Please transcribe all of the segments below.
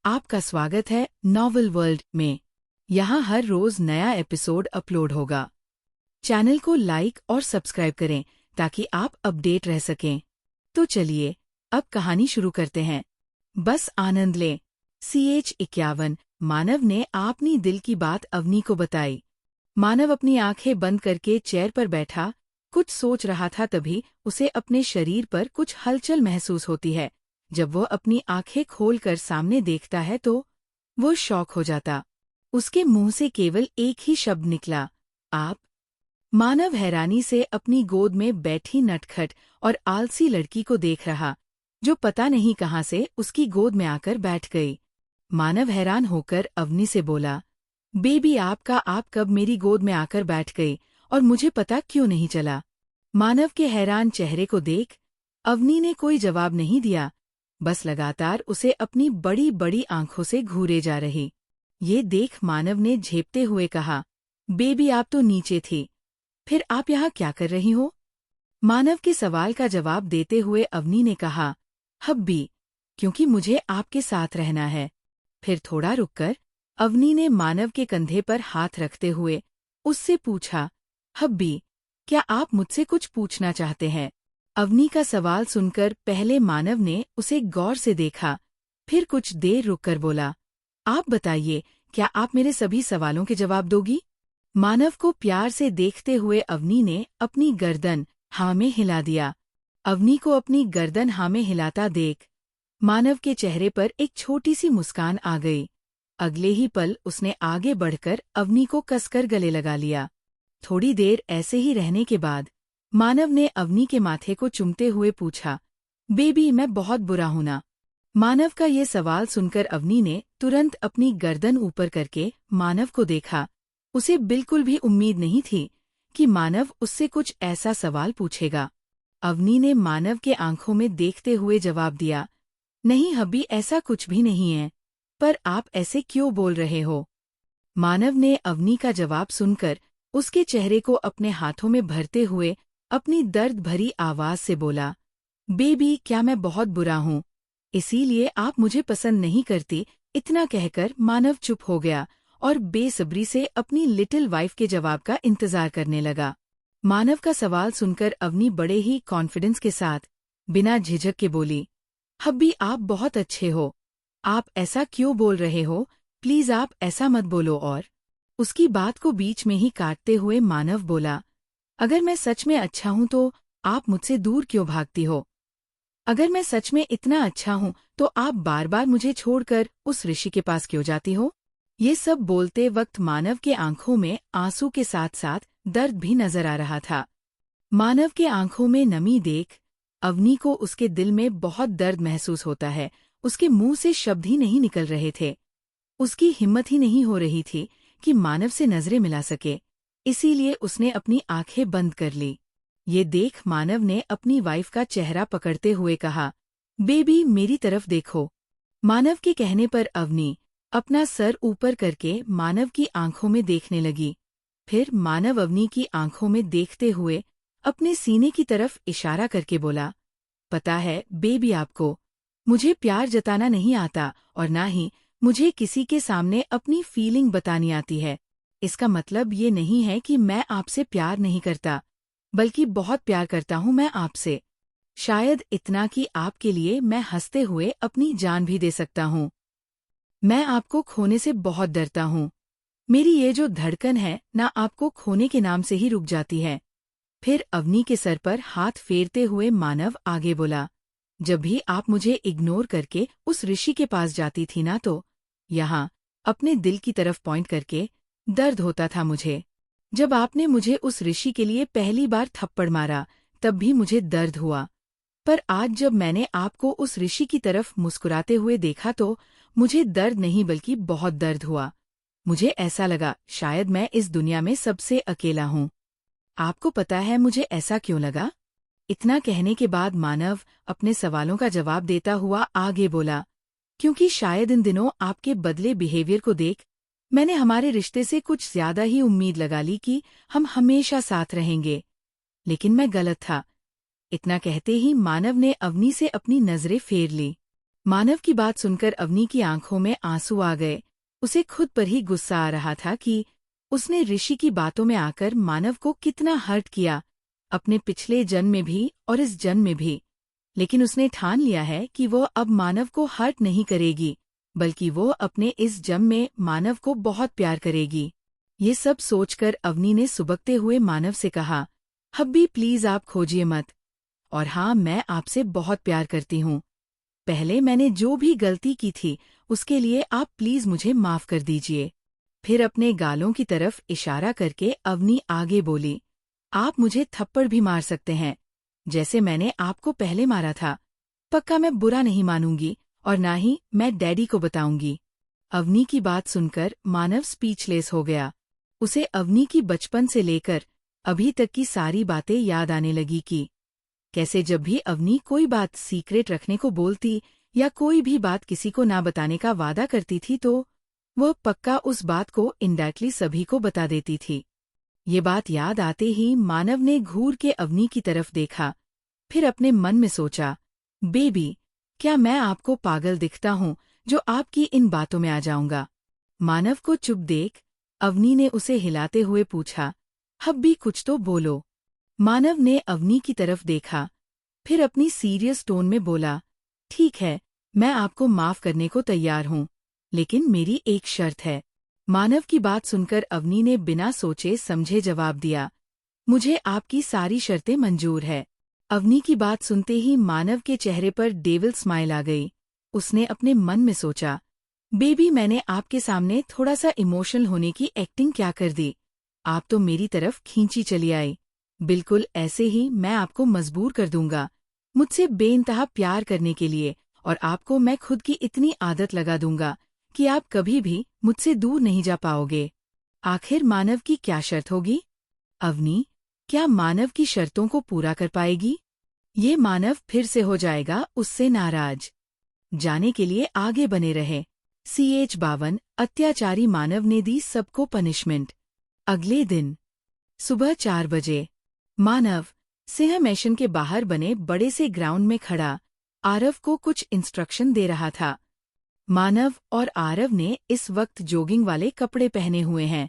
आपका स्वागत है नॉवल वर्ल्ड में। यहाँ हर रोज नया एपिसोड अपलोड होगा। चैनल को लाइक और सब्सक्राइब करें ताकि आप अपडेट रह सकें। तो चलिए अब कहानी शुरू करते हैं। बस आनंद लें। CH51 मानव ने अपनी दिल की बात अवनी को बताई। मानव अपनी आंखें बंद करके चेयर पर बैठा कुछ सोच रहा था। तभी उसे अपने शरीर पर कुछ हलचल महसूस होती है। जब वो अपनी आंखें खोलकर सामने देखता है तो वो शॉक हो जाता। उसके मुंह से केवल एक ही शब्द निकला, आप। मानव हैरानी से अपनी गोद में बैठी नटखट और आलसी लड़की को देख रहा, जो पता नहीं कहाँ से उसकी गोद में आकर बैठ गई। मानव हैरान होकर अवनी से बोला, बेबी आप कब मेरी गोद में आकर बैठ गई और मुझे पता क्यों नहीं चला? मानव के हैरान चेहरे को देख अवनी ने कोई जवाब नहीं दिया, बस लगातार उसे अपनी बड़ी बड़ी आंखों से घूरे जा रही। ये देख मानव ने झेपते हुए कहा, बेबी आप तो नीचे थी, फिर आप यहाँ क्या कर रही हो? मानव के सवाल का जवाब देते हुए अवनी ने कहा, हब्बी, क्योंकि मुझे आपके साथ रहना है। फिर थोड़ा रुककर अवनी ने मानव के कंधे पर हाथ रखते हुए उससे पूछा, हब्बी, क्या आप मुझसे कुछ पूछना चाहते हैं? अवनी का सवाल सुनकर पहले मानव ने उसे गौर से देखा, फिर कुछ देर रुककर बोला, आप बताइए, क्या आप मेरे सभी सवालों के जवाब दोगी? मानव को प्यार से देखते हुए अवनी ने अपनी गर्दन हाँ में हिला दिया। अवनी को अपनी गर्दन हाँ में हिलाता देख मानव के चेहरे पर एक छोटी सी मुस्कान आ गई। अगले ही पल उसने आगे बढ़कर अवनी को कसकर गले लगा लिया। थोड़ी देर ऐसे ही रहने के बाद मानव ने अवनी के माथे को चूमते हुए पूछा, बेबी मैं बहुत बुरा हूं ना? मानव का ये सवाल सुनकर अवनी ने तुरंत अपनी गर्दन ऊपर करके मानव को देखा। उसे बिल्कुल भी उम्मीद नहीं थी कि मानव उससे कुछ ऐसा सवाल पूछेगा। अवनी ने मानव के आंखों में देखते हुए जवाब दिया, नहीं हब्बी, ऐसा कुछ भी नहीं है, पर आप ऐसे क्यों बोल रहे हो? मानव ने अवनी का जवाब सुनकर उसके चेहरे को अपने हाथों में भरते हुए अपनी दर्द भरी आवाज से बोला, बेबी क्या मैं बहुत बुरा हूँ, इसीलिए आप मुझे पसंद नहीं करती? इतना कहकर मानव चुप हो गया और बेसब्री से अपनी लिटिल वाइफ के जवाब का इंतजार करने लगा। मानव का सवाल सुनकर अवनी बड़े ही कॉन्फिडेंस के साथ बिना झिझक के बोली, हब्बी आप बहुत अच्छे हो, आप ऐसा क्यों बोल रहे हो? प्लीज आप ऐसा मत बोलो। और उसकी बात को बीच में ही काटते हुए मानव बोला, अगर मैं सच में अच्छा हूं तो आप मुझसे दूर क्यों भागती हो? अगर मैं सच में इतना अच्छा हूं तो आप बार बार मुझे छोड़कर उस ऋषि के पास क्यों जाती हो? ये सब बोलते वक्त मानव के आंखों में आंसू के साथ साथ दर्द भी नजर आ रहा था। मानव के आंखों में नमी देख अवनी को उसके दिल में बहुत दर्द महसूस होता है। उसके मुंह से शब्द ही नहीं निकल रहे थे। उसकी हिम्मत ही नहीं हो रही थी कि मानव से नजरें मिला सके, इसीलिए उसने अपनी आंखें बंद कर ली। ये देख मानव ने अपनी वाइफ का चेहरा पकड़ते हुए कहा, बेबी मेरी तरफ देखो। मानव के कहने पर अवनी अपना सर ऊपर करके मानव की आंखों में देखने लगी। फिर मानव अवनी की आंखों में देखते हुए अपने सीने की तरफ इशारा करके बोला, पता है बेबी आपको मुझे प्यार जताना नहीं आता और ना ही मुझे किसी के सामने अपनी फीलिंग बतानी आती है। इसका मतलब ये नहीं है कि मैं आपसे प्यार नहीं करता, बल्कि बहुत प्यार करता हूँ मैं आपसे। शायद इतना कि आपके लिए मैं हंसते हुए अपनी जान भी दे सकता हूँ। मैं आपको खोने से बहुत डरता हूँ। मेरी ये जो धड़कन है ना आपको खोने के नाम से ही रुक जाती है। फिर अवनी के सर पर हाथ फेरते हुए मानव आगे बोला, जब भी आप मुझे इग्नोर करके उस ऋषि के पास जाती थी ना तो यहाँ अपने दिल की तरफ पॉइंट करके दर्द होता था मुझे। जब आपने मुझे उस ऋषि के लिए पहली बार थप्पड़ मारा तब भी मुझे दर्द हुआ, पर आज जब मैंने आपको उस ऋषि की तरफ मुस्कुराते हुए देखा तो मुझे दर्द नहीं बल्कि बहुत दर्द हुआ। मुझे ऐसा लगा शायद मैं इस दुनिया में सबसे अकेला हूँ। आपको पता है मुझे ऐसा क्यों लगा? इतना कहने के बाद मानव अपने सवालों का जवाब देता हुआ आगे बोला, क्योंकि शायद इन दिनों आपके बदले बिहेवियर को देख मैंने हमारे रिश्ते से कुछ ज्यादा ही उम्मीद लगा ली कि हम हमेशा साथ रहेंगे, लेकिन मैं गलत था। इतना कहते ही मानव ने अवनी से अपनी नजरें फेर ली। मानव की बात सुनकर अवनी की आंखों में आंसू आ गए। उसे खुद पर ही गुस्सा आ रहा था कि उसने ऋषि की बातों में आकर मानव को कितना हर्ट किया, अपने पिछले जन्म में भी और इस जन्म में भी। लेकिन उसने ठान लिया है कि वो अब मानव को हर्ट नहीं करेगी, बल्कि वो अपने इस जन्म में मानव को बहुत प्यार करेगी। ये सब सोचकर अवनी ने सुबकते हुए मानव से कहा, हब्बी प्लीज आप खोजिए मत। और हाँ, मैं आपसे बहुत प्यार करती हूँ। पहले मैंने जो भी गलती की थी उसके लिए आप प्लीज मुझे माफ कर दीजिए। फिर अपने गालों की तरफ इशारा करके अवनी आगे बोली, आप मुझे थप्पड़ भी मार सकते हैं, जैसे मैंने आपको पहले मारा था। पक्का मैं बुरा नहीं मानूंगी और ना ही मैं डैडी को बताऊंगी। अवनी की बात सुनकर मानव स्पीचलेस हो गया। उसे अवनी की बचपन से लेकर अभी तक की सारी बातें याद आने लगी कि कैसे जब भी अवनी कोई बात सीक्रेट रखने को बोलती या कोई भी बात किसी को ना बताने का वादा करती थी तो वह पक्का उस बात को इनडायरेक्टली सभी को बता देती थी। ये बात याद आते ही मानव ने घूर के अवनी की तरफ देखा, फिर अपने मन में सोचा, बेबी, क्या मैं आपको पागल दिखता हूँ जो आपकी इन बातों में आ जाऊंगा? मानव को चुप देख अवनी ने उसे हिलाते हुए पूछा, हब्बी कुछ तो बोलो। मानव ने अवनी की तरफ देखा, फिर अपनी सीरियस टोन में बोला, ठीक है, मैं आपको माफ करने को तैयार हूँ, लेकिन मेरी एक शर्त है। मानव की बात सुनकर अवनी ने बिना सोचे समझे जवाब दिया, मुझे आपकी सारी शर्तें मंजूर है। अवनी की बात सुनते ही मानव के चेहरे पर डेविल स्माइल आ गई। उसने अपने मन में सोचा, बेबी, मैंने आपके सामने थोड़ा सा इमोशनल होने की एक्टिंग क्या कर दी? आप तो मेरी तरफ खींची चली आई। बिल्कुल ऐसे ही मैं आपको मजबूर कर दूंगा मुझसे बेइंतहा प्यार करने के लिए, और आपको मैं खुद की इतनी आदत लगा दूंगा कि आप कभी भी मुझसे दूर नहीं जा पाओगे। आखिर मानव की क्या शर्त होगी? अवनी, क्या मानव की शर्तों को पूरा कर पाएगी? ये मानव फिर से हो जाएगा उससे नाराज। जाने के लिए आगे बने रहे। CH52 अत्याचारी मानव ने दी सबको पनिशमेंट। अगले दिन सुबह 4 बजे मानव सिंह मैशन के बाहर बने बड़े से ग्राउंड में खड़ा आरव को कुछ इंस्ट्रक्शन दे रहा था। मानव और आरव ने इस वक्त जॉगिंग वाले कपड़े पहने हुए हैं।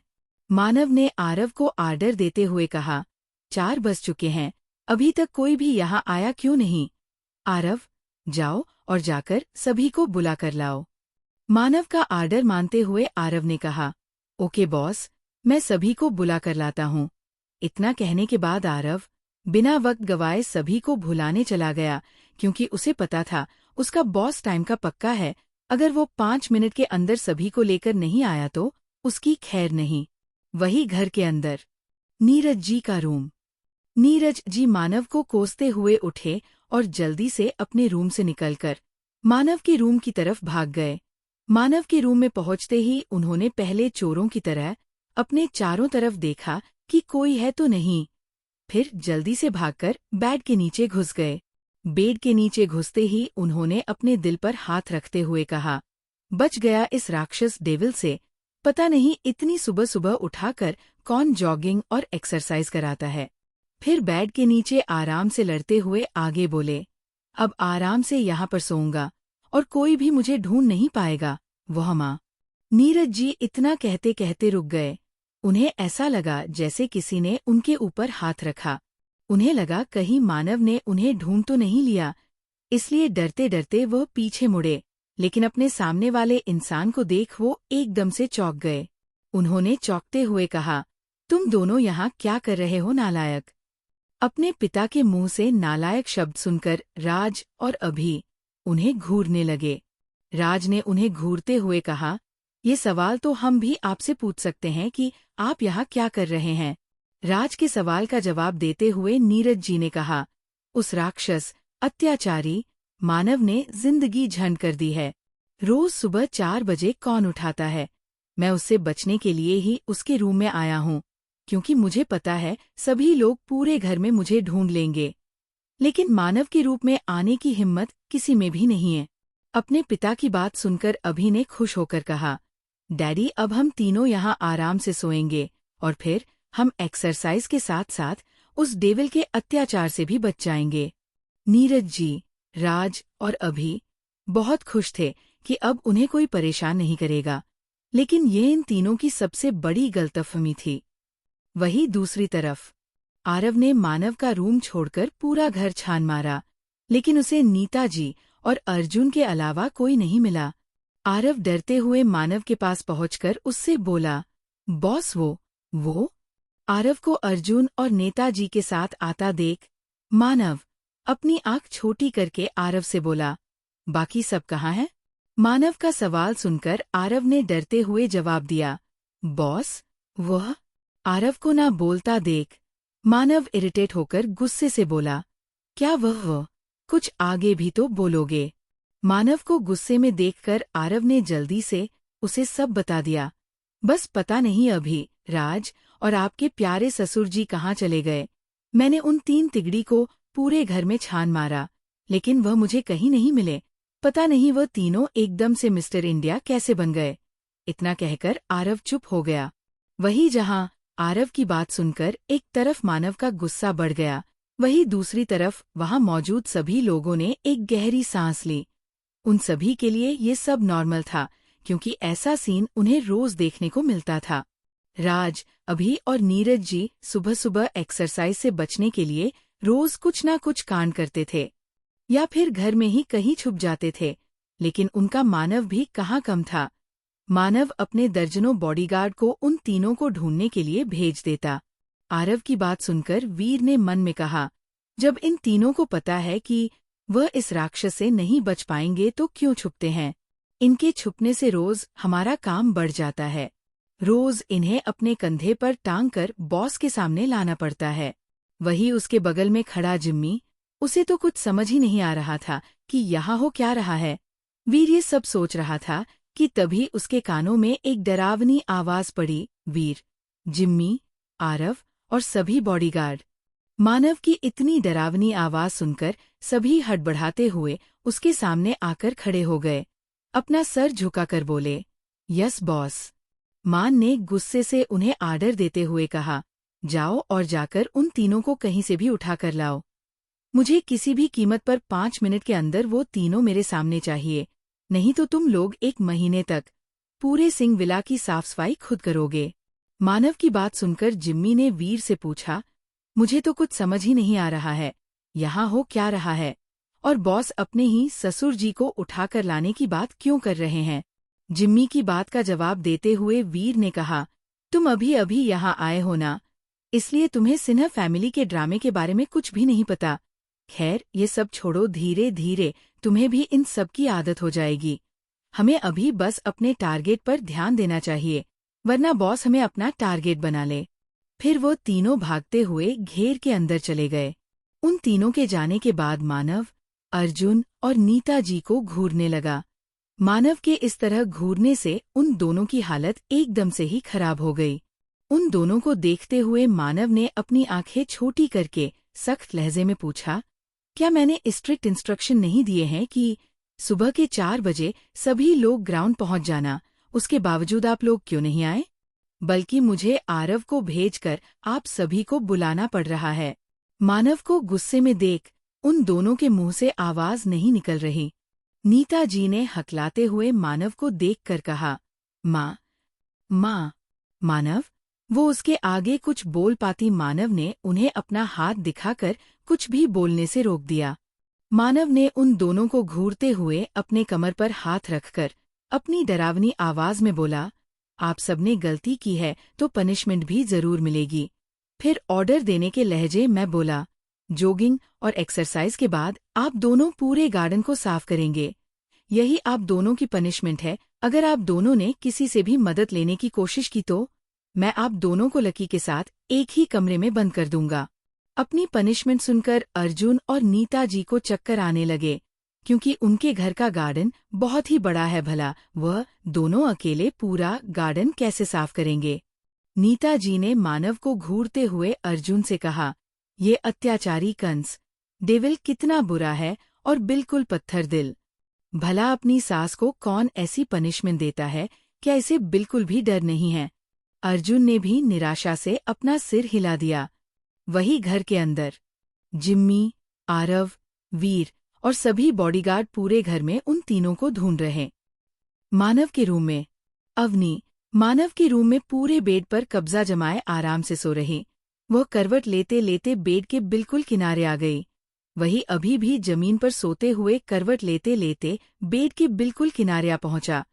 मानव ने आरव को आर्डर देते हुए कहा, 4 बज चुके हैं, अभी तक कोई भी यहाँ आया क्यों नहीं? आरव, जाओ और जाकर सभी को बुला कर लाओ। मानव का आर्डर मानते हुए आरव ने कहा, ओके बॉस, मैं सभी को बुला कर लाता हूँ। इतना कहने के बाद आरव बिना वक्त गवाए सभी को भुलाने चला गया, क्योंकि उसे पता था उसका बॉस टाइम का पक्का है। अगर वो 5 मिनट के अंदर सभी को लेकर नहीं आया तो उसकी खैर नहीं। वही घर के अंदर नीरज जी का रूम। नीरज जी मानव को कोसते हुए उठे और जल्दी से अपने रूम से निकलकर मानव के रूम की तरफ भाग गए। मानव के रूम में पहुंचते ही उन्होंने पहले चोरों की तरह अपने चारों तरफ देखा कि कोई है तो नहीं। फिर जल्दी से भागकर बेड के नीचे घुस गए। बेड के नीचे घुसते ही उन्होंने अपने दिल पर हाथ रखते हुए कहा, बच गया इस राक्षस डेविल से। पता नहीं इतनी सुबह सुबह उठाकर कौन जॉगिंग और एक्सरसाइज कराता है। फिर बेड के नीचे आराम से लड़ते हुए आगे बोले, अब आराम से यहाँ पर सोऊंगा और कोई भी मुझे ढूंढ नहीं पाएगा। वह माँ। नीरज जी इतना कहते कहते रुक गए। उन्हें ऐसा लगा जैसे किसी ने उनके ऊपर हाथ रखा। उन्हें लगा कहीं मानव ने उन्हें ढूंढ तो नहीं लिया, इसलिए डरते डरते वह पीछे मुड़े, लेकिन अपने सामने वाले इंसान को देख वो एकदम से चौंक गए। उन्होंने चौंकते हुए कहा, तुम दोनों यहाँ क्या कर रहे हो नालायक? अपने पिता के मुंह से नालायक शब्द सुनकर राज और अभी उन्हें घूरने लगे। राज ने उन्हें घूरते हुए कहा, ये सवाल तो हम भी आपसे पूछ सकते हैं कि आप यहाँ क्या कर रहे हैं? राज के सवाल का जवाब देते हुए नीरज जी ने कहा, उस राक्षस अत्याचारी मानव ने जिंदगी झंड कर दी है। रोज सुबह 4 बजे कौन उठाता है? मैं उससे बचने के लिए ही उसके रूम में आया हूँ, क्योंकि मुझे पता है सभी लोग पूरे घर में मुझे ढूंढ लेंगे, लेकिन मानव के रूप में आने की हिम्मत किसी में भी नहीं है। अपने पिता की बात सुनकर अभी ने खुश होकर कहा, डैडी, अब हम तीनों यहाँ आराम से सोएंगे और फिर हम एक्सरसाइज के साथ साथ उस डेविल के अत्याचार से भी बच जाएंगे। नीरज जी, राज और अभी बहुत खुश थे कि अब उन्हें कोई परेशान नहीं करेगा, लेकिन ये इन तीनों की सबसे बड़ी गलतफहमी थी। वहीं दूसरी तरफ आरव ने मानव का रूम छोड़कर पूरा घर छान मारा, लेकिन उसे नीता जी और अर्जुन के अलावा कोई नहीं मिला। आरव डरते हुए मानव के पास पहुंचकर उससे बोला, बॉस वो? आरव को अर्जुन और नेताजी के साथ आता देख मानव अपनी आंख छोटी करके आरव से बोला, बाकी सब कहाँ है? मानव का सवाल सुनकर आरव ने डरते हुए जवाब दिया, बॉस वह? आरव को ना बोलता देख मानव इरिटेट होकर गुस्से से बोला, क्या वह? कुछ आगे भी तो बोलोगे। मानव को गुस्से में देखकर आरव ने जल्दी से उसे सब बता दिया। बस पता नहीं अभी राज और आपके प्यारे ससुर जी कहाँ चले गए। मैंने उन 3 तिगड़ी को पूरे घर में छान मारा, लेकिन वह मुझे कहीं नहीं मिले। पता नहीं वह तीनों एकदम से मिस्टर इंडिया कैसे बन गए। इतना कहकर आरव चुप हो गया। वहीं जहां आरव की बात सुनकर एक तरफ मानव का गुस्सा बढ़ गया, वहीं दूसरी तरफ वहां मौजूद सभी लोगों ने एक गहरी सांस ली। उन सभी के लिए ये सब नॉर्मल था, क्योंकि ऐसा सीन उन्हें रोज देखने को मिलता था। राज, अभी और नीरज जी सुबह सुबह एक्सरसाइज से बचने के लिए रोज कुछ ना कुछ कांड करते थे, या फिर घर में ही कहीं छुप जाते थे, लेकिन उनका मानव भी कहाँ कम था। मानव अपने दर्जनों बॉडीगार्ड को उन तीनों को ढूंढने के लिए भेज देता। आरव की बात सुनकर वीर ने मन में कहा, जब इन तीनों को पता है कि वह इस राक्षस से नहीं बच पाएंगे तो क्यों छुपते हैं? इनके छुपने से रोज हमारा काम बढ़ जाता है। रोज इन्हें अपने कंधे पर टांग कर बॉस के सामने लाना पड़ता है। वही उसके बगल में खड़ा जिम्मी, उसे तो कुछ समझ ही नहीं आ रहा था कि यहाँ हो क्या रहा है। वीर ये सब सोच रहा था कि तभी उसके कानों में एक डरावनी आवाज पड़ी, वीर, जिम्मी, आरव और सभी बॉडीगार्ड। मानव की इतनी डरावनी आवाज सुनकर सभी हड़बड़ाते हुए उसके सामने आकर खड़े हो गए। अपना सर झुकाकर बोले, यस बॉस। मान ने गुस्से से उन्हें आर्डर देते हुए कहा, जाओ और जाकर उन तीनों को कहीं से भी उठाकर लाओ। मुझे किसी भी कीमत पर 5 मिनट के अंदर वो तीनों मेरे सामने चाहिए, नहीं तो तुम लोग 1 महीने तक पूरे सिंह विला की साफ सफाई खुद करोगे। मानव की बात सुनकर जिम्मी ने वीर से पूछा, मुझे तो कुछ समझ ही नहीं आ रहा है, यहाँ हो क्या रहा है? और बॉस अपने ही ससुर जी को उठाकर लाने की बात क्यों कर रहे हैं? जिम्मी की बात का जवाब देते हुए वीर ने कहा, तुम अभी अभी यहाँ आए हो ना, इसलिए तुम्हें सिन्हा फैमिली के ड्रामे के बारे में कुछ भी नहीं पता। खैर ये सब छोड़ो, धीरे धीरे तुम्हें भी इन सब की आदत हो जाएगी। हमें अभी बस अपने टारगेट पर ध्यान देना चाहिए, वरना बॉस हमें अपना टारगेट बना ले। फिर वो तीनों भागते हुए घेर के अंदर चले गए। उन तीनों के जाने के बाद मानव, अर्जुन और नीता जी को घूरने लगा। मानव के इस तरह घूरने से उन दोनों की हालत एकदम से ही खराब हो गई। उन दोनों को देखते हुए मानव ने अपनी आंखें छोटी करके सख्त लहजे में पूछा, क्या मैंने स्ट्रिक्ट इंस्ट्रक्शन नहीं दिए हैं कि सुबह के 4 बजे सभी लोग ग्राउंड पहुंच जाना, उसके बावजूद आप लोग क्यों नहीं आए? बल्कि मुझे आरव को भेजकर आप सभी को बुलाना पड़ रहा है। मानव को गुस्से में देख उन दोनों के मुंह से आवाज नहीं निकल रही। नीता जी ने हकलाते हुए मानव को देखकर कहा, माँ, माँ। मानव, वो उसके आगे कुछ बोल पाती मानव ने उन्हें अपना हाथ दिखाकर कुछ भी बोलने से रोक दिया। मानव ने उन दोनों को घूरते हुए अपने कमर पर हाथ रखकर अपनी डरावनी आवाज में बोला, आप सबने गलती की है तो पनिशमेंट भी जरूर मिलेगी। फिर ऑर्डर देने के लहजे में बोला, जॉगिंग और एक्सरसाइज के बाद आप दोनों पूरे गार्डन को साफ करेंगे। यही आप दोनों की पनिशमेंट है। अगर आप दोनों ने किसी से भी मदद लेने की कोशिश की तो मैं आप दोनों को लकी के साथ एक ही कमरे में बंद कर दूंगा। अपनी पनिशमेंट सुनकर अर्जुन और नीता जी को चक्कर आने लगे, क्योंकि उनके घर का गार्डन बहुत ही बड़ा है। भला वह दोनों अकेले पूरा गार्डन कैसे साफ करेंगे? नीता जी ने मानव को घूरते हुए अर्जुन से कहा, ये अत्याचारी कंस डेविल कितना बुरा है और बिल्कुल पत्थर दिल। भला अपनी सास को कौन ऐसी पनिशमेंट देता है? क्या इसे बिल्कुल भी डर नहीं है? अर्जुन ने भी निराशा से अपना सिर हिला दिया। वही घर के अंदर जिम्मी, आरव, वीर और सभी बॉडीगार्ड पूरे घर में उन तीनों को ढूंढ रहे। मानव के रूम में अवनी मानव के रूम में पूरे बेड पर कब्जा जमाए आराम से सो रही। वह करवट लेते लेते बेड के बिल्कुल किनारे आ गई। वही अभी भी जमीन पर सोते हुए करवट लेते लेते बेड के बिल्कुल किनारे आ पहुंचा।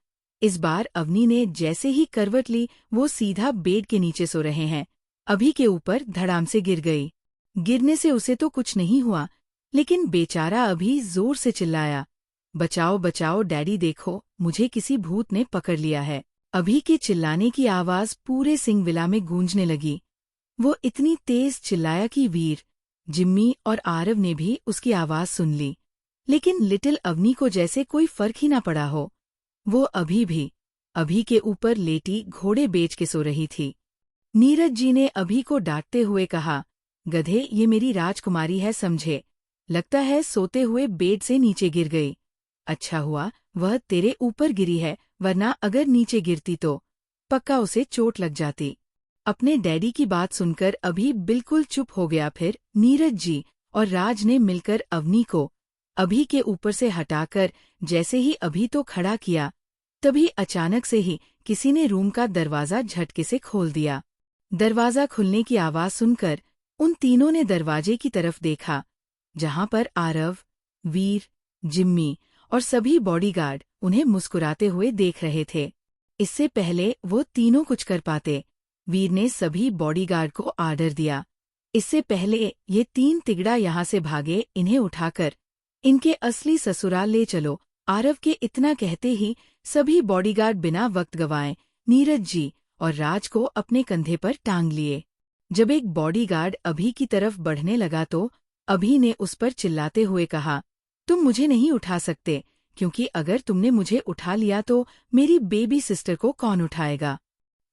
इस बार अवनी ने जैसे ही करवट ली, वो सीधा बेड के नीचे सो रहे हैं। अभी के ऊपर धड़ाम से गिर गई। गिरने से उसे तो कुछ नहीं हुआ, लेकिन बेचारा अभी जोर से चिल्लाया, बचाओ बचाओ डैडी, देखो मुझे किसी भूत ने पकड़ लिया है। अभी के चिल्लाने की आवाज पूरे सिंह विला में गूंजने लगी। वो इतनी तेज चिल्लाया कि वीर, जिम्मी और आरव ने भी उसकी आवाज सुन ली, लेकिन लिटिल अवनी को जैसे कोई फर्क ही ना पड़ा हो। वो अभी के ऊपर लेटी घोड़े बेच के सो रही थी। नीरज जी ने अभी को डांटते हुए कहा, गधे, ये मेरी राजकुमारी है समझे, लगता है सोते हुए बेड से नीचे गिर गई। अच्छा हुआ वह तेरे ऊपर गिरी है, वरना अगर नीचे गिरती तो पक्का उसे चोट लग जाती। अपने डैडी की बात सुनकर अभी बिल्कुल चुप हो गया। फिर नीरज जी और राज ने मिलकर अवनी को अभी के ऊपर से हटाकर जैसे ही अभी तो खड़ा किया, तभी अचानक से ही किसी ने रूम का दरवाजा झटके से खोल दिया। दरवाजा खुलने की आवाज सुनकर उन तीनों ने दरवाजे की तरफ देखा, जहां पर आरव, वीर, जिम्मी और सभी बॉडीगार्ड उन्हें मुस्कुराते हुए देख रहे थे। इससे पहले वो तीनों कुछ कर पाते, वीर ने सभी बॉडीगार्ड को आर्डर दिया। इससे पहले ये तीन तिगड़ा यहाँ से भागे, इन्हें उठाकर इनके असली ससुराल ले चलो। आरव के इतना कहते ही सभी बॉडीगार्ड बिना वक्त गवाए नीरज जी और राज को अपने कंधे पर टांग लिए। जब एक बॉडीगार्ड अभी की तरफ बढ़ने लगा तो अभी ने उस पर चिल्लाते हुए कहा, तुम मुझे नहीं उठा सकते, क्योंकि अगर तुमने मुझे उठा लिया तो मेरी बेबी सिस्टर को कौन उठाएगा।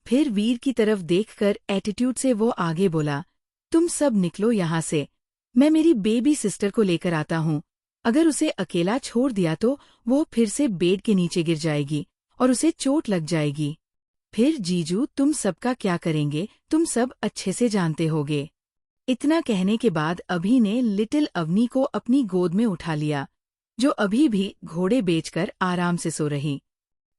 फिर वीर की तरफ देखकर एटीट्यूड से वो आगे बोला, तुम सब निकलो यहाँ से, मैं मेरी बेबी सिस्टर को लेकर आता हूँ। अगर उसे अकेला छोड़ दिया तो वो फिर से बेड के नीचे गिर जाएगी और उसे चोट लग जाएगी। फिर जीजू तुम सबका क्या करेंगे, तुम सब अच्छे से जानते होगे। इतना कहने के बाद अभी ने लिटिल अवनी को अपनी गोद में उठा लिया, जो अभी भी घोड़े बेचकर आराम से सो रही।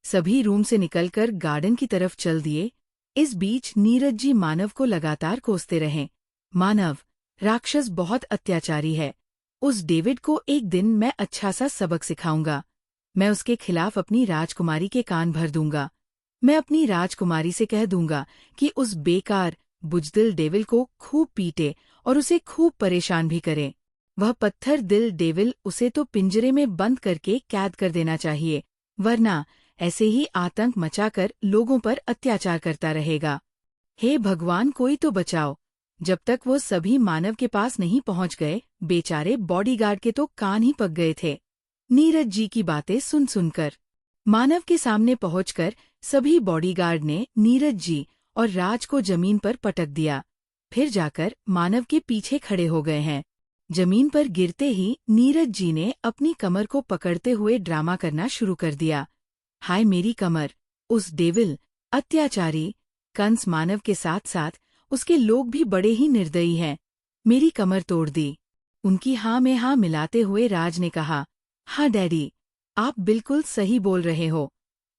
सभी रूम से निकलकर गार्डन की तरफ चल दिए। इस बीच नीरज जी मानव को लगातार कोसते रहे, मानव राक्षस बहुत अत्याचारी है, उस डेविड को एक दिन मैं अच्छा सा सबक सिखाऊंगा। मैं उसके खिलाफ अपनी राजकुमारी के कान भर दूंगा। मैं अपनी राजकुमारी से कह दूंगा कि उस बेकार बुजदिल डेविल को खूब पीटे और उसे खूब परेशान भी करे। वह पत्थर दिल डेविल, उसे तो पिंजरे में बंद करके कैद कर देना चाहिए, वरना ऐसे ही आतंक मचाकर लोगों पर अत्याचार करता रहेगा। हे भगवान, कोई तो बचाओ। जब तक वो सभी मानव के पास नहीं पहुंच गए, बेचारे बॉडीगार्ड के तो कान ही पक गए थे। नीरज जी की बातें सुन सुनकर मानव के सामने पहुंचकर सभी बॉडीगार्ड ने नीरज जी और राज को जमीन पर पटक दिया। फिर जाकर मानव के पीछे खड़े हो गए हैं। जमीन पर गिरते ही नीरज जी ने अपनी कमर को पकड़ते हुए ड्रामा करना शुरू कर दिया। हाय मेरी कमर, उस डेविल, अत्याचारी, कंस मानव के साथ साथ उसके लोग भी बड़े ही निर्दयी हैं, मेरी कमर तोड़ दी। उनकी हाँ में हाँ मिलाते हुए राज ने कहा, हाँ डैडी, आप बिल्कुल सही बोल रहे हो,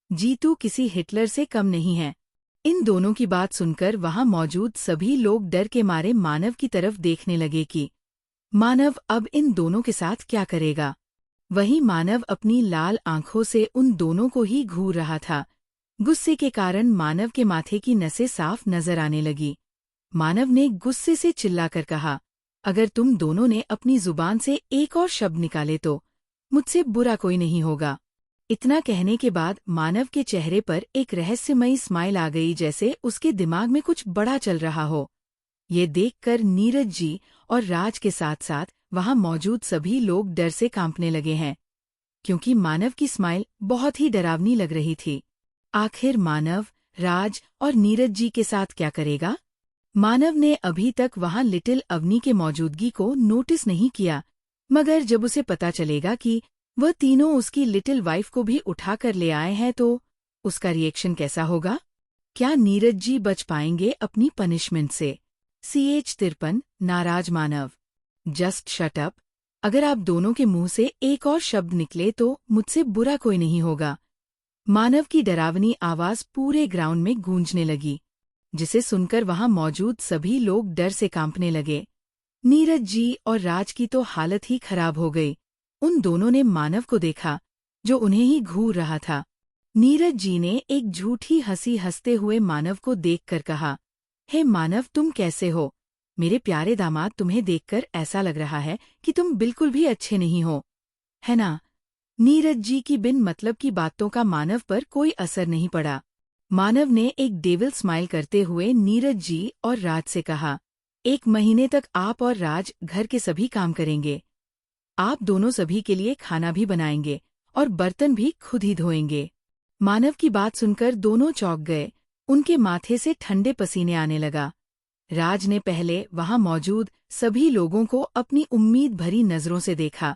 जीतू किसी हिटलर से कम नहीं है। इन दोनों की बात सुनकर वहां मौजूद सभी लोग डर के मारे मानव की तरफ देखने लगे कि मानव अब इन दोनों के साथ क्या करेगा। वहीं मानव अपनी लाल आंखों से उन दोनों को ही घूर रहा था। गुस्से के कारण मानव के माथे की नसें साफ नजर आने लगी। मानव ने गुस्से से चिल्लाकर कहा, अगर तुम दोनों ने अपनी जुबान से एक और शब्द निकाले तो मुझसे बुरा कोई नहीं होगा। इतना कहने के बाद मानव के चेहरे पर एक रहस्यमयी स्माइल आ गई, जैसे उसके दिमाग में कुछ बड़ा चल रहा हो। ये देखकर नीरज जी और राज के साथ साथ वहां मौजूद सभी लोग डर से कांपने लगे हैं, क्योंकि मानव की स्माइल बहुत ही डरावनी लग रही थी। आखिर मानव, राज और नीरज जी के साथ क्या करेगा? मानव ने अभी तक वहां लिटिल अवनी के मौजूदगी को नोटिस नहीं किया, मगर जब उसे पता चलेगा कि वह तीनों उसकी लिटिल वाइफ को भी उठा कर ले आए हैं तो उसका रिएक्शन कैसा होगा? क्या नीरज जी बच पाएंगे अपनी पनिशमेंट से? CH 53 नाराज मानव, जस्ट शट अप। अगर आप दोनों के मुंह से एक और शब्द निकले तो मुझसे बुरा कोई नहीं होगा। मानव की डरावनी आवाज पूरे ग्राउंड में गूंजने लगी, जिसे सुनकर वहां मौजूद सभी लोग डर से कांपने लगे। नीरज जी और राज की तो हालत ही खराब हो गई। उन दोनों ने मानव को देखा, जो उन्हें ही घूर रहा था। नीरज जी ने एक झूठी हंसी हंसते हुए मानव को देखकर कहा, हे मानव, तुम कैसे हो? मेरे प्यारे दामाद, तुम्हें देखकर ऐसा लग रहा है कि तुम बिल्कुल भी अच्छे नहीं हो, है ना? नीरज जी की बिन मतलब की बातों का मानव पर कोई असर नहीं पड़ा। मानव ने एक डेविल स्माइल करते हुए नीरज जी और राज से कहा, 1 महीने तक आप और राज घर के सभी काम करेंगे। आप दोनों सभी के लिए खाना भी बनाएंगे और बर्तन भी खुद ही धोएंगे। मानव की बात सुनकर दोनों चौंक गए। उनके माथे से ठंडे पसीने आने लगा। राज ने पहले वहां मौजूद सभी लोगों को अपनी उम्मीद भरी नजरों से देखा।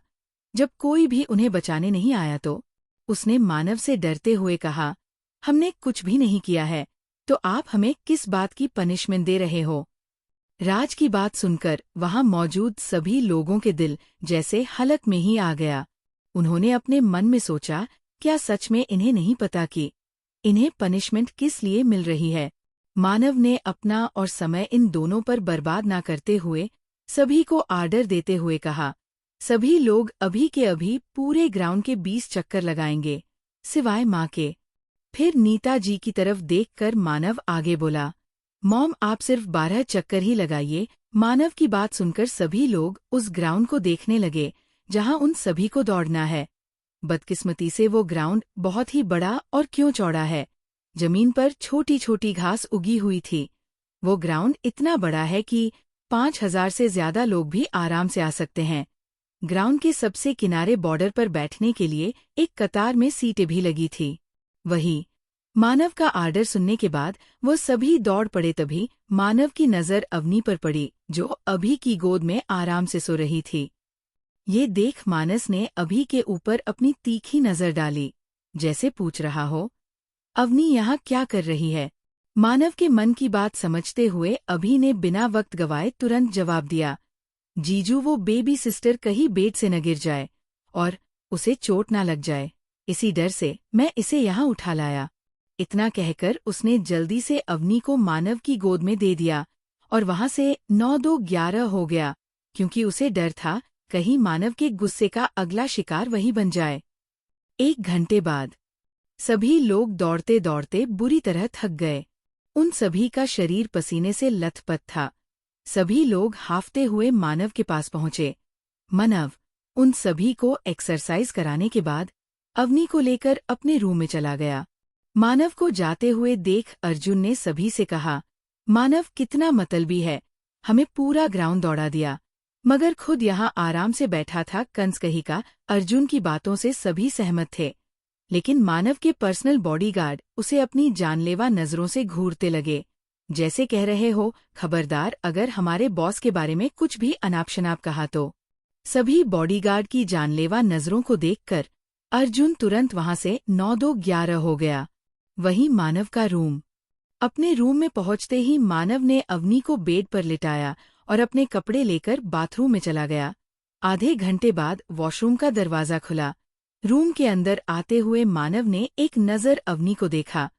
जब कोई भी उन्हें बचाने नहीं आया तो उसने मानव से डरते हुए कहा, हमने कुछ भी नहीं किया है, तो आप हमें किस बात की पनिशमेंट दे रहे हो? राज की बात सुनकर वहां मौजूद सभी लोगों के दिल जैसे हलक में ही आ गया। उन्होंने अपने मन में सोचा, क्या सच में इन्हें नहीं पता कि इन्हें पनिशमेंट किस लिए मिल रही है? मानव ने अपना और समय इन दोनों पर बर्बाद ना करते हुए सभी को आर्डर देते हुए कहा, सभी लोग अभी के अभी पूरे ग्राउंड के 20 चक्कर लगाएंगे, सिवाय माँ के। फिर नीता जी की तरफ देखकर मानव आगे बोला, मॉम, आप सिर्फ 12 चक्कर ही लगाइए। मानव की बात सुनकर सभी लोग उस ग्राउंड को देखने लगे जहां उन सभी को दौड़ना है। बदकिस्मती से वो ग्राउंड बहुत ही बड़ा और क्यों चौड़ा है। जमीन पर छोटी छोटी घास उगी हुई थी। वो ग्राउंड इतना बड़ा है कि 5000 से ज्यादा लोग भी आराम से आ सकते हैं। ग्राउंड के सबसे किनारे बॉर्डर पर बैठने के लिए एक कतार में सीटें भी लगी थी। वही मानव का आर्डर सुनने के बाद वो सभी दौड़ पड़े। तभी मानव की नजर अवनी पर पड़ी, जो अभी की गोद में आराम से सो रही थी। ये देख मानस ने अभी के ऊपर अपनी तीखी नजर डाली, जैसे पूछ रहा हो, अवनी यहाँ क्या कर रही है? मानव के मन की बात समझते हुए अभी ने बिना वक्त गवाए तुरंत जवाब दिया, जीजू, वो बेबी सिस्टर कहीं बेड से न गिर जाए और उसे चोट ना लग जाए, इसी डर से मैं इसे यहाँ उठा लाया। इतना कहकर उसने जल्दी से अवनी को मानव की गोद में दे दिया और वहां से 9-2-11 हो गया, क्योंकि उसे डर था कहीं मानव के गुस्से का अगला शिकार वही बन जाए। 1 घंटे बाद सभी लोग दौड़ते दौड़ते बुरी तरह थक गए। उन सभी का शरीर पसीने से लथपथ था। सभी लोग हांफते हुए मानव के पास पहुंचे। मानव उन सभी को एक्सरसाइज कराने के बाद अवनी को लेकर अपने रूम में चला गया। मानव को जाते हुए देख अर्जुन ने सभी से कहा, मानव कितना मतलबी है, हमें पूरा ग्राउंड दौड़ा दिया, मगर खुद यहाँ आराम से बैठा था। कंस कही का अर्जुन की बातों से सभी सहमत थे, लेकिन मानव के पर्सनल बॉडीगार्ड उसे अपनी जानलेवा नजरों से घूरते लगे, जैसे कह रहे हो, खबरदार अगर हमारे बॉस के बारे में कुछ भी अनाप शनाप कहा तो। सभी बॉडीगार्ड की जानलेवा नजरों को देखकर अर्जुन तुरंत वहां से 9-2-11 हो गया। वही मानव का रूम। अपने रूम में पहुंचते ही मानव ने अवनी को बेड पर लिटाया और अपने कपड़े लेकर बाथरूम में चला गया। आधे घंटे बाद वॉशरूम का दरवाजा खुला। रूम के अंदर आते हुए मानव ने एक नजर अवनी को देखा,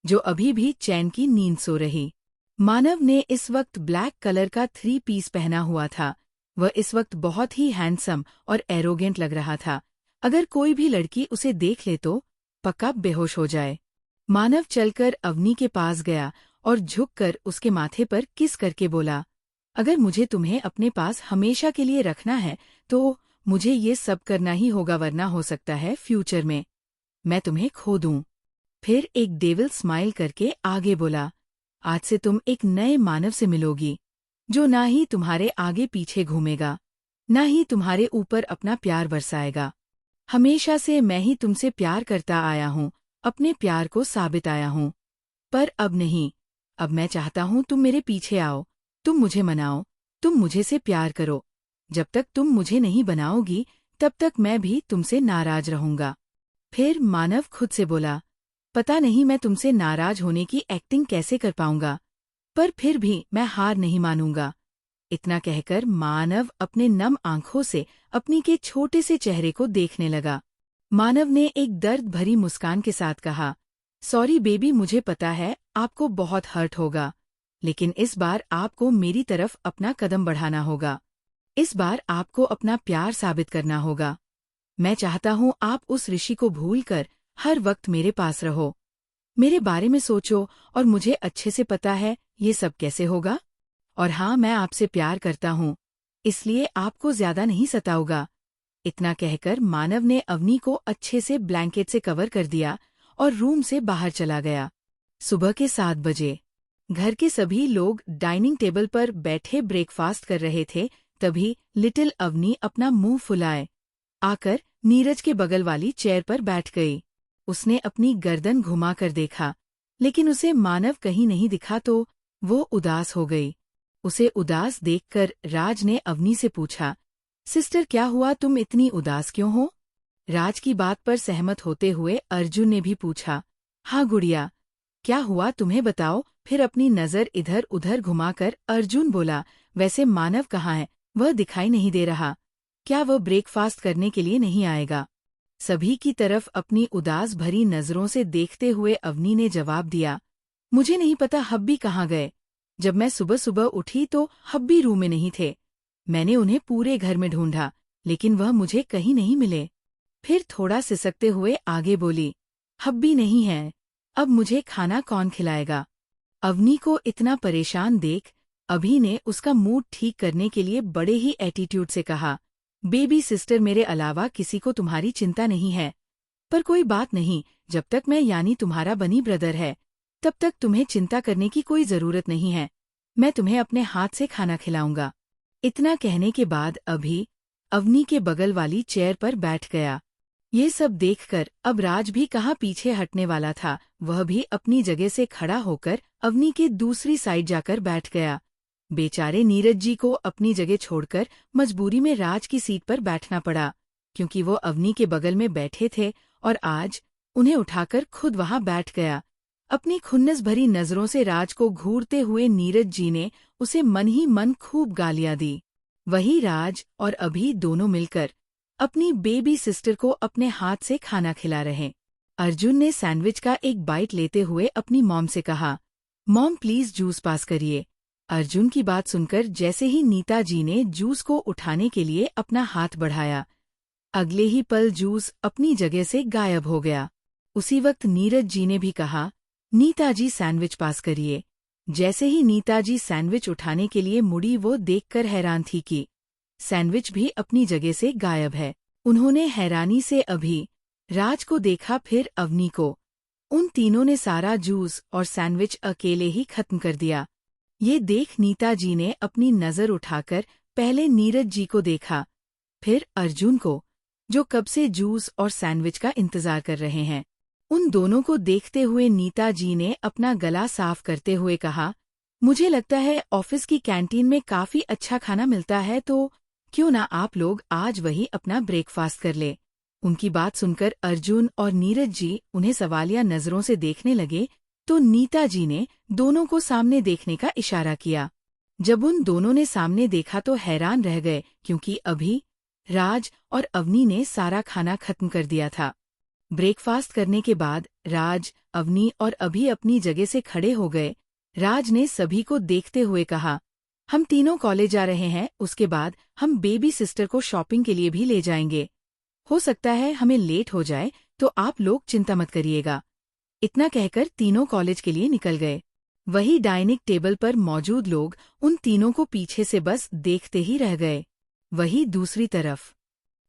जो अभी भी चैन की नींद सो रही। मानव ने इस वक्त ब्लैक कलर का 3 पीस पहना हुआ था। वह इस वक्त बहुत ही हैंडसम और एरोगेंट लग रहा था। अगर कोई भी लड़की उसे देख ले तो पक्का बेहोश हो जाए। मानव चलकर अवनी के पास गया और झुककर उसके माथे पर किस करके बोला, अगर मुझे तुम्हें अपने पास हमेशा के लिए रखना है तो मुझे ये सब करना ही होगा, वरना हो सकता है फ्यूचर में मैं तुम्हें खो दूं। फिर एक डेविल स्माइल करके आगे बोला, आज से तुम एक नए मानव से मिलोगी, जो ना ही तुम्हारे आगे पीछे घूमेगा, ना ही तुम्हारे ऊपर अपना प्यार बरसाएगा। हमेशा से मैं ही तुमसे प्यार करता आया हूँ, अपने प्यार को साबित आया हूँ, पर अब नहीं। अब मैं चाहता हूँ तुम मेरे पीछे आओ, तुम मुझे मनाओ, तुम मुझे से प्यार करो। जब तक तुम मुझे नहीं बनाओगी तब तक मैं भी तुमसे नाराज रहूंगा। फिर मानव खुद से बोला, पता नहीं मैं तुमसे नाराज होने की एक्टिंग कैसे कर पाऊंगा, पर फिर भी मैं हार नहीं मानूंगा। इतना कहकर मानव अपने नम आंखों से अपनी के छोटे से चेहरे को देखने लगा। मानव ने एक दर्द भरी मुस्कान के साथ कहा, सॉरी बेबी, मुझे पता है आपको बहुत हर्ट होगा, लेकिन इस बार आपको मेरी तरफ अपना कदम बढ़ाना होगा। इस बार आपको अपना प्यार साबित करना होगा। मैं चाहता हूँ आप उस ऋषि को भूलकर हर वक्त मेरे पास रहो। मेरे बारे में सोचो और मुझे अच्छे से पता है ये सब कैसे होगा। और हाँ, मैं आपसे प्यार करता हूँ, इसलिए आपको ज्यादा नहीं सताऊंगा। इतना कहकर मानव ने अवनी को अच्छे से ब्लैंकेट से कवर कर दिया और रूम से बाहर चला गया। सुबह के 7 बजे घर के सभी लोग डाइनिंग टेबल पर बैठे ब्रेकफास्ट कर रहे थे। तभी लिटिल अवनी अपना मुंह फुलाए आकर नीरज के बगल वाली चेयर पर बैठ गई। उसने अपनी गर्दन घुमाकर देखा, लेकिन उसे मानव कहीं नहीं दिखा तो वो उदास हो गई। उसे उदास देखकर राज ने अवनी से पूछा, सिस्टर क्या हुआ, तुम इतनी उदास क्यों हो? राज की बात पर सहमत होते हुए अर्जुन ने भी पूछा, हाँ गुड़िया, क्या हुआ तुम्हें बताओ। फिर अपनी नजर इधर उधर घुमाकर अर्जुन बोला, वैसे मानव कहाँ है, वह दिखाई नहीं दे रहा। क्या वह ब्रेकफास्ट करने के लिए नहीं आएगा? सभी की तरफ अपनी उदास भरी नजरों से देखते हुए अवनी ने जवाब दिया, मुझे नहीं पता हब्बी कहाँ गए। जब मैं सुबह सुबह उठी तो हब्बी रूम में नहीं थे। मैंने उन्हें पूरे घर में ढूंढा, लेकिन वह मुझे कहीं नहीं मिले। फिर थोड़ा सिसकते हुए आगे बोली, हब्बी नहीं है, अब मुझे खाना कौन खिलाएगा? अवनी को इतना परेशान देख अभी ने उसका मूड ठीक करने के लिए बड़े ही एटीट्यूड से कहा, बेबी सिस्टर, मेरे अलावा किसी को तुम्हारी चिंता नहीं है। पर कोई बात नहीं, जब तक मैं यानी तुम्हारा बनी ब्रदर है तब तक तुम्हें चिंता करने की कोई जरूरत नहीं है। मैं तुम्हें अपने हाथ से खाना खिलाऊंगा। इतना कहने के बाद अभी अवनी के बगल वाली चेयर पर बैठ गया। ये सब देखकर अब राज भी कहाँ पीछे हटने वाला था, वह भी अपनी जगह से खड़ा होकर अवनी के दूसरी साइड जाकर बैठ गया। बेचारे नीरज जी को अपनी जगह छोड़कर मजबूरी में राज की सीट पर बैठना पड़ा, क्योंकि वो अवनी के बगल में बैठे थे और आज उन्हें उठाकर खुद वहां बैठ गया। अपनी खुन्नस भरी नजरों से राज को घूरते हुए नीरज जी ने उसे मन ही मन खूब गालियां दी। वही राज और अभी दोनों मिलकर अपनी बेबी सिस्टर को अपने हाथ से खाना खिला रहे। अर्जुन ने सैंडविच का एक बाइट लेते हुए अपनी मॉम से कहा, मॉम प्लीज जूस पास करिए। अर्जुन की बात सुनकर जैसे ही नीता जी ने जूस को उठाने के लिए अपना हाथ बढ़ाया, अगले ही पल जूस अपनी जगह से गायब हो गया। उसी वक्त नीरज जी ने भी कहा, नीता जी सैंडविच पास करिए। जैसे ही नीता जी सैंडविच उठाने के लिए मुड़ी, वो देखकर हैरान थी कि सैंडविच भी अपनी जगह से गायब है। उन्होंने हैरानी से अभी राज को देखा, फिर अवनी को। उन तीनों ने सारा जूस और सैंडविच अकेले ही खत्म कर दिया। ये देख नीता जी ने अपनी नजर उठाकर पहले नीरज जी को देखा, फिर अर्जुन को, जो कब से जूस और सैंडविच का इंतजार कर रहे हैं। उन दोनों को देखते हुए नीता जी ने अपना गला साफ करते हुए कहा, मुझे लगता है ऑफिस की कैंटीन में काफी अच्छा खाना मिलता है, तो क्यों ना आप लोग आज वही अपना ब्रेकफास्ट कर ले। उनकी बात सुनकर अर्जुन और नीरज जी उन्हें सवालिया नजरों से देखने लगे, तो नीता जी ने दोनों को सामने देखने का इशारा किया। जब उन दोनों ने सामने देखा तो हैरान रह गए, क्योंकि अभी राज और अवनी ने सारा खाना खत्म कर दिया था। ब्रेकफास्ट करने के बाद राज, अवनी और अभी अपनी जगह से खड़े हो गए। राज ने सभी को देखते हुए कहा, हम तीनों कॉलेज जा रहे हैं, उसके बाद हम बेबी सिस्टर को शॉपिंग के लिए भी ले जाएंगे। हो सकता है हमें लेट हो जाए, तो आप लोग चिंता मत करिएगा। इतना कहकर तीनों कॉलेज के लिए निकल गए। वही डाइनिंग टेबल पर मौजूद लोग उन तीनों को पीछे से बस देखते ही रह गए। वही दूसरी तरफ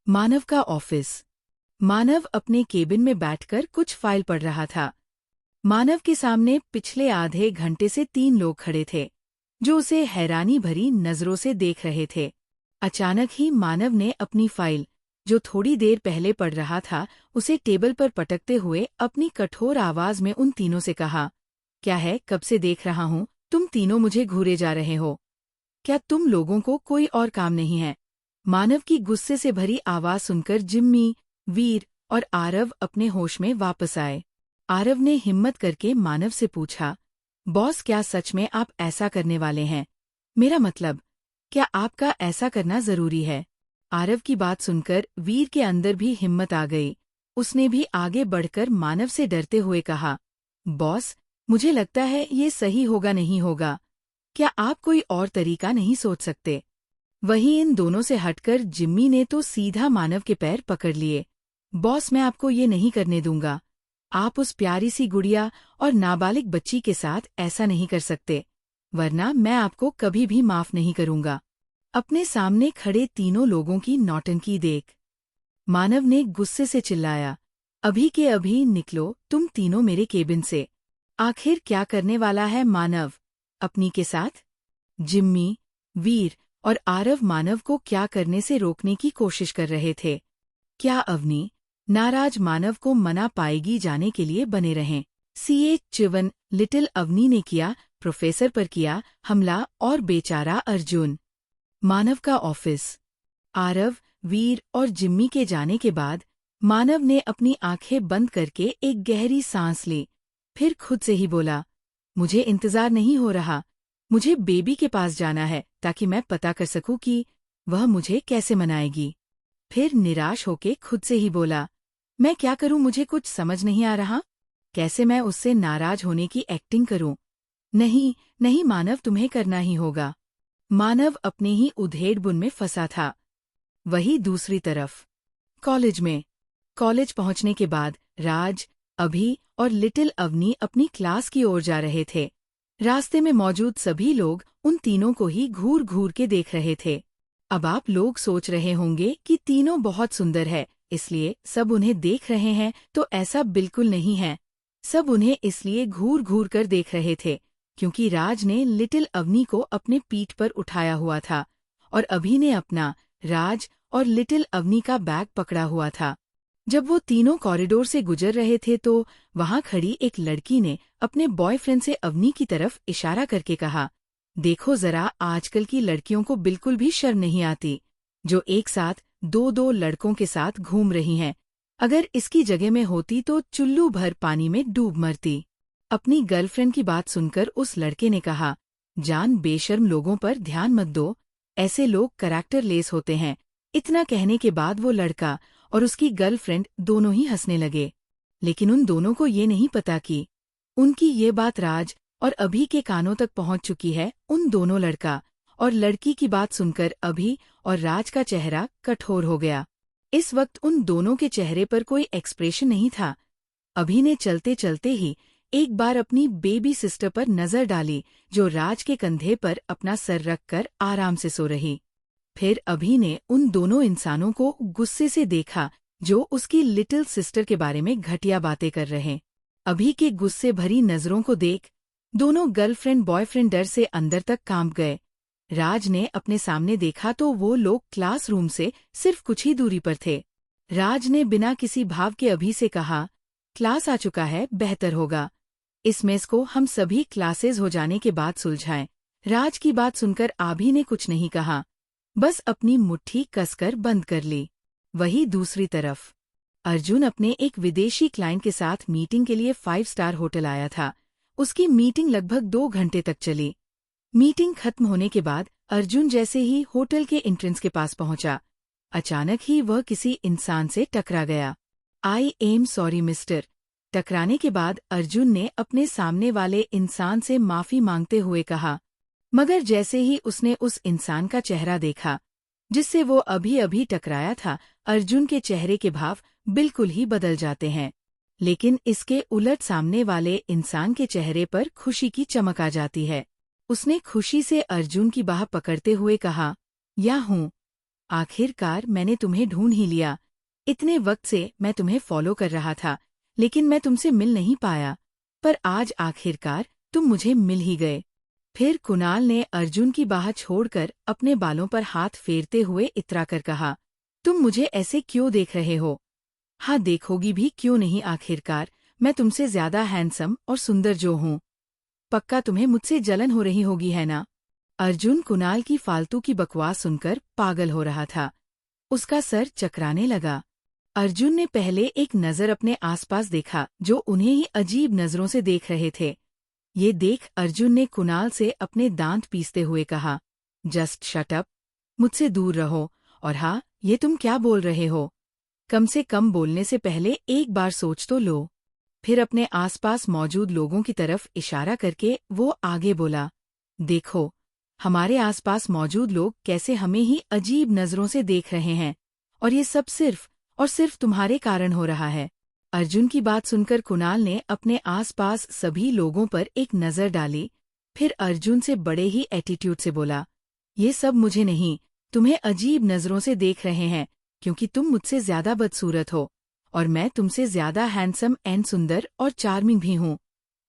मानव का ऑफिस। मानव अपने केबिन में बैठकर कुछ फाइल पढ़ रहा था। मानव के सामने पिछले आधे घंटे से 3 लोग खड़े थे, जो उसे हैरानी भरी नजरों से देख रहे थे। अचानक ही मानव ने अपनी फाइल, जो थोड़ी देर पहले पढ़ रहा था, उसे टेबल पर पटकते हुए अपनी कठोर आवाज में उन तीनों से कहा, क्या है, कब से देख रहा हूँ तुम तीनों मुझे घूरे जा रहे हो। क्या तुम लोगों को कोई और काम नहीं है? मानव की गुस्से से भरी आवाज सुनकर जिम्मी, वीर और आरव अपने होश में वापस आए। आरव ने हिम्मत करके मानव से पूछा, बॉस क्या सच में आप ऐसा करने वाले हैं? मेरा मतलब, क्या आपका ऐसा करना जरूरी है? आरव की बात सुनकर वीर के अंदर भी हिम्मत आ गई। उसने भी आगे बढ़कर मानव से डरते हुए कहा, बॉस, मुझे लगता है ये सही होगा नहीं होगा। क्या आप कोई और तरीका नहीं सोच सकते? वहीं इन दोनों से हटकर जिम्मी ने तो सीधा मानव के पैर पकड़ लिए। बॉस, मैं आपको ये नहीं करने दूंगा। आप उस प्यारी सी गुड़िया और नाबालिग बच्ची के साथ ऐसा नहीं कर सकते, वरना मैं आपको कभी भी माफ नहीं करूंगा। अपने सामने खड़े तीनों लोगों की नौटंकी देख मानव ने गुस्से से चिल्लाया, अभी के अभी निकलो तुम तीनों मेरे केबिन से। आखिर क्या करने वाला है मानव अपनी के साथ? जिम्मी, वीर और आरव मानव को क्या करने से रोकने की कोशिश कर रहे थे। क्या अवनी नाराज मानव को मना पाएगी जाने के लिए बने रहें। सीए चिवन लिटिल अवनी ने किया, प्रोफेसर पर किया हमला और बेचारा अर्जुन। मानव का ऑफिस। आरव, वीर और जिम्मी के जाने के बाद मानव ने अपनी आंखें बंद करके एक गहरी सांस ली। फिर खुद से ही बोला, मुझे इंतजार नहीं हो रहा। मुझे बेबी के पास जाना है ताकि मैं पता कर सकूं कि वह मुझे कैसे मनाएगी। फिर निराश होके खुद से ही बोला, मैं क्या करूं, मुझे कुछ समझ नहीं आ रहा। कैसे मैं उससे नाराज होने की एक्टिंग करूं? नहीं नहीं मानव, तुम्हें करना ही होगा। मानव अपने ही उधेड़-बुन में फंसा था। वही दूसरी तरफ कॉलेज पहुंचने के बाद राज, अभी और लिटिल अवनी अपनी क्लास की ओर जा रहे थे। रास्ते में मौजूद सभी लोग उन तीनों को ही घूर घूर के देख रहे थे। अब आप लोग सोच रहे होंगे कि तीनों बहुत सुंदर है, इसलिए सब उन्हें देख रहे हैं, तो ऐसा बिल्कुल नहीं है। सब उन्हें इसलिए घूर घूर कर देख रहे थे क्योंकि राज ने लिटिल अवनी को अपने पीठ पर उठाया हुआ था और अभी ने अपना, राज और लिटिल अवनी का बैग पकड़ा हुआ था। जब वो तीनों कॉरिडोर से गुजर रहे थे तो वहां खड़ी एक लड़की ने अपने बॉयफ्रेंड से अवनी की तरफ इशारा करके कहा, देखो जरा, आजकल की लड़कियों को बिल्कुल भी शर्म नहीं आती, जो एक साथ दो दो लड़कों के साथ घूम रही हैं। अगर इसकी जगह में होती तो चुल्लू भर पानी में डूब मरती। अपनी गर्लफ्रेंड की बात सुनकर उस लड़के ने कहा, जान, बेशर्म लोगों पर ध्यान मत दो, ऐसे लोग कैरेक्टर लेस होते हैं। इतना कहने के बाद वो लड़का और उसकी गर्लफ्रेंड दोनों ही हंसने लगे। लेकिन उन दोनों को ये नहीं पता कि उनकी ये बात राज और अभी के कानों तक पहुंच चुकी है। उन दोनों लड़का और लड़की की बात सुनकर अभी और राज का चेहरा कठोर हो गया। इस वक्त उन दोनों के चेहरे पर कोई एक्सप्रेशन नहीं था। अभी ने चलते चलते ही एक बार अपनी बेबी सिस्टर पर नजर डाली, जो राज के कंधे पर अपना सर रखकर आराम से सो रही। फिर अभी ने उन दोनों इंसानों को गुस्से से देखा जो उसकी लिटिल सिस्टर के बारे में घटिया बातें कर रहे। अभी के गुस्से भरी नजरों को देख दोनों गर्लफ्रेंड बॉयफ्रेंड डर से अंदर तक कांप गए। राज ने अपने सामने देखा तो वो लोग क्लासरूम से सिर्फ कुछ ही दूरी पर थे। राज ने बिना किसी भाव के अभी से कहा, क्लास आ चुका है, बेहतर होगा इस मेस को हम सभी क्लासेज हो जाने के बाद सुलझाएं। राज की बात सुनकर आभी ने कुछ नहीं कहा, बस अपनी मुट्ठी कसकर बंद कर ली। वही दूसरी तरफ अर्जुन अपने एक विदेशी क्लाइंट के साथ मीटिंग के लिए 5 स्टार होटल आया था। उसकी मीटिंग लगभग 2 घंटे तक चली। मीटिंग खत्म होने के बाद अर्जुन जैसे ही होटल के एंट्रेंस के पास पहुंचा, अचानक ही वह किसी इंसान से टकरा गया। I am sorry mister. टकराने के बाद अर्जुन ने अपने सामने वाले इंसान से माफी मांगते हुए कहा, मगर जैसे ही उसने उस इंसान का चेहरा देखा जिससे वो अभी अभी टकराया था, अर्जुन के चेहरे के भाव बिल्कुल ही बदल जाते हैं। लेकिन इसके उलट सामने वाले इंसान के चेहरे पर खुशी की चमक आ जाती है। उसने खुशी से अर्जुन की बाह पकड़ते हुए कहा, या हूँ, आखिरकार मैंने तुम्हें ढूंढ ही लिया। इतने वक्त से मैं तुम्हें फॉलो कर रहा था, लेकिन मैं तुमसे मिल नहीं पाया, पर आज आखिरकार तुम मुझे मिल ही गए। फिर कुणाल ने अर्जुन की बाह छोड़कर अपने बालों पर हाथ फेरते हुए इतराकर कहा, तुम मुझे ऐसे क्यों देख रहे हो? हाँ, देखोगी भी क्यों नहीं, आखिरकार मैं तुमसे ज्यादा हैंडसम और सुंदर जो हूँ। पक्का तुम्हें मुझसे जलन हो रही होगी, है ना? अर्जुन कुणाल की फालतू की बकवास सुनकर पागल हो रहा था। उसका सर चकराने लगा। अर्जुन ने पहले एक नज़र अपने आसपास देखा जो उन्हें ही अजीब नज़रों से देख रहे थे। ये देख अर्जुन ने कुणाल से अपने दांत पीसते हुए कहा, जस्ट शट अप, मुझसे दूर रहो। और हाँ, ये तुम क्या बोल रहे हो? कम से कम बोलने से पहले एक बार सोच तो लो। फिर अपने आसपास मौजूद लोगों की तरफ इशारा करके वो आगे बोला, देखो, हमारे आसपास मौजूद लोग कैसे हमें ही अजीब नजरों से देख रहे हैं, और ये सब सिर्फ और सिर्फ तुम्हारे कारण हो रहा है। अर्जुन की बात सुनकर कुणाल ने अपने आसपास सभी लोगों पर एक नजर डाली। फिर अर्जुन से बड़े ही एटीट्यूड से बोला, ये सब मुझे नहीं, तुम्हें अजीब नजरों से देख रहे हैं, क्योंकि तुम मुझसे ज्यादा बदसूरत हो, और मैं तुमसे ज्यादा हैंडसम एंड सुंदर और चार्मिंग भी हूँ।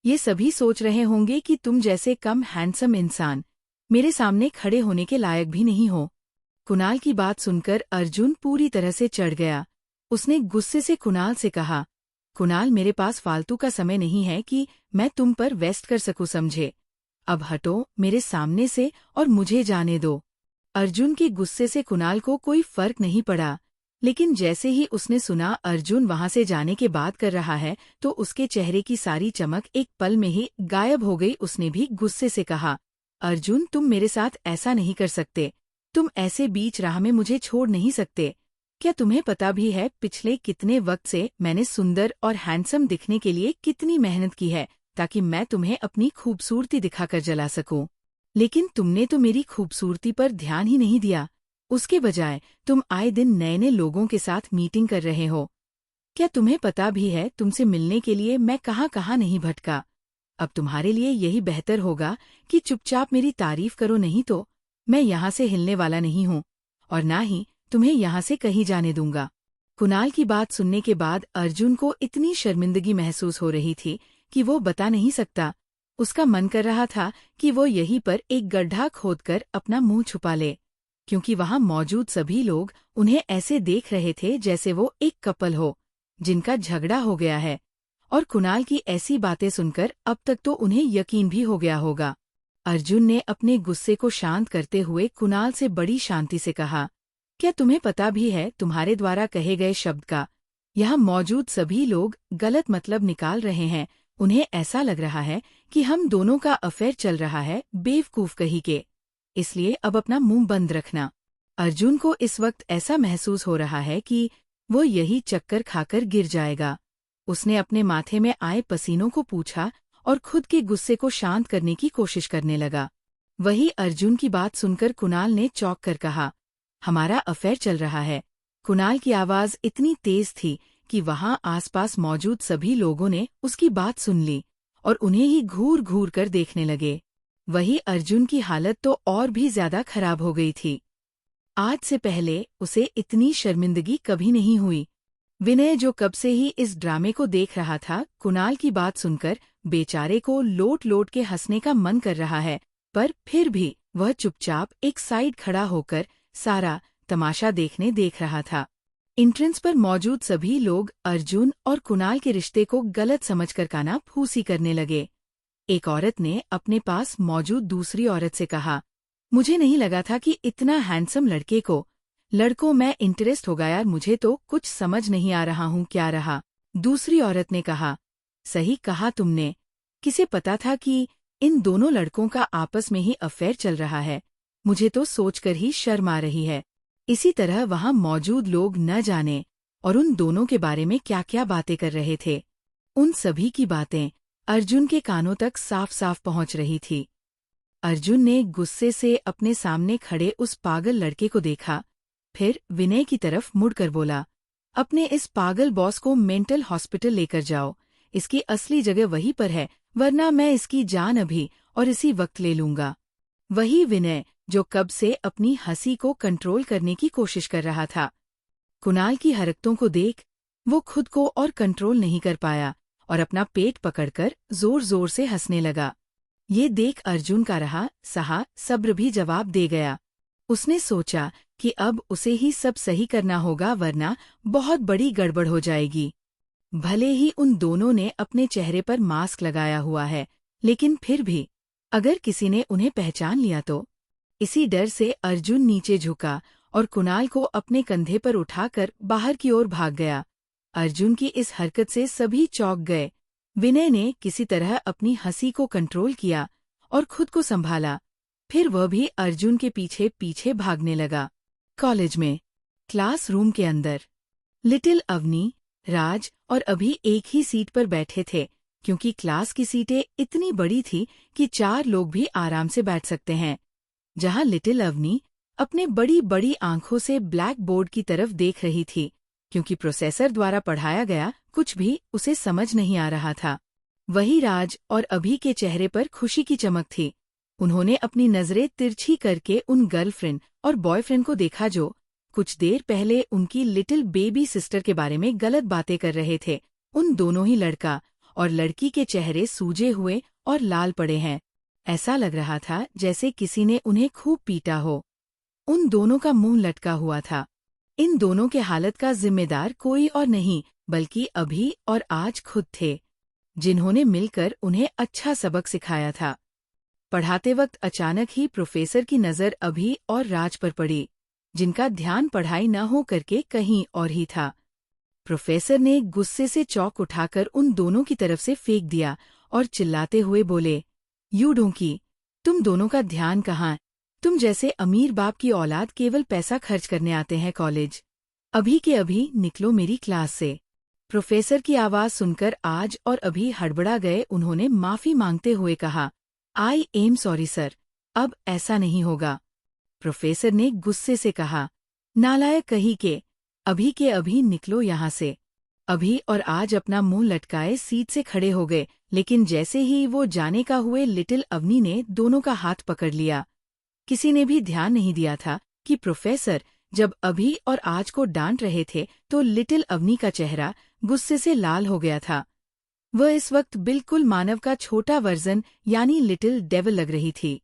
ये सभी सोच रहे होंगे कि तुम जैसे कम हैंडसम इंसान मेरे सामने खड़े होने के लायक भी नहीं हो। कुणाल की बात सुनकर अर्जुन पूरी तरह से चढ़ गया। उसने गुस्से से कुणाल से कहा, कुणाल, मेरे पास फालतू का समय नहीं है कि मैं तुम पर वेस्ट कर सकूं, समझे? अब हटो मेरे सामने से और मुझे जाने दो। अर्जुन के गुस्से से कुणाल को कोई फर्क नहीं पड़ा, लेकिन जैसे ही उसने सुना अर्जुन वहां से जाने के बात कर रहा है, तो उसके चेहरे की सारी चमक एक पल में ही गायब हो गई। उसने भी गुस्से से कहा, अर्जुन, तुम मेरे साथ ऐसा नहीं कर सकते। तुम ऐसे बीच राह में मुझे छोड़ नहीं सकते। क्या तुम्हें पता भी है पिछले कितने वक्त से मैंने सुंदर और हैंडसम दिखने के लिए कितनी मेहनत की है, ताकि मैं तुम्हें अपनी खूबसूरती दिखाकर जला सकूं? लेकिन तुमने तो मेरी खूबसूरती पर ध्यान ही नहीं दिया। उसके बजाय तुम आए दिन नए नए लोगों के साथ मीटिंग कर रहे हो। क्या तुम्हें पता भी है तुमसे मिलने के लिए मैं कहाँ कहाँ नहीं भटका? अब तुम्हारे लिए यही बेहतर होगा कि चुपचाप मेरी तारीफ करो, नहीं तो मैं यहाँ से हिलने वाला नहीं हूँ, और ना ही तुम्हें यहाँ से कहीं जाने दूंगा। कुणाल की बात सुनने के बाद अर्जुन को इतनी शर्मिंदगी महसूस हो रही थी कि वो बता नहीं सकता। उसका मन कर रहा था कि वो यहीं पर एक गड्ढा खोदकर अपना मुंह छुपा ले, क्योंकि वहां मौजूद सभी लोग उन्हें ऐसे देख रहे थे जैसे वो एक कपल हो जिनका झगड़ा हो गया है। और कुणाल की ऐसी बातें सुनकर अब तक तो उन्हें यकीन भी हो गया होगा। अर्जुन ने अपने गुस्से को शांत करते हुए कुणाल से बड़ी शांति से कहा, क्या तुम्हें पता भी है तुम्हारे द्वारा कहे गए शब्द का यहाँ मौजूद सभी लोग गलत मतलब निकाल रहे हैं? उन्हें ऐसा लग रहा है कि हम दोनों का अफेयर चल रहा है, बेवकूफ कहीं के। इसलिए अब अपना मुंह बंद रखना। अर्जुन को इस वक्त ऐसा महसूस हो रहा है कि वो यही चक्कर खाकर गिर जाएगा। उसने अपने माथे में आए पसीनों को पूछा और खुद के गुस्से को शांत करने की कोशिश करने लगा। वही अर्जुन की बात सुनकर कुणाल ने चौंक कर कहा, हमारा अफेयर चल रहा है? कुणाल की आवाज इतनी तेज थी कि वहां आसपास मौजूद सभी लोगों ने उसकी बात सुन ली और उन्हें ही घूर घूर कर देखने लगे। वही अर्जुन की हालत तो और भी ज्यादा खराब हो गई थी। आज से पहले उसे इतनी शर्मिंदगी कभी नहीं हुई। विनय, जो कब से ही इस ड्रामे को देख रहा था, कुणाल की बात सुनकर बेचारे को लोट लोट के हंसने का मन कर रहा है, पर फिर भी वह चुपचाप एक साइड खड़ा होकर सारा तमाशा देखने देख रहा था। एंट्रेंस पर मौजूद सभी लोग अर्जुन और कुणाल के रिश्ते को गलत समझकर काना फूसी करने लगे। एक औरत ने अपने पास मौजूद दूसरी औरत से कहा, मुझे नहीं लगा था कि इतना हैंडसम लड़कों में इंटरेस्ट होगा यार, मुझे तो कुछ समझ नहीं आ रहा हूँ क्या रहा। दूसरी औरत ने कहा, सही कहा तुमने, किसे पता था कि इन दोनों लड़कों का आपस में ही अफेयर चल रहा है? मुझे तो सोचकर ही शर्म आ रही है। इसी तरह वहां मौजूद लोग न जाने और उन दोनों के बारे में क्या क्या बातें कर रहे थे। उन सभी की बातें अर्जुन के कानों तक साफ साफ पहुंच रही थी। अर्जुन ने गुस्से से अपने सामने खड़े उस पागल लड़के को देखा, फिर विनय की तरफ मुड़कर बोला, अपने इस पागल बॉस को मेंटल हॉस्पिटल लेकर जाओ। इसकी असली जगह वहीं पर है, वरना मैं इसकी जान अभी और इसी वक्त ले लूंगा। वही विनय जो कब से अपनी हंसी को कंट्रोल करने की कोशिश कर रहा था। कुणाल की हरकतों को देख वो खुद को और कंट्रोल नहीं कर पाया और अपना पेट पकड़कर जोर जोर से हंसने लगा। ये देख अर्जुन का रहा सहा सब्र भी जवाब दे गया। उसने सोचा कि अब उसे ही सब सही करना होगा, वरना बहुत बड़ी गड़बड़ हो जाएगी। भले ही उन दोनों ने अपने चेहरे पर मास्क लगाया हुआ है, लेकिन फिर भी अगर किसी ने उन्हें पहचान लिया तो। इसी डर से अर्जुन नीचे झुका और कुणाल को अपने कंधे पर उठाकर बाहर की ओर भाग गया। अर्जुन की इस हरकत से सभी चौंक गए। विनय ने किसी तरह अपनी हंसी को कंट्रोल किया और खुद को संभाला, फिर वह भी अर्जुन के पीछे पीछे भागने लगा। कॉलेज में क्लासरूम के अंदर लिटिल अवनी, राज और अभी एक ही सीट पर बैठे थे, क्योंकि क्लास की सीटें इतनी बड़ी थी कि 4 लोग भी आराम से बैठ सकते हैं। जहां लिटिल अवनी अपने बड़ी बड़ी आंखों से ब्लैक बोर्ड की तरफ देख रही थी, क्योंकि प्रोफेसर द्वारा पढ़ाया गया कुछ भी उसे समझ नहीं आ रहा था। वही राज और अभी के चेहरे पर खुशी की चमक थी। उन्होंने अपनी नजरें तिरछी करके उन गर्लफ्रेंड और बॉयफ्रेंड को देखा जो कुछ देर पहले उनकी लिटिल बेबी सिस्टर के बारे में गलत बातें कर रहे थे। उन दोनों ही लड़का और लड़की के चेहरे सूजे हुए और लाल पड़े हैं। ऐसा लग रहा था जैसे किसी ने उन्हें खूब पीटा हो। उन दोनों का मुंह लटका हुआ था। इन दोनों के हालत का जिम्मेदार कोई और नहीं बल्कि अभी और आज खुद थे, जिन्होंने मिलकर उन्हें अच्छा सबक सिखाया था। पढ़ाते वक्त अचानक ही प्रोफेसर की नज़र अभी और राज पर पड़ी, जिनका ध्यान पढ़ाई न हो करके कहीं और ही था। प्रोफेसर ने गुस्से से चौक उठाकर उन दोनों की तरफ से फेंक दिया और चिल्लाते हुए बोले, "यू डोंकी, तुम दोनों का ध्यान कहाँ? तुम जैसे अमीर बाप की औलाद केवल पैसा खर्च करने आते हैं कॉलेज। अभी के अभी निकलो मेरी क्लास से।" प्रोफेसर की आवाज़ सुनकर आज और अभी हड़बड़ा गए। उन्होंने माफ़ी मांगते हुए कहा, "आई एम सॉरी सर, अब ऐसा नहीं होगा।" प्रोफेसर ने गुस्से से कहा, "नालायक कहीं के अभी निकलो यहाँ से।" अभी और आज अपना मुंह लटकाए सीट से खड़े हो गए, लेकिन जैसे ही वो जाने का हुए लिटिल अवनी ने दोनों का हाथ पकड़ लिया। किसी ने भी ध्यान नहीं दिया था कि प्रोफेसर जब अभी और आज को डांट रहे थे तो लिटिल अवनी का चेहरा गुस्से से लाल हो गया था। वह इस वक्त बिल्कुल मानव का छोटा वर्जन यानी लिटिल डेविल लग रही थी।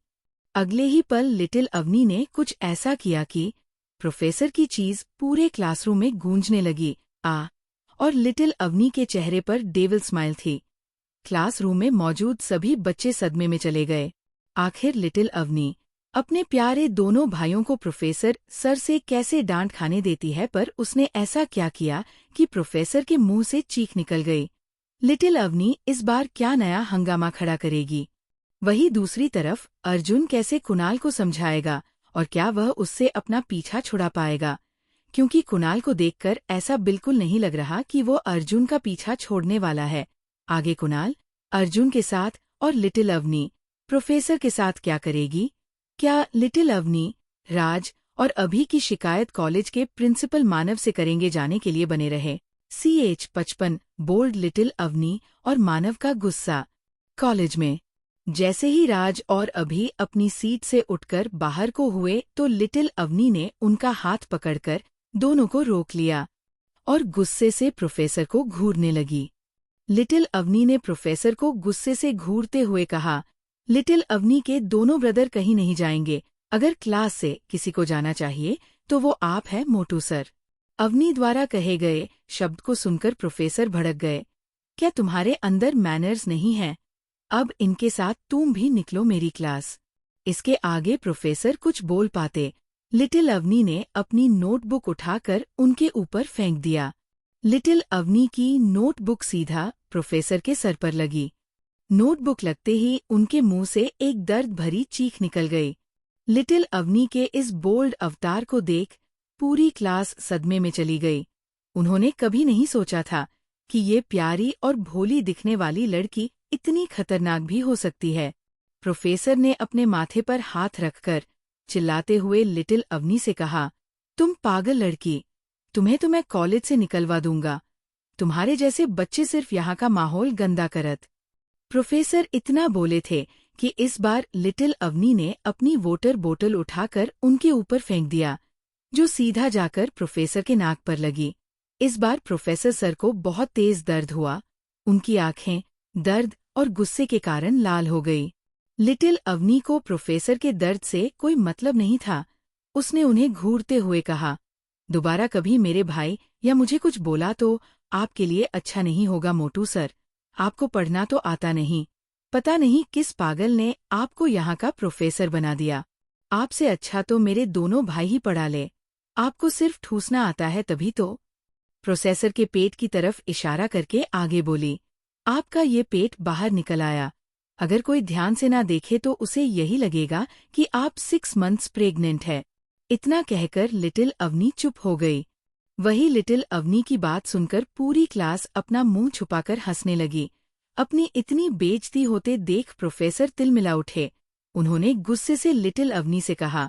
अगले ही पल लिटिल अवनी ने कुछ ऐसा किया कि प्रोफेसर की चीज पूरे क्लासरूम में गूंजने लगी। और लिटिल अवनी के चेहरे पर डेविल स्माइल थी। क्लासरूम में मौजूद सभी बच्चे सदमे में चले गए। आखिर लिटिल अवनी अपने प्यारे दोनों भाइयों को प्रोफेसर सर से कैसे डांट खाने देती है, पर उसने ऐसा क्या किया कि प्रोफेसर के मुंह से चीख निकल गई। लिटिल अवनी इस बार क्या नया हंगामा खड़ा करेगी? वही दूसरी तरफ अर्जुन कैसे कुणाल को समझाएगा और क्या वह उससे अपना पीछा छुड़ा पाएगा? क्योंकि कुणाल को देखकर ऐसा बिल्कुल नहीं लग रहा कि वो अर्जुन का पीछा छोड़ने वाला है। आगे कुणाल अर्जुन के साथ और लिटिल अवनी प्रोफेसर के साथ क्या करेगी? क्या लिटिल अवनी, राज और अभी की शिकायत कॉलेज के प्रिंसिपल मानव से करेंगे? जाने के लिए बने रहे CH55 बोल्ड लिटिल अवनी और मानव का गुस्सा। कॉलेज में जैसे ही राज और अभी अपनी सीट से उठकर बाहर को हुए तो लिटिल अवनी ने उनका हाथ पकड़कर दोनों को रोक लिया और गुस्से से प्रोफेसर को घूरने लगी। लिटिल अवनी ने प्रोफेसर को गुस्से से घूरते हुए कहा, "लिटिल अवनी के दोनों ब्रदर कहीं नहीं जाएंगे। अगर क्लास से किसी को जाना चाहिए तो वो आप है मोटू सर।" अवनी द्वारा कहे गए शब्द को सुनकर प्रोफेसर भड़क गए। "क्या तुम्हारे अंदर मैनर्स नहीं है? अब इनके साथ तुम भी निकलो मेरी क्लास।" इसके आगे प्रोफेसर कुछ बोल पाते। लिटिल अवनी ने अपनी नोटबुक उठाकर उनके ऊपर फेंक दिया। लिटिल अवनी की नोटबुक सीधा प्रोफेसर के सर पर लगी। नोटबुक लगते ही उनके मुंह से एक दर्द भरी चीख निकल गई। लिटिल अवनी के इस बोल्ड अवतार को देख पूरी क्लास सदमे में चली गई। उन्होंने कभी नहीं सोचा था कि ये प्यारी और भोली दिखने वाली लड़की इतनी खतरनाक भी हो सकती है। प्रोफेसर ने अपने माथे पर हाथ रखकर चिल्लाते हुए लिटिल अवनी से कहा, "तुम पागल लड़की, तुम्हें तो मैं कॉलेज से निकलवा दूंगा। तुम्हारे जैसे बच्चे सिर्फ यहाँ का माहौल गंदा करत।" प्रोफेसर इतना बोले थे कि इस बार लिटिल अवनी ने अपनी वोटर बोतल उठाकर उनके ऊपर फेंक दिया, जो सीधा जाकर प्रोफेसर के नाक पर लगी। इस बार प्रोफेसर सर को बहुत तेज दर्द हुआ। उनकी आंखें दर्द और गुस्से के कारण लाल हो गई। लिटिल अवनी को प्रोफेसर के दर्द से कोई मतलब नहीं था। उसने उन्हें घूरते हुए कहा, "दोबारा कभी मेरे भाई या मुझे कुछ बोला तो आपके लिए अच्छा नहीं होगा मोटू सर। आपको पढ़ना तो आता नहीं। पता नहीं किस पागल ने आपको यहाँ का प्रोफेसर बना दिया। आपसे अच्छा तो मेरे दोनों भाई ही पढ़ा ले। आपको सिर्फ ठूसना आता है तभी तो।" प्रोफेसर के पेट की तरफ इशारा करके आगे बोली, "आपका ये पेट बाहर निकल आया। अगर कोई ध्यान से ना देखे तो उसे यही लगेगा कि आप 6 मंथ्स प्रेग्नेंट है। इतना कहकर लिटिल अवनी चुप हो गई। वही लिटिल अवनी की बात सुनकर पूरी क्लास अपना मुंह छुपाकर हंसने लगी। अपनी इतनी बेइज्जती होते देख प्रोफेसर तिलमिला उठे। उन्होंने गुस्से से लिटिल अवनी से कहा,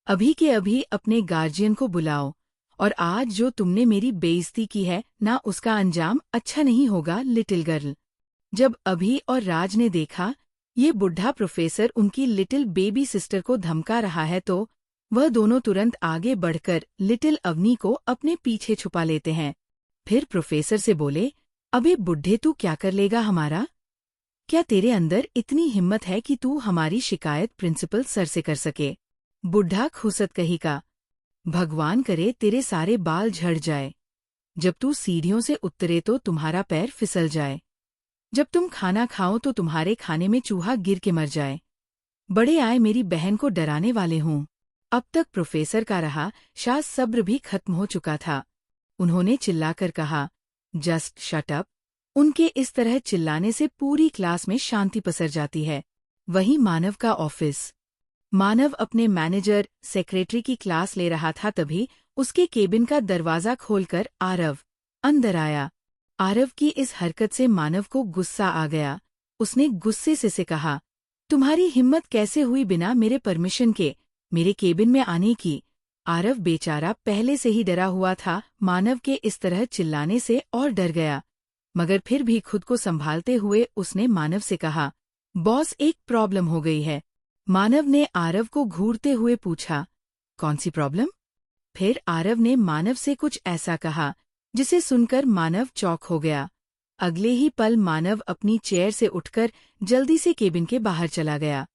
अभी के अभी अपने गार्जियन को बुलाओ, और आज जो तुमने मेरी बेइज्जती की है ना, उसका अंजाम अच्छा नहीं होगा लिटिल गर्ल। जब अभी और राज ने देखा ये बुढ़ा प्रोफेसर उनकी लिटिल बेबी सिस्टर को धमका रहा है तो वह दोनों तुरंत आगे बढ़कर लिटिल अवनी को अपने पीछे छुपा लेते हैं। फिर प्रोफेसर से बोले, अबे बुढ़े तू क्या कर लेगा हमारा? क्या तेरे अंदर इतनी हिम्मत है कि तू हमारी शिकायत प्रिंसिपल सर से कर सके? बुढ़ा खुसत कही का, भगवान करे तेरे सारे बाल झड़ जाए। जब तू सीढ़ियों से उतरे तो तुम्हारा पैर फिसल जाए। जब तुम खाना खाओ तो तुम्हारे खाने में चूहा गिर के मर जाए। बड़े आए मेरी बहन को डराने वाले हूँ। अब तक प्रोफेसर का रहा शायद सब्र भी खत्म हो चुका था। उन्होंने चिल्लाकर कहा, जस्ट शट अप। उनके इस तरह चिल्लाने से पूरी क्लास में शांति पसर जाती है। वही मानव का ऑफिस। मानव अपने मैनेजर सेक्रेटरी की क्लास ले रहा था, तभी उसके केबिन का दरवाजा खोलकर आरव अंदर आया। आरव की इस हरकत से मानव को गुस्सा आ गया। उसने गुस्से से कहा, तुम्हारी हिम्मत कैसे हुई बिना मेरे परमिशन के मेरे केबिन में आने की? आरव बेचारा पहले से ही डरा हुआ था, मानव के इस तरह चिल्लाने से और डर गया, मगर फिर भी खुद को संभालते हुए उसने मानव से कहा, बॉस एक प्रॉब्लम हो गई है। मानव ने आरव को घूरते हुए पूछा, कौन सी प्रॉब्लम? फिर आरव ने मानव से कुछ ऐसा कहा जिसे सुनकर मानव चौंक हो गया। अगले ही पल मानव अपनी चेयर से उठकर जल्दी से केबिन के बाहर चला गया।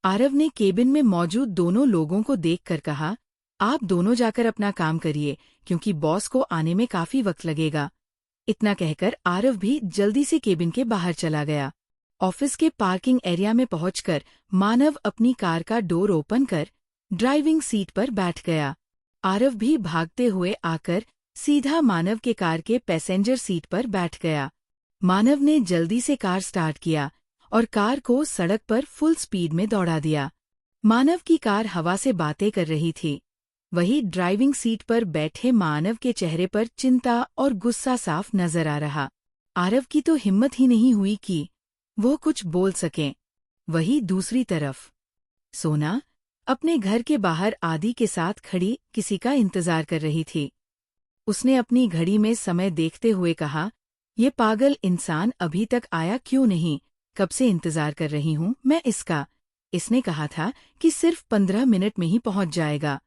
आरव ने केबिन में मौजूद दोनों लोगों को देखकर कहा, आप दोनों जाकर अपना काम करिए, क्योंकि बॉस को आने में काफी वक्त लगेगा। इतना कहकर आरव भी जल्दी से केबिन के बाहर चला गया। ऑफिस के पार्किंग एरिया में पहुंचकर मानव अपनी कार का डोर ओपन कर ड्राइविंग सीट पर बैठ गया। आरव भी भागते हुए आकर सीधा मानव के कार के पैसेंजर सीट पर बैठ गया। मानव ने जल्दी से कार स्टार्ट किया और कार को सड़क पर फुल स्पीड में दौड़ा दिया। मानव की कार हवा से बातें कर रही थी। वही ड्राइविंग सीट पर बैठे मानव के चेहरे पर चिंता और गुस्सा साफ नजर आ रहा। आरव की तो हिम्मत ही नहीं हुई कि वो कुछ बोल सकें। वही दूसरी तरफ सोना अपने घर के बाहर आदि के साथ खड़ी किसी का इंतजार कर रही थी। उसने अपनी घड़ी में समय देखते हुए कहा, ये पागल इंसान अभी तक आया क्यों नहीं? कब से इंतजार कर रही हूँ मैं इसका। इसने कहा था कि सिर्फ 15 मिनट में ही पहुंच जाएगा,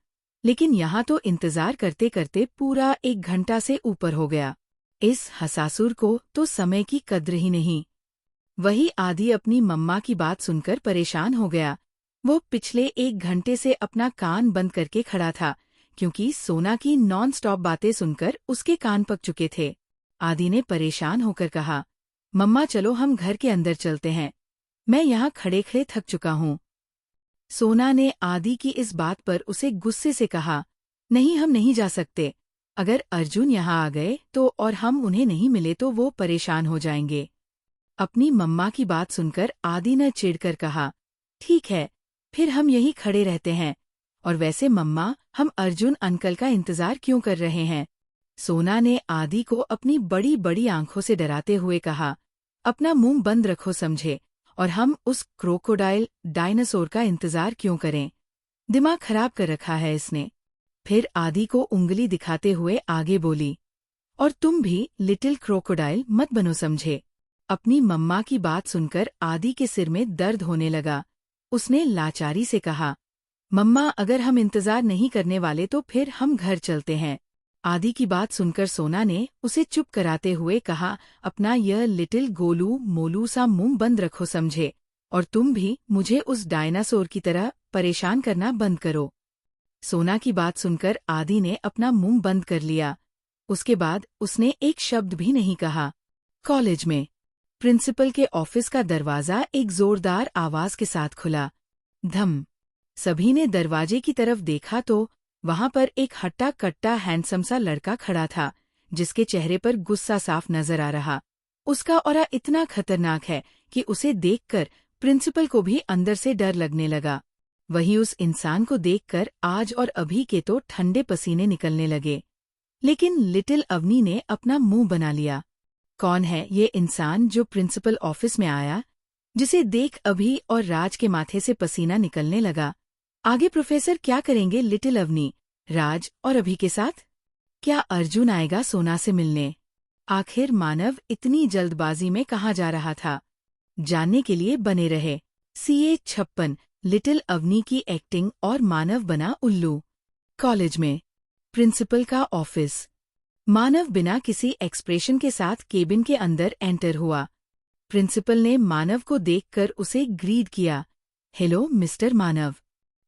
लेकिन यहाँ तो इंतजार करते करते पूरा 1 घंटा से ऊपर हो गया। इस हसासुर को तो समय की कद्र ही नहीं। वही आदि अपनी मम्मा की बात सुनकर परेशान हो गया। वो पिछले 1 घंटे से अपना कान बंद करके खड़ा था, क्योंकि सोना की नॉन स्टॉप बातें सुनकर उसके कान पक चुके थे। आदि ने परेशान होकर कहा, मम्मा चलो हम घर के अंदर चलते हैं, मैं यहाँ खड़े खड़े थक चुका हूँ। सोना ने आदि की इस बात पर उसे गुस्से से कहा, नहीं हम नहीं जा सकते। अगर अर्जुन यहाँ आ गए तो और हम उन्हें नहीं मिले तो वो परेशान हो जाएंगे। अपनी मम्मा की बात सुनकर आदि ने चिढ़कर कहा, ठीक है फिर हम यहीं खड़े रहते हैं, और वैसे मम्मा हम अर्जुन अंकल का इंतजार क्यों कर रहे हैं? सोना ने आदि को अपनी बड़ी बड़ी आंखों से डराते हुए कहा, अपना मुंह बंद रखो समझे, और हम उस क्रोकोडाइल डायनासोर का इंतजार क्यों करें? दिमाग खराब कर रखा है इसने। फिर आदि को उंगली दिखाते हुए आगे बोली, और तुम भी लिटिल क्रोकोडाइल मत बनो समझे। अपनी मम्मा की बात सुनकर आदि के सिर में दर्द होने लगा। उसने लाचारी से कहा, मम्मा अगर हम इंतजार नहीं करने वाले तो फिर हम घर चलते हैं। आदि की बात सुनकर सोना ने उसे चुप कराते हुए कहा, अपना यह लिटिल गोलू मोलू सा मुंह बंद रखो समझे, और तुम भी मुझे उस डायनासोर की तरह परेशान करना बंद करो। सोना की बात सुनकर आदि ने अपना मुंह बंद कर लिया। उसके बाद उसने एक शब्द भी नहीं कहा। कॉलेज में प्रिंसिपल के ऑफिस का दरवाजा एक जोरदार आवाज के साथ खुला। धम। सभी ने दरवाजे की तरफ देखा तो वहां पर एक हट्टा कट्टा हैंडसम सा लड़का खड़ा था, जिसके चेहरे पर गुस्सा साफ नजर आ रहा। उसका ऑरा इतना खतरनाक है कि उसे देखकर प्रिंसिपल को भी अंदर से डर लगने लगा। वही उस इंसान को देखकर आज और अभी के तो ठंडे पसीने निकलने लगे। लेकिन लिटिल अवनी ने अपना मुंह बना लिया। कौन है ये इंसान जो प्रिंसिपल ऑफिस में आया, जिसे देख अभी और राज के माथे से पसीना निकलने लगा। आगे प्रोफेसर क्या करेंगे लिटिल अवनी, राज और अभी के साथ? क्या अर्जुन आएगा सोना से मिलने? आखिर मानव इतनी जल्दबाजी में कहाँ जा रहा था? जानने के लिए बने रहे CA 56 लिटिल अवनी की एक्टिंग और मानव बना उल्लू। कॉलेज में प्रिंसिपल का ऑफिस। मानव बिना किसी एक्सप्रेशन के साथ केबिन के अंदर एंटर हुआ। प्रिंसिपल ने मानव को देखकर उसे ग्रीट किया, हेलो मिस्टर मानव।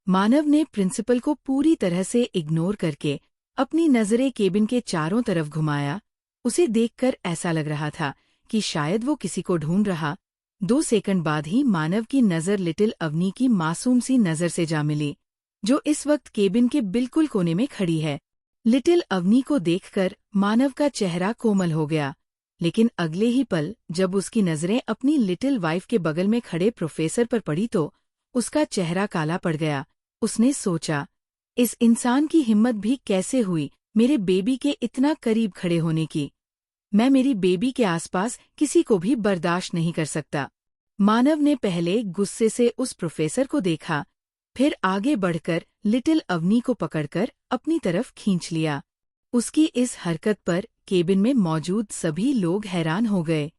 मानव ने प्रिंसिपल को पूरी तरह से इग्नोर करके अपनी नजरें केबिन के चारों तरफ घुमाया। उसे देखकर ऐसा लग रहा था कि शायद वो किसी को ढूंढ रहा। 2 सेकंड बाद ही मानव की नजर लिटिल अवनी की मासूम सी नजर से जा मिली, जो इस वक्त केबिन के बिल्कुल कोने में खड़ी है। लिटिल अवनी को देखकर मानव का चेहरा कोमल हो गया, लेकिन अगले ही पल जब उसकी नजरें अपनी लिटिल वाइफ के बगल में खड़े प्रोफेसर पर पड़ी तो उसका चेहरा काला पड़ गया। उसने सोचा, इस इंसान की हिम्मत भी कैसे हुई मेरे बेबी के इतना करीब खड़े होने की। मैं मेरी बेबी के आसपास किसी को भी बर्दाश्त नहीं कर सकता। मानव ने पहले गुस्से से उस प्रोफेसर को देखा, फिर आगे बढ़कर लिटिल अवनी को पकड़कर अपनी तरफ खींच लिया। उसकी इस हरकत पर केबिन में मौजूद सभी लोग हैरान हो गए।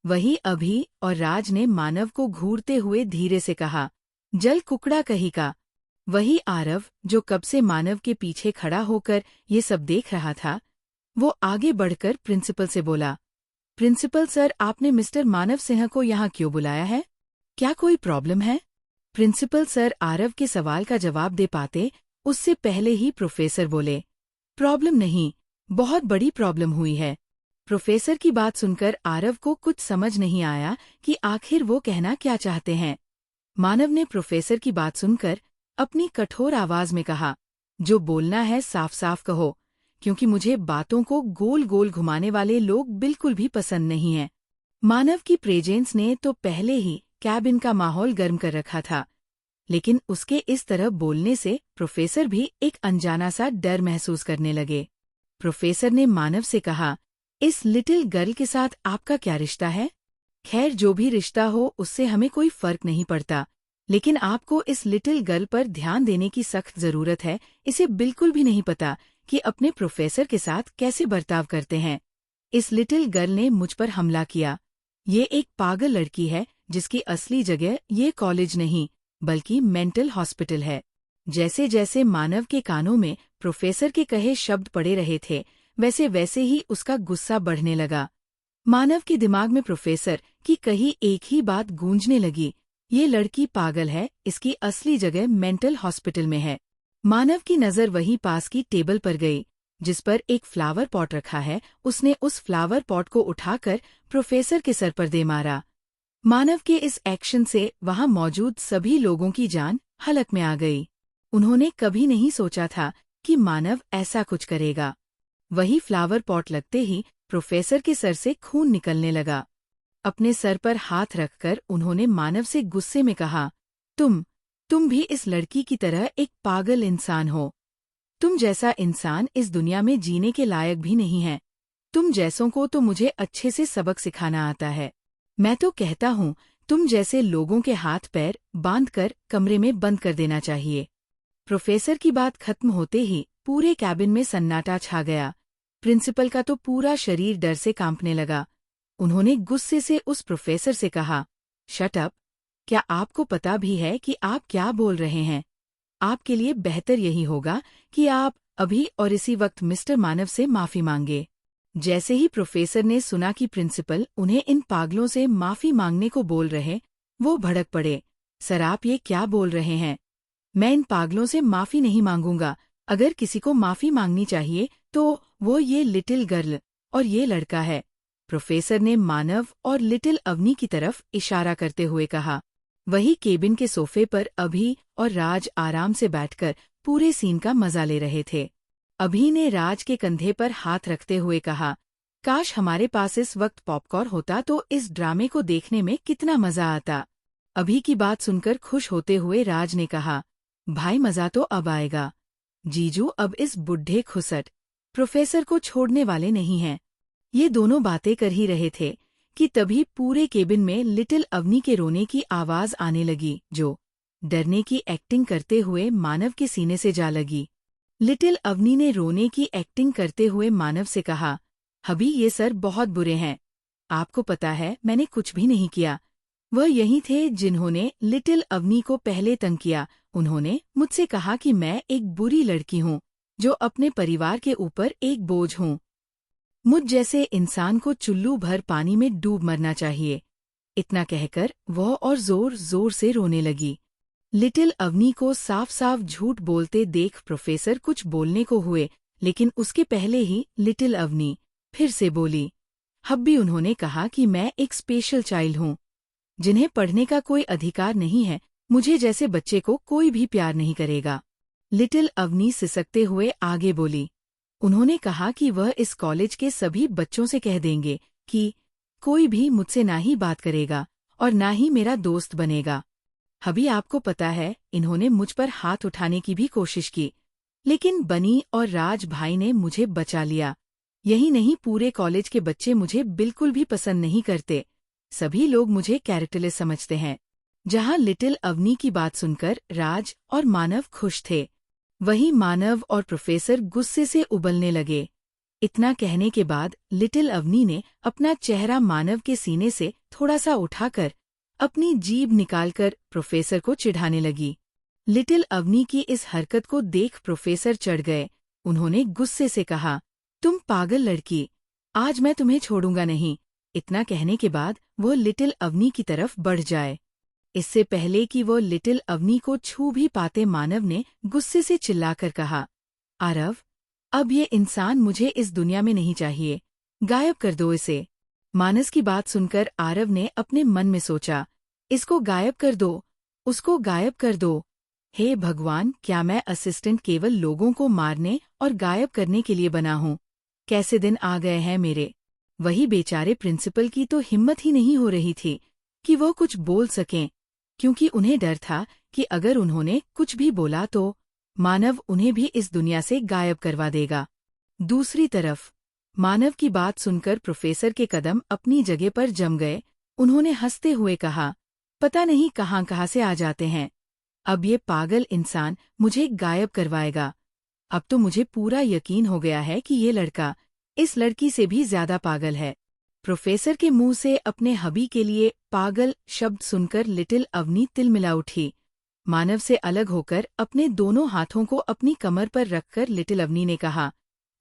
वही अभी और राज ने मानव को घूरते हुए धीरे से कहा, जल कुकड़ा कहीं का। वही आरव, जो कब से मानव के पीछे खड़ा होकर ये सब देख रहा था, वो आगे बढ़कर प्रिंसिपल से बोला, प्रिंसिपल सर, आपने मिस्टर मानव सिंह को यहाँ क्यों बुलाया है? क्या कोई प्रॉब्लम है? प्रिंसिपल सर आरव के सवाल का जवाब दे पाते उससे पहले ही प्रोफेसर बोले, प्रॉब्लम नहीं, बहुत बड़ी प्रॉब्लम हुई है। प्रोफेसर की बात सुनकर आरव को कुछ समझ नहीं आया कि आखिर वो कहना क्या चाहते हैं। मानव ने प्रोफेसर की बात सुनकर अपनी कठोर आवाज में कहा, जो बोलना है साफ साफ कहो, क्योंकि मुझे बातों को गोल गोल घुमाने वाले लोग बिल्कुल भी पसंद नहीं हैं। मानव की प्रेजेंस ने तो पहले ही कैबिन का माहौल गर्म कर रखा था, लेकिन उसके इस तरह बोलने से प्रोफेसर भी एक अनजाना सा डर महसूस करने लगे। प्रोफेसर ने मानव से कहा, इस लिटिल गर्ल के साथ आपका क्या रिश्ता है? खैर, जो भी रिश्ता हो उससे हमें कोई फर्क नहीं पड़ता, लेकिन आपको इस लिटिल गर्ल पर ध्यान देने की सख्त जरूरत है। इसे बिल्कुल भी नहीं पता कि अपने प्रोफेसर के साथ कैसे बर्ताव करते हैं। इस लिटिल गर्ल ने मुझ पर हमला किया। ये एक पागल लड़की है जिसकी असली जगह ये कॉलेज नहीं बल्कि मेंटल हॉस्पिटल है। जैसे जैसे मानव के कानों में प्रोफेसर के कहे शब्द पड़े रहे थे, वैसे वैसे ही उसका गुस्सा बढ़ने लगा। मानव के दिमाग में प्रोफेसर की कही एक ही बात गूंजने लगी, ये लड़की पागल है, इसकी असली जगह मेंटल हॉस्पिटल में है। मानव की नजर वहीं पास की टेबल पर गई जिस पर एक फ्लावर पॉट रखा है। उसने उस फ्लावर पॉट को उठाकर प्रोफेसर के सर पर दे मारा। मानव के इस एक्शन से वहां मौजूद सभी लोगों की जान हलक में आ गई। उन्होंने कभी नहीं सोचा था कि मानव ऐसा कुछ करेगा। वही फ्लावर पॉट लगते ही प्रोफेसर के सर से खून निकलने लगा। अपने सर पर हाथ रखकर उन्होंने मानव से गुस्से में कहा, तुम भी इस लड़की की तरह एक पागल इंसान हो। तुम जैसा इंसान इस दुनिया में जीने के लायक भी नहीं है। तुम जैसों को तो मुझे अच्छे से सबक सिखाना आता है। मैं तो कहता हूँ तुम जैसे लोगों के हाथ पैर बांधकर कमरे में बंद कर देना चाहिए। प्रोफेसर की बात खत्म होते ही पूरे कैबिन में सन्नाटा छा गया। प्रिंसिपल का तो पूरा शरीर डर से कांपने लगा। उन्होंने गुस्से से उस प्रोफेसर से कहा, शट अप, क्या आपको पता भी है कि आप क्या बोल रहे हैं? आपके लिए बेहतर यही होगा कि आप अभी और इसी वक्त मिस्टर मानव से माफी मांगे। जैसे ही प्रोफेसर ने सुना कि प्रिंसिपल उन्हें इन पागलों से माफी मांगने को बोल रहे, वो भड़क पड़े। सर, आप ये क्या बोल रहे हैं? मैं इन पागलों से माफी नहीं मांगूंगा। अगर किसी को माफी मांगनी चाहिए तो वो ये लिटिल गर्ल और ये लड़का है। प्रोफेसर ने मानव और लिटिल अवनी की तरफ इशारा करते हुए कहा। वही केबिन के सोफे पर अभी और राज आराम से बैठकर पूरे सीन का मजा ले रहे थे। अभी ने राज के कंधे पर हाथ रखते हुए कहा, काश हमारे पास इस वक्त पॉपकॉर्न होता तो इस ड्रामे को देखने में कितना मजा आता। अभी की बात सुनकर खुश होते हुए राज ने कहा, भाई मजा तो अब आएगा। जीजू अब इस बुढ़े खुसट प्रोफेसर को छोड़ने वाले नहीं हैं। ये दोनों बातें कर ही रहे थे कि तभी पूरे केबिन में लिटिल अवनी के रोने की आवाज आने लगी, जो डरने की एक्टिंग करते हुए मानव के सीने से जा लगी। लिटिल अवनी ने रोने की एक्टिंग करते हुए मानव से कहा, हबी ये सर बहुत बुरे हैं। आपको पता है मैंने कुछ भी नहीं किया। वह यही थे जिन्होंने लिटिल अवनी को पहले तंग किया। उन्होंने मुझसे कहा कि मैं एक बुरी लड़की हूँ जो अपने परिवार के ऊपर एक बोझ हूँ। मुझ जैसे इंसान को चुल्लू भर पानी में डूब मरना चाहिए। इतना कहकर वह और जोर जोर से रोने लगी। लिटिल अवनी को साफ साफ झूठ बोलते देख प्रोफेसर कुछ बोलने को हुए, लेकिन उसके पहले ही लिटिल अवनी फिर से बोली, हब्बी उन्होंने कहा कि मैं एक स्पेशल चाइल्ड हूँ जिन्हें पढ़ने का कोई अधिकार नहीं है। मुझे जैसे बच्चे को कोई भी प्यार नहीं करेगा। लिटिल अवनी सिसकते हुए आगे बोली, उन्होंने कहा कि वह इस कॉलेज के सभी बच्चों से कह देंगे कि कोई भी मुझसे ना ही बात करेगा और ना ही मेरा दोस्त बनेगा। अभी आपको पता है इन्होंने मुझ पर हाथ उठाने की भी कोशिश की, लेकिन बनी और राज भाई ने मुझे बचा लिया। यही नहीं, पूरे कॉलेज के बच्चे मुझे बिल्कुल भी पसंद नहीं करते। सभी लोग मुझे कैरेक्टरलेस समझते हैं। जहां लिटिल अवनी की बात सुनकर राज और मानव खुश थे, वहीं मानव और प्रोफेसर गुस्से से उबलने लगे। इतना कहने के बाद लिटिल अवनी ने अपना चेहरा मानव के सीने से थोड़ा सा उठाकर अपनी जीभ निकालकर प्रोफेसर को चिढ़ाने लगी। लिटिल अवनी की इस हरकत को देख प्रोफेसर चढ़ गए। उन्होंने गुस्से से कहा, तुम पागल लड़की, आज मैं तुम्हें छोड़ूंगा नहीं। इतना कहने के बाद वो लिटिल अवनी की तरफ बढ़ जाए। इससे पहले कि वो लिटिल अवनी को छू भी पाते, मानव ने गुस्से से चिल्लाकर कहा, आरव, अब ये इंसान मुझे इस दुनिया में नहीं चाहिए। गायब कर दो इसे। मानस की बात सुनकर आरव ने अपने मन में सोचा, इसको गायब कर दो, उसको गायब कर दो। हे भगवान, क्या मैं असिस्टेंट केवल लोगों को मारने और गायब करने के लिए बना हूँ? कैसे दिन आ गए हैं मेरे। वही बेचारे प्रिंसिपल की तो हिम्मत ही नहीं हो रही थी कि वो कुछ बोल सकें, क्योंकि उन्हें डर था कि अगर उन्होंने कुछ भी बोला तो मानव उन्हें भी इस दुनिया से गायब करवा देगा। दूसरी तरफ मानव की बात सुनकर प्रोफेसर के कदम अपनी जगह पर जम गए। उन्होंने हंसते हुए कहा, पता नहीं कहाँ कहाँ से आ जाते हैं। अब ये पागल इंसान मुझे गायब करवाएगा। अब तो मुझे पूरा यकीन हो गया है कि ये लड़का इस लड़की से भी ज्यादा पागल है। प्रोफेसर के मुंह से अपने हबी के लिए पागल शब्द सुनकर लिटिल अवनी तिलमिला उठी। मानव से अलग होकर अपने दोनों हाथों को अपनी कमर पर रखकर लिटिल अवनी ने कहा,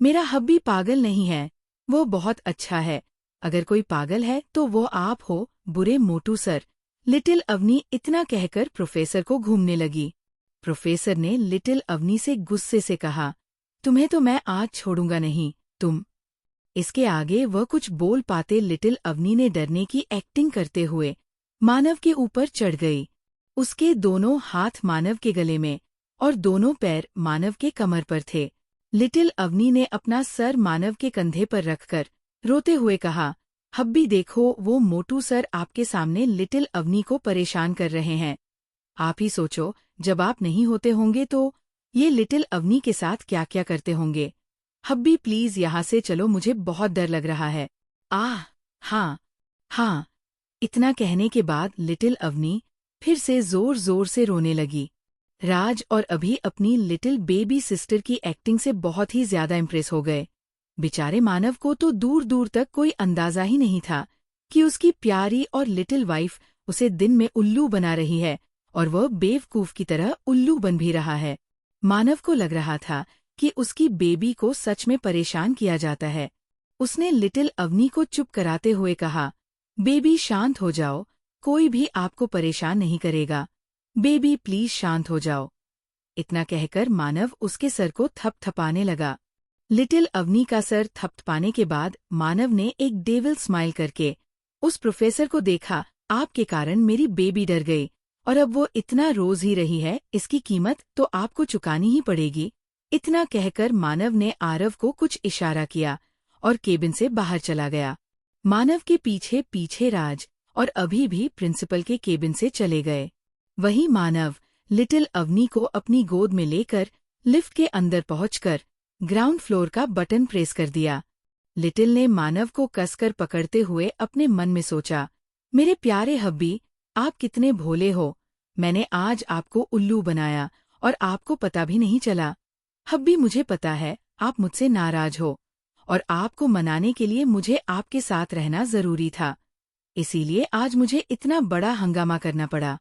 मेरा हब्बी पागल नहीं है, वो बहुत अच्छा है। अगर कोई पागल है तो वो आप हो, बुरे मोटू सर। लिटिल अवनी इतना कहकर प्रोफेसर को घूमने लगी। प्रोफेसर ने लिटिल अवनी से गुस्से से कहा, तुम्हें तो मैं आज छोड़ूंगा नहीं, तुम। इसके आगे वह कुछ बोल पाते लिटिल अवनी ने डरने की एक्टिंग करते हुए मानव के ऊपर चढ़ गई। उसके दोनों हाथ मानव के गले में और दोनों पैर मानव के कमर पर थे। लिटिल अवनी ने अपना सर मानव के कंधे पर रखकर रोते हुए कहा, हब्बी देखो, वो मोटू सर आपके सामने लिटिल अवनी को परेशान कर रहे हैं। आप ही सोचो, जब आप नहीं होते होंगे तो ये लिटिल अवनी के साथ क्या क्या करते होंगे। हब्बी प्लीज यहाँ से चलो, मुझे बहुत डर लग रहा है। हाँ, हाँ। इतना कहने के बाद लिटिल अवनी फिर से जोर जोर से रोने लगी। राज और अभी अपनी लिटिल बेबी सिस्टर की एक्टिंग से बहुत ही ज्यादा इम्प्रेस हो गए। बेचारे मानव को तो दूर दूर तक कोई अंदाजा ही नहीं था कि उसकी प्यारी और लिटिल वाइफ उसे दिन में उल्लू बना रही है और वह बेवकूफ की तरह उल्लू बन भी रहा है। मानव को लग रहा था कि उसकी बेबी को सच में परेशान किया जाता है। उसने लिटिल अवनी को चुप कराते हुए कहा, बेबी शांत हो जाओ, कोई भी आपको परेशान नहीं करेगा। बेबी प्लीज शांत हो जाओ। इतना कहकर मानव उसके सर को थपथपाने लगा। लिटिल अवनी का सर थपथपाने के बाद मानव ने एक डेविल स्माइल करके उस प्रोफेसर को देखा, आपके कारण मेरी बेबी डर गई और अब वो इतना रोज ही रही है, इसकी कीमत तो आपको चुकानी ही पड़ेगी। इतना कहकर मानव ने आरव को कुछ इशारा किया और केबिन से बाहर चला गया। मानव के पीछे पीछे राज और अभी भी प्रिंसिपल के केबिन से चले गए। वही मानव लिटिल अवनी को अपनी गोद में लेकर लिफ्ट के अंदर पहुंचकर ग्राउंड फ्लोर का बटन प्रेस कर दिया। लिटिल ने मानव को कसकर पकड़ते हुए अपने मन में सोचा, मेरे प्यारे हब्बी, आप कितने भोले हो। मैंने आज आपको उल्लू बनाया और आपको पता भी नहीं चला। हब्बी, मुझे पता है आप मुझसे नाराज हो और आपको मनाने के लिए मुझे आपके साथ रहना जरूरी था, इसीलिए आज मुझे इतना बड़ा हंगामा करना पड़ा।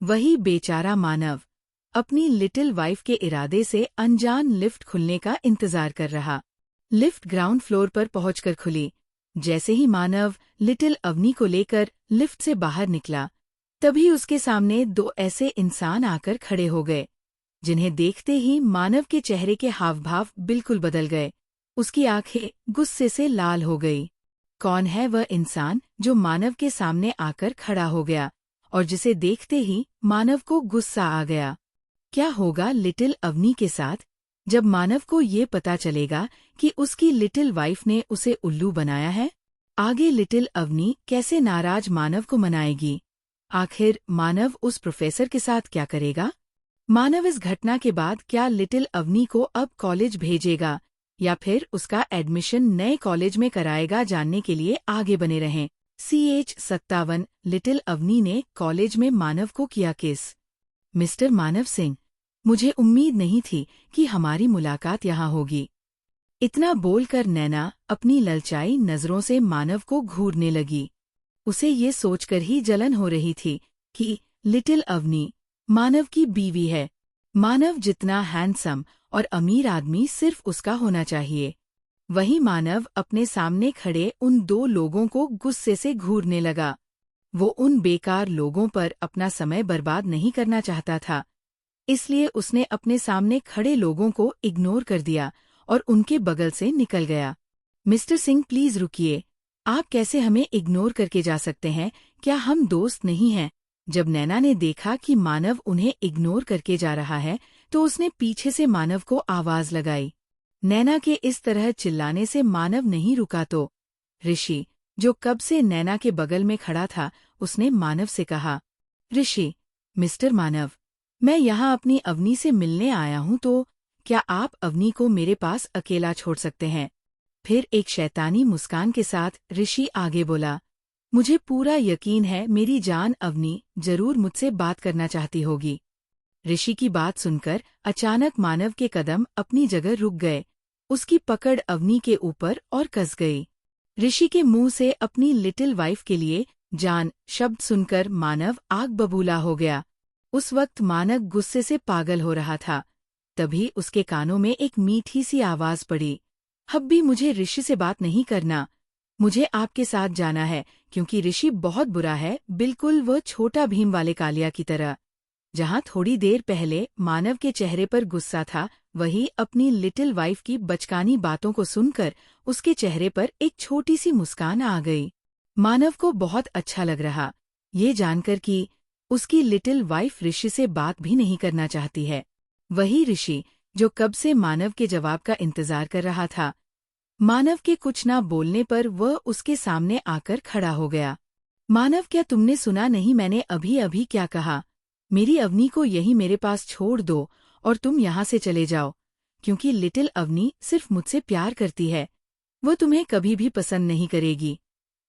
वही बेचारा मानव अपनी लिटिल वाइफ के इरादे से अनजान लिफ्ट खुलने का इंतजार कर रहा। लिफ्ट ग्राउंड फ्लोर पर पहुंचकर खुली। जैसे ही मानव लिटिल अवनी को लेकर लिफ्ट से बाहर निकला, तभी उसके सामने दो ऐसे इंसान आकर खड़े हो गए, जिन्हें देखते ही मानव के चेहरे के हाव भाव बिल्कुल बदल गए। उसकी आंखें गुस्से से लाल हो गई। कौन है वह इंसान जो मानव के सामने आकर खड़ा हो गया और जिसे देखते ही मानव को गुस्सा आ गया? क्या होगा लिटिल अवनी के साथ जब मानव को ये पता चलेगा कि उसकी लिटिल वाइफ ने उसे उल्लू बनाया है? आगे लिटिल अवनी कैसे नाराज मानव को मनाएगी? आखिर मानव उस प्रोफेसर के साथ क्या करेगा? मानव इस घटना के बाद क्या लिटिल अवनी को अब कॉलेज भेजेगा या फिर उसका एडमिशन नए कॉलेज में कराएगा? जानने के लिए आगे बने रहें। CH57 लिटिल अवनी ने कॉलेज में मानव को किया किस। मिस्टर मानव सिंह, मुझे उम्मीद नहीं थी कि हमारी मुलाकात यहाँ होगी। इतना बोलकर नैना अपनी ललचाई नजरों से मानव को घूरने लगी। उसे ये सोचकर ही जलन हो रही थी कि लिटिल अवनी मानव की बीवी है। मानव जितना हैंडसम और अमीर आदमी सिर्फ उसका होना चाहिए। वही मानव अपने सामने खड़े उन दो लोगों को गुस्से से घूरने लगा। वो उन बेकार लोगों पर अपना समय बर्बाद नहीं करना चाहता था, इसलिए उसने अपने सामने खड़े लोगों को इग्नोर कर दिया और उनके बगल से निकल गया। मिस्टर सिंह, प्लीज रुकिए। आप कैसे हमें इग्नोर करके जा सकते हैं? क्या हम दोस्त नहीं हैं? जब नैना ने देखा कि मानव उन्हें इग्नोर करके जा रहा है, तो उसने पीछे से मानव को आवाज लगाई। नैना के इस तरह चिल्लाने से मानव नहीं रुका तो ऋषि, जो कब से नैना के बगल में खड़ा था, उसने मानव से कहा, ऋषि, मिस्टर मानव, मैं यहाँ अपनी अवनी से मिलने आया हूँ, तो क्या आप अवनी को मेरे पास अकेला छोड़ सकते हैं? फिर एक शैतानी मुस्कान के साथ ऋषि आगे बोला, मुझे पूरा यकीन है मेरी जान अवनी जरूर मुझसे बात करना चाहती होगी। ऋषि की बात सुनकर अचानक मानव के कदम अपनी जगह रुक गए। उसकी पकड़ अवनी के ऊपर और कस गई। ऋषि के मुंह से अपनी लिटिल वाइफ के लिए जान शब्द सुनकर मानव आग बबूला हो गया। उस वक्त मानव गुस्से से पागल हो रहा था। तभी उसके कानों में एक मीठी सी आवाज पड़ी, हब्बी, मुझे ऋषि से बात नहीं करना। मुझे आपके साथ जाना है, क्योंकि ऋषि बहुत बुरा है, बिल्कुल वह छोटा भीम वाले कालिया की तरह। जहाँ थोड़ी देर पहले मानव के चेहरे पर गुस्सा था, वही अपनी लिटिल वाइफ की बचकानी बातों को सुनकर उसके चेहरे पर एक छोटी सी मुस्कान आ गई। मानव को बहुत अच्छा लग रहा, ये जानकर कि उसकी लिटिल वाइफ ऋषि से बात भी नहीं करना चाहती है। वही ऋषि जो कब से मानव के जवाब का इंतजार कर रहा था। मानव के कुछ ना बोलने पर वह उसके सामने आकर खड़ा हो गया। मानव, क्या तुमने सुना नहीं मैंने अभी अभी क्या कहा? मेरी अवनी को यही मेरे पास छोड़ दो और तुम यहाँ से चले जाओ, क्योंकि लिटिल अवनी सिर्फ मुझसे प्यार करती है, वह तुम्हें कभी भी पसंद नहीं करेगी।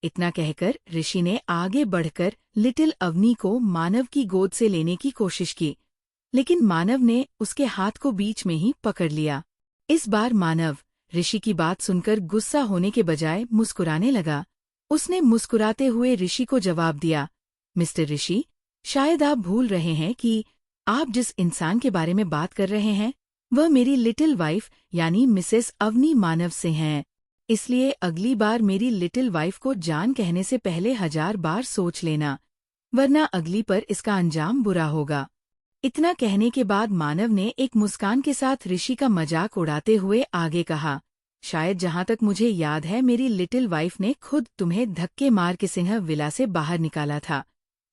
इतना कहकर ऋषि ने आगे बढ़कर लिटिल अवनी को मानव की गोद से लेने की कोशिश की, लेकिन मानव ने उसके हाथ को बीच में ही पकड़ लिया। इस बार मानव ऋषि की बात सुनकर गुस्सा होने के बजाय मुस्कुराने लगा। उसने मुस्कुराते हुए ऋषि को जवाब दिया, मिस्टर ऋषि, शायद आप भूल रहे हैं कि आप जिस इंसान के बारे में बात कर रहे हैं, वह मेरी लिटिल वाइफ यानी मिसेस अवनी मानव से हैं। इसलिए अगली बार मेरी लिटिल वाइफ को जान कहने से पहले 1000 बार सोच लेना, वरना अगली पर इसका अंजाम बुरा होगा। इतना कहने के बाद मानव ने एक मुस्कान के साथ ऋषि का मजाक उड़ाते हुए आगे कहा, शायद जहाँ तक मुझे याद है मेरी लिटिल वाइफ ने खुद तुम्हें धक्के मार के सिंह विला से बाहर निकाला था।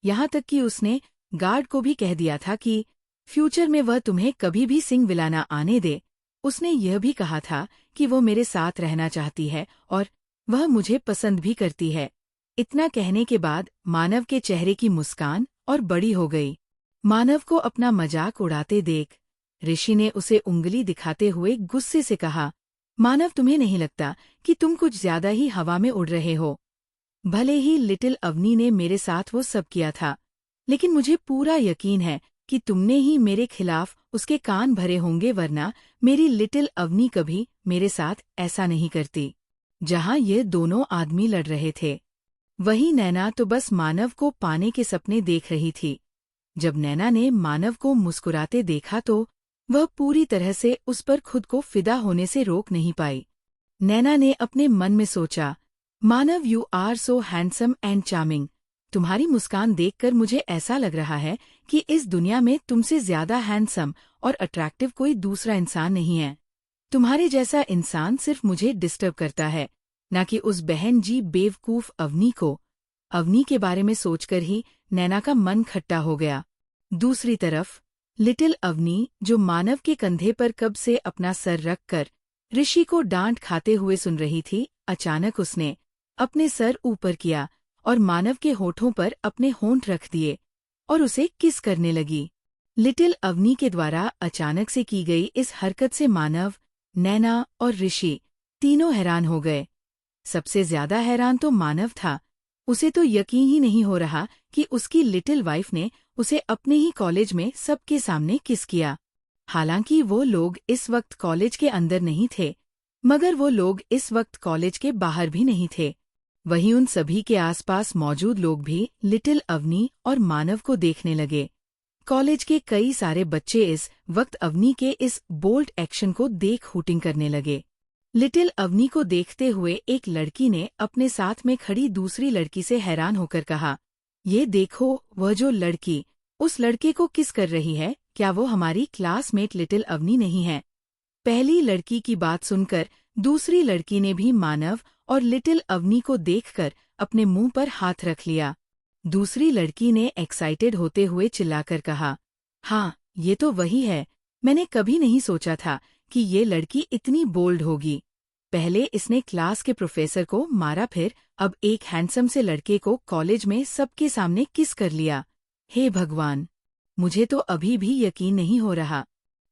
यहाँ तक कि उसने गार्ड को भी कह दिया था कि फ्यूचर में वह तुम्हें कभी भी सिंह विला ना आने दे। उसने यह भी कहा था कि वो मेरे साथ रहना चाहती है और वह मुझे पसंद भी करती है। इतना कहने के बाद मानव के चेहरे की मुस्कान और बड़ी हो गई। मानव को अपना मजाक उड़ाते देख ऋषि ने उसे उंगली दिखाते हुए गुस्से से कहा, मानव तुम्हें नहीं लगता कि तुम कुछ ज्यादा ही हवा में उड़ रहे हो? भले ही लिटिल अवनी ने मेरे साथ वो सब किया था, लेकिन मुझे पूरा यकीन है कि तुमने ही मेरे खिलाफ उसके कान भरे होंगे, वरना मेरी लिटिल अवनी कभी मेरे साथ ऐसा नहीं करती। जहां ये दोनों आदमी लड़ रहे थे, वहीं नैना तो बस मानव को पाने के सपने देख रही थी। जब नैना ने मानव को मुस्कुराते देखा तो वह पूरी तरह से उस पर खुद को फिदा होने से रोक नहीं पाई। नैना ने अपने मन में सोचा, Manav you are so handsome and charming. तुम्हारी मुस्कान देखकर मुझे ऐसा लग रहा है कि इस दुनिया में तुमसे ज्यादा हैंडसम और अट्रैक्टिव कोई दूसरा इंसान नहीं है। तुम्हारे जैसा इंसान सिर्फ मुझे डिस्टर्ब करता है, न कि उस बहन जी बेवकूफ अवनी को। अवनी के बारे में सोचकर ही नैना का मन खट्टा हो गया। दूसरी तरफ लिटिल अवनी, जो मानव के कंधे पर कब से अपना सर रखकर ऋषि को डांट खाते हुए सुन रही थी, अचानक उसने अपने सर ऊपर किया और मानव के होठों पर अपने होंठ रख दिए और उसे किस करने लगी। लिटिल अवनी के द्वारा अचानक से की गई इस हरकत से मानव, नैना और ऋषि तीनों हैरान हो गए। सबसे ज्यादा हैरान तो मानव था। उसे तो यकीन ही नहीं हो रहा कि उसकी लिटिल वाइफ ने उसे अपने ही कॉलेज में सबके सामने किस किया। हालांकि वो लोग इस वक्त कॉलेज के अंदर नहीं थे, मगर वो लोग इस वक्त कॉलेज के बाहर भी नहीं थे। वहीं उन सभी के आसपास मौजूद लोग भी लिटिल अवनी और मानव को देखने लगे। कॉलेज के कई सारे बच्चे इस वक्त अवनी के इस बोल्ड एक्शन को देख हूटिंग करने लगे। लिटिल अवनी को देखते हुए एक लड़की ने अपने साथ में खड़ी दूसरी लड़की से हैरान होकर कहा, ये देखो, वह जो लड़की उस लड़के को किस कर रही है, क्या वो हमारी क्लासमेट लिटिल अवनी नहीं है? पहली लड़की की बात सुनकर दूसरी लड़की ने भी मानव और लिटिल अवनी को देखकर अपने मुंह पर हाथ रख लिया। दूसरी लड़की ने एक्साइटेड होते हुए चिल्लाकर कहा, हाँ, ये तो वही है। मैंने कभी नहीं सोचा था कि ये लड़की इतनी बोल्ड होगी। पहले इसने क्लास के प्रोफेसर को मारा, फिर अब एक हैंडसम से लड़के को कॉलेज में सबके सामने किस कर लिया। हे भगवान, मुझे तो अभी भी यकीन नहीं हो रहा।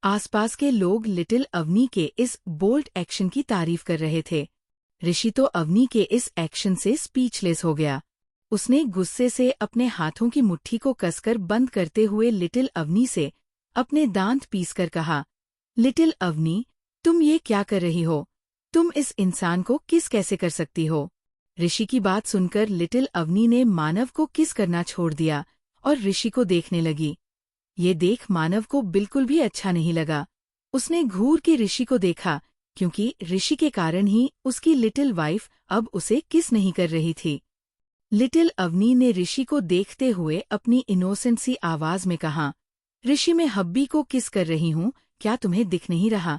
आसपास के लोग लिटिल अवनी के इस बोल्ड एक्शन की तारीफ कर रहे थे। ऋषि तो अवनी के इस एक्शन से स्पीचलेस हो गया। उसने गुस्से से अपने हाथों की मुट्ठी को कसकर बंद करते हुए लिटिल अवनी से अपने दांत पीसकर कहा, लिटिल अवनी, तुम ये क्या कर रही हो? तुम इस इंसान को किस कैसे कर सकती हो? ऋषि की बात सुनकर लिटिल अवनी ने मानव को किस करना छोड़ दिया और ऋषि को देखने लगी। ये देख मानव को बिल्कुल भी अच्छा नहीं लगा। उसने घूर के ऋषि को देखा, क्योंकि ऋषि के कारण ही उसकी लिटिल वाइफ अब उसे किस नहीं कर रही थी। लिटिल अवनी ने ऋषि को देखते हुए अपनी इनोसेंट सी आवाज में कहा, ऋषि, मैं हब्बी को किस कर रही हूँ, क्या तुम्हें दिख नहीं रहा?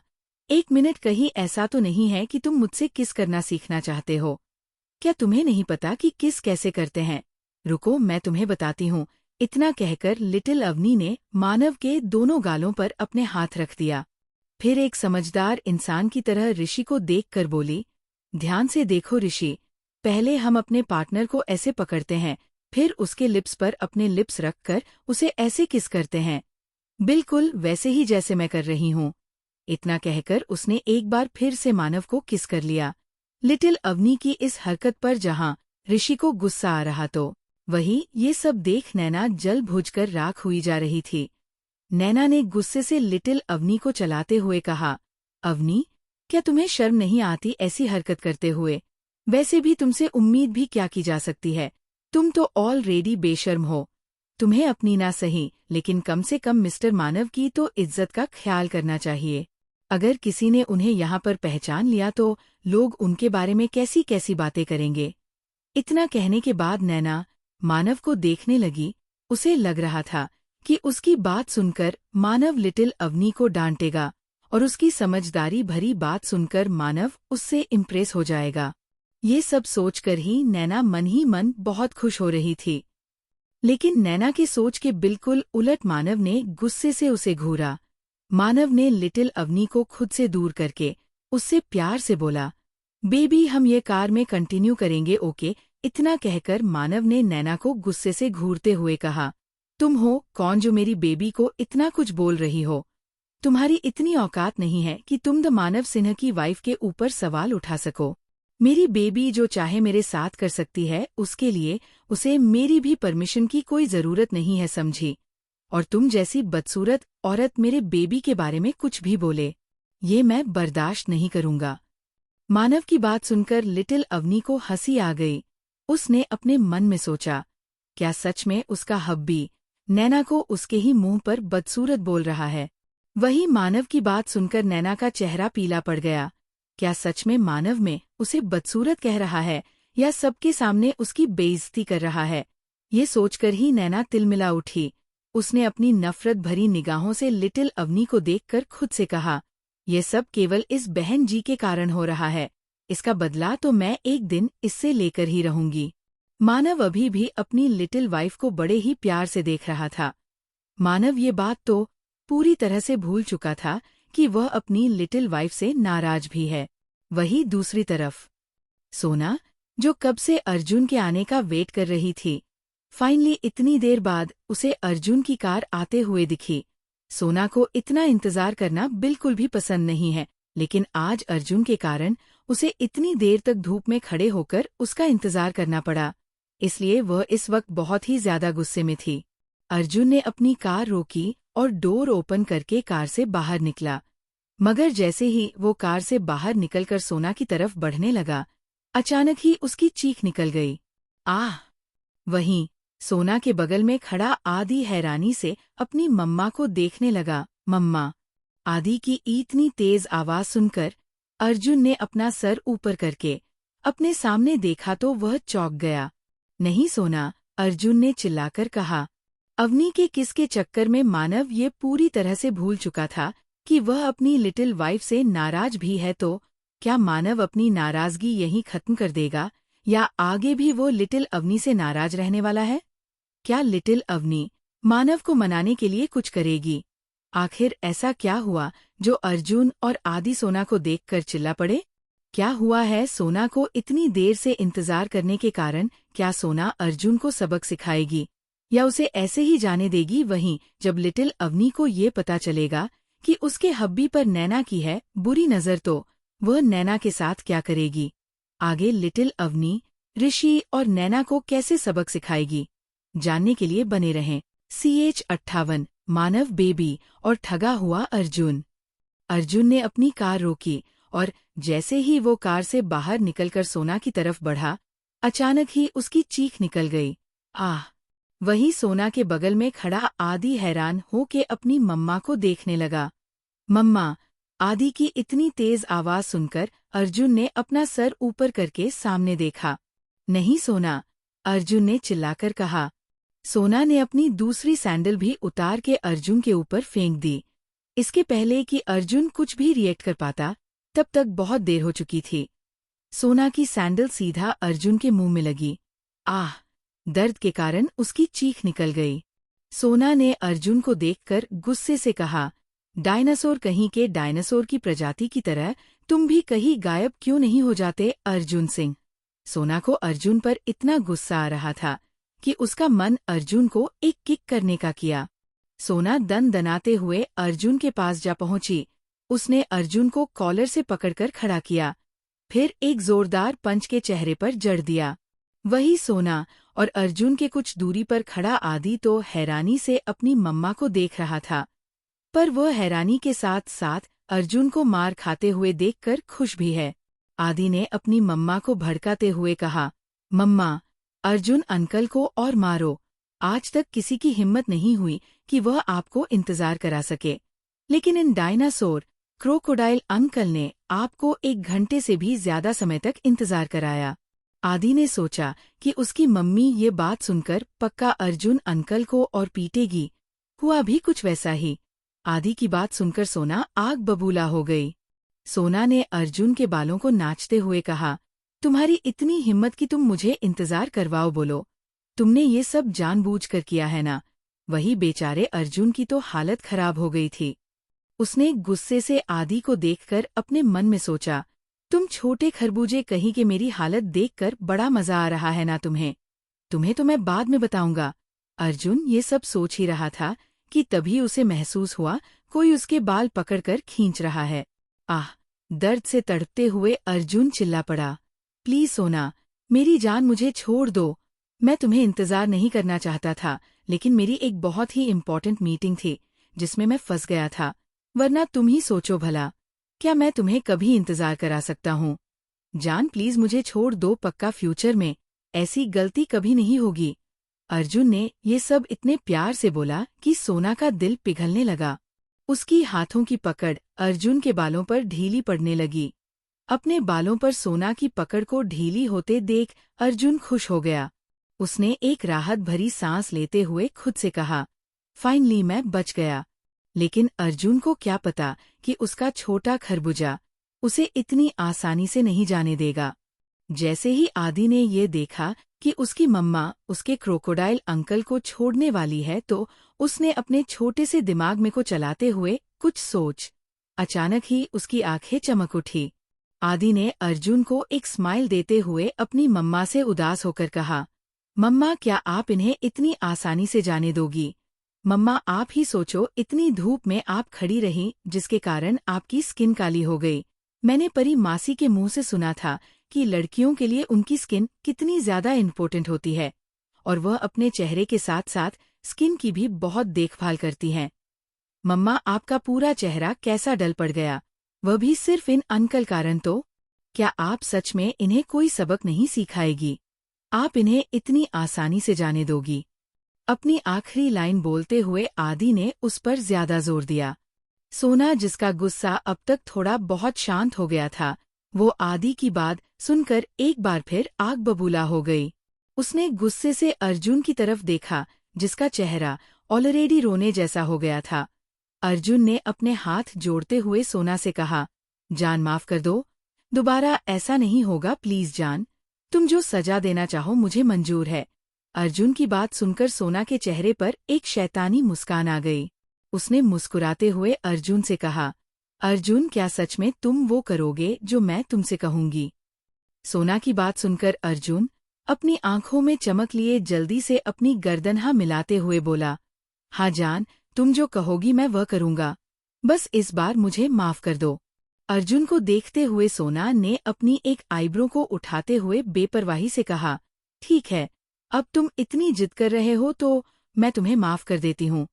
एक मिनट, कहीं ऐसा तो नहीं है कि तुम मुझसे किस करना सीखना चाहते हो? क्या तुम्हें नहीं पता कि किस कैसे करते हैं? रुको, मैं तुम्हें बताती हूँ। इतना कहकर लिटिल अवनी ने मानव के दोनों गालों पर अपने हाथ रख दिया। फिर एक समझदार इंसान की तरह ऋषि को देखकर बोली, ध्यान से देखो ऋषि, पहले हम अपने पार्टनर को ऐसे पकड़ते हैं, फिर उसके लिप्स पर अपने लिप्स रखकर उसे ऐसे किस करते हैं, बिल्कुल वैसे ही जैसे मैं कर रही हूँ। इतना कहकर उसने एक बार फिर से मानव को किस कर लिया। लिटिल अवनी की इस हरकत पर जहाँ ऋषि को गुस्सा आ रहा तो वही ये सब देख नैना जल भुजकर राख हुई जा रही थी। नैना ने गुस्से से लिटिल अवनी को चलाते हुए कहा, अवनी, क्या तुम्हें शर्म नहीं आती ऐसी हरकत करते हुए? वैसे भी तुमसे उम्मीद भी क्या की जा सकती है? तुम तो ऑलरेडी बेशर्म हो। तुम्हें अपनी ना सही, लेकिन कम से कम मिस्टर मानव की तो इज्जत का ख्याल करना चाहिए। अगर किसी ने उन्हें यहाँ पर पहचान लिया तो लोग उनके बारे में कैसी कैसी बातें करेंगे। इतना कहने के बाद नैना मानव को देखने लगी। उसे लग रहा था कि उसकी बात सुनकर मानव लिटिल अवनी को डांटेगा और उसकी समझदारी भरी बात सुनकर मानव उससे इम्प्रेस हो जाएगा। ये सब सोचकर ही नैना मन ही मन बहुत खुश हो रही थी। लेकिन नैना की सोच के बिल्कुल उलट मानव ने गुस्से से उसे घूरा। मानव ने लिटिल अवनी को खुद से दूर करके उससे प्यार से बोला, बेबी, हम ये कार में कंटिन्यू करेंगे, ओके? इतना कहकर मानव ने नैना को गुस्से से घूरते हुए कहा, तुम हो कौन जो मेरी बेबी को इतना कुछ बोल रही हो? तुम्हारी इतनी औकात नहीं है कि तुम द मानव सिन्हा की वाइफ के ऊपर सवाल उठा सको। मेरी बेबी जो चाहे मेरे साथ कर सकती है, उसके लिए उसे मेरी भी परमिशन की कोई जरूरत नहीं है, समझी? और तुम जैसी बदसूरत औरत मेरे बेबी के बारे में कुछ भी बोले, ये मैं बर्दाश्त नहीं करूंगा। मानव की बात सुनकर लिटिल अवनी को हंसी आ गई। उसने अपने मन में सोचा, क्या सच में उसका हब्बी नैना को उसके ही मुंह पर बदसूरत बोल रहा है? वही मानव की बात सुनकर नैना का चेहरा पीला पड़ गया। क्या सच में मानव में उसे बदसूरत कह रहा है या सबके सामने उसकी बेइज्जती कर रहा है? ये सोचकर ही नैना तिलमिला उठी। उसने अपनी नफरत भरी निगाहों से लिटिल अवनी को देखकर खुद से कहा, ये सब केवल इस बहन जी के कारण हो रहा है। इसका बदला तो मैं एक दिन इससे लेकर ही रहूंगी। मानव अभी भी अपनी लिटिल वाइफ को बड़े ही प्यार से देख रहा था। मानव ये बात तो पूरी तरह से भूल चुका था कि वह अपनी लिटिल वाइफ से नाराज भी है। वही दूसरी तरफ सोना, जो कब से अर्जुन के आने का वेट कर रही थी, फाइनली इतनी देर बाद उसे अर्जुन की कार आते हुए दिखी। सोना को इतना इंतजार करना बिल्कुल भी पसंद नहीं है, लेकिन आज अर्जुन के कारण उसे इतनी देर तक धूप में खड़े होकर उसका इंतजार करना पड़ा, इसलिए वह इस वक्त बहुत ही ज्यादा गुस्से में थी। अर्जुन ने अपनी कार रोकी और डोर ओपन करके कार से बाहर निकला, मगर जैसे ही वो कार से बाहर निकलकर सोना की तरफ बढ़ने लगा, अचानक ही उसकी चीख निकल गई। आह! वहीं सोना के बगल में खड़ा आदि हैरानी से अपनी मम्मा को देखने लगा। मम्मा! आदि की इतनी तेज आवाज सुनकर अर्जुन ने अपना सर ऊपर करके अपने सामने देखा तो वह चौंक गया। नहीं सोना, अर्जुन ने चिल्लाकर कहा। अवनी के किस के चक्कर में मानव ये पूरी तरह से भूल चुका था कि वह अपनी लिटिल वाइफ से नाराज भी है, तो क्या मानव अपनी नाराजगी यहीं खत्म कर देगा या आगे भी वो लिटिल अवनी से नाराज रहने वाला है? क्या लिटिल अवनी मानव को मनाने के लिए कुछ करेगी? आखिर ऐसा क्या हुआ जो अर्जुन और आदि सोना को देखकर चिल्ला पड़े? क्या हुआ है सोना को इतनी देर से इंतजार करने के कारण? क्या सोना अर्जुन को सबक सिखाएगी या उसे ऐसे ही जाने देगी? वहीं जब लिटिल अवनी को ये पता चलेगा कि उसके हब्बी पर नैना की है बुरी नजर, तो वह नैना के साथ क्या करेगी? आगे लिटिल अवनी ऋषि और नैना को कैसे सबक सिखाएगी? जानने के लिए बने रहें। CH58 मानव बेबी और ठगा हुआ अर्जुन। अर्जुन ने अपनी कार रोकी और जैसे ही वो कार से बाहर निकलकर सोना की तरफ बढ़ा, अचानक ही उसकी चीख निकल गई। आह! वही सोना के बगल में खड़ा आदि हैरान हो के अपनी मम्मा को देखने लगा। मम्मा! आदि की इतनी तेज आवाज सुनकर अर्जुन ने अपना सर ऊपर करके सामने देखा। नहीं सोना, अर्जुन ने चिल्लाकर कहा। सोना ने अपनी दूसरी सैंडल भी उतार के अर्जुन के ऊपर फेंक दी। इसके पहले कि अर्जुन कुछ भी रिएक्ट कर पाता, तब तक बहुत देर हो चुकी थी। सोना की सैंडल सीधा अर्जुन के मुंह में लगी। आह! दर्द के कारण उसकी चीख निकल गई। सोना ने अर्जुन को देखकर गुस्से से कहा, डायनासोर कहीं के डायनासोर की प्रजाति की तरह तुम भी कहीं गायब क्यों नहीं हो जाते? अर्जुन सिंह। सोना को अर्जुन पर इतना गुस्सा आ रहा था कि उसका मन अर्जुन को एक किक करने का किया। सोना दनाते हुए अर्जुन के पास जा पहुंची। उसने अर्जुन को कॉलर से पकड़कर खड़ा किया, फिर एक जोरदार पंच के चेहरे पर जड़ दिया। वही सोना और अर्जुन के कुछ दूरी पर खड़ा आदि तो हैरानी से अपनी मम्मा को देख रहा था, पर वह हैरानी के साथ साथ अर्जुन को मार खाते हुए देखकर खुश भी है। आदि ने अपनी मम्मा को भड़काते हुए कहा, मम्मा, अर्जुन अंकल को और मारो। आज तक किसी की हिम्मत नहीं हुई कि वह आपको इंतजार करा सके, लेकिन इन डायनासोर क्रोकोडाइल अंकल ने आपको 1 घंटे से भी ज्यादा समय तक इंतजार कराया। आदि ने सोचा कि उसकी मम्मी ये बात सुनकर पक्का अर्जुन अंकल को और पीटेगी। हुआ भी कुछ वैसा ही। आदि की बात सुनकर सोना आग बबूला हो गई। सोना ने अर्जुन के बालों को नाचते हुए कहा, तुम्हारी इतनी हिम्मत कि तुम मुझे इंतजार करवाओ, बोलो तुमने ये सब जानबूझकर किया है ना? वही बेचारे अर्जुन की तो हालत खराब हो गई थी। उसने गुस्से से आदि को देखकर अपने मन में सोचा, तुम छोटे खरबूजे कहीं के मेरी हालत देखकर बड़ा मजा आ रहा है ना तुम्हें? तुम्हें तो मैं बाद में बताऊंगा। अर्जुन ये सब सोच ही रहा था कि तभी उसे महसूस हुआ कोई उसके बाल पकड़कर खींच रहा है। आह! दर्द से तड़पते हुए अर्जुन चिल्ला पड़ा। प्लीज सोना, मेरी जान, मुझे छोड़ दो। मैं तुम्हें इंतजार नहीं करना चाहता था, लेकिन मेरी एक बहुत ही इम्पोर्टेंट मीटिंग थी जिसमें मैं फंस गया था। वरना तुम ही सोचो भला, क्या मैं तुम्हें कभी इंतजार करा सकता हूँ? जान प्लीज मुझे छोड़ दो, पक्का फ्यूचर में ऐसी गलती कभी नहीं होगी। अर्जुन ने ये सब इतने प्यार से बोला कि सोना का दिल पिघलने लगा। उसकी हाथों की पकड़ अर्जुन के बालों पर ढीली पड़ने लगी। अपने बालों पर सोना की पकड़ को ढीली होते देख अर्जुन खुश हो गया। उसने एक राहत भरी सांस लेते हुए खुद से कहा, फाइनली मैं बच गया। लेकिन अर्जुन को क्या पता कि उसका छोटा खरबूजा उसे इतनी आसानी से नहीं जाने देगा। जैसे ही आदि ने ये देखा कि उसकी मम्मा उसके क्रोकोडाइल अंकल को छोड़ने वाली है, तो उसने अपने छोटे से दिमाग में को चलाते हुए कुछ सोच। अचानक ही उसकी आंखें चमक उठी। आदि ने अर्जुन को एक स्माइल देते हुए अपनी मम्मा से उदास होकर कहा, मम्मा क्या आप इन्हें इतनी आसानी से जाने दोगी? मम्मा आप ही सोचो, इतनी धूप में आप खड़ी रहीं जिसके कारण आपकी स्किन काली हो गई। मैंने परी मासी के मुंह से सुना था कि लड़कियों के लिए उनकी स्किन कितनी ज्यादा इम्पोर्टेंट होती है और वह अपने चेहरे के साथ साथ स्किन की भी बहुत देखभाल करती हैं। मम्मा आपका पूरा चेहरा कैसा डल पड़ गया, वह भी सिर्फ इन अंकल कारण तो? क्या आप सच में इन्हें कोई सबक नहीं सिखाएगी? आप इन्हें इतनी आसानी से जाने दोगी? अपनी आखिरी लाइन बोलते हुए आदि ने उस पर ज्यादा जोर दिया। सोना, जिसका गुस्सा अब तक थोड़ा बहुत शांत हो गया था, वो आदि की बात सुनकर एक बार फिर आग बबूला हो गई। उसने गुस्से से अर्जुन की तरफ देखा जिसका चेहरा ऑलरेडी रोने जैसा हो गया था। अर्जुन ने अपने हाथ जोड़ते हुए सोना से कहा, जान माफ कर दो, दोबारा ऐसा नहीं होगा प्लीज जान। तुम जो सजा देना चाहो मुझे मंजूर है। अर्जुन की बात सुनकर सोना के चेहरे पर एक शैतानी मुस्कान आ गई। उसने मुस्कुराते हुए अर्जुन से कहा, अर्जुन क्या सच में तुम वो करोगे जो मैं तुमसे कहूंगी? सोना की बात सुनकर अर्जुन अपनी आंखों में चमक लिए जल्दी से अपनी गर्दन मिलाते हुए बोला, हाँ जान, तुम जो कहोगी मैं वह करूंगा। बस इस बार मुझे माफ कर दो। अर्जुन को देखते हुए सोना ने अपनी एक आईब्रो को उठाते हुए बेपरवाही से कहा, ठीक है, अब तुम इतनी जिद कर रहे हो तो मैं तुम्हें माफ कर देती हूँ।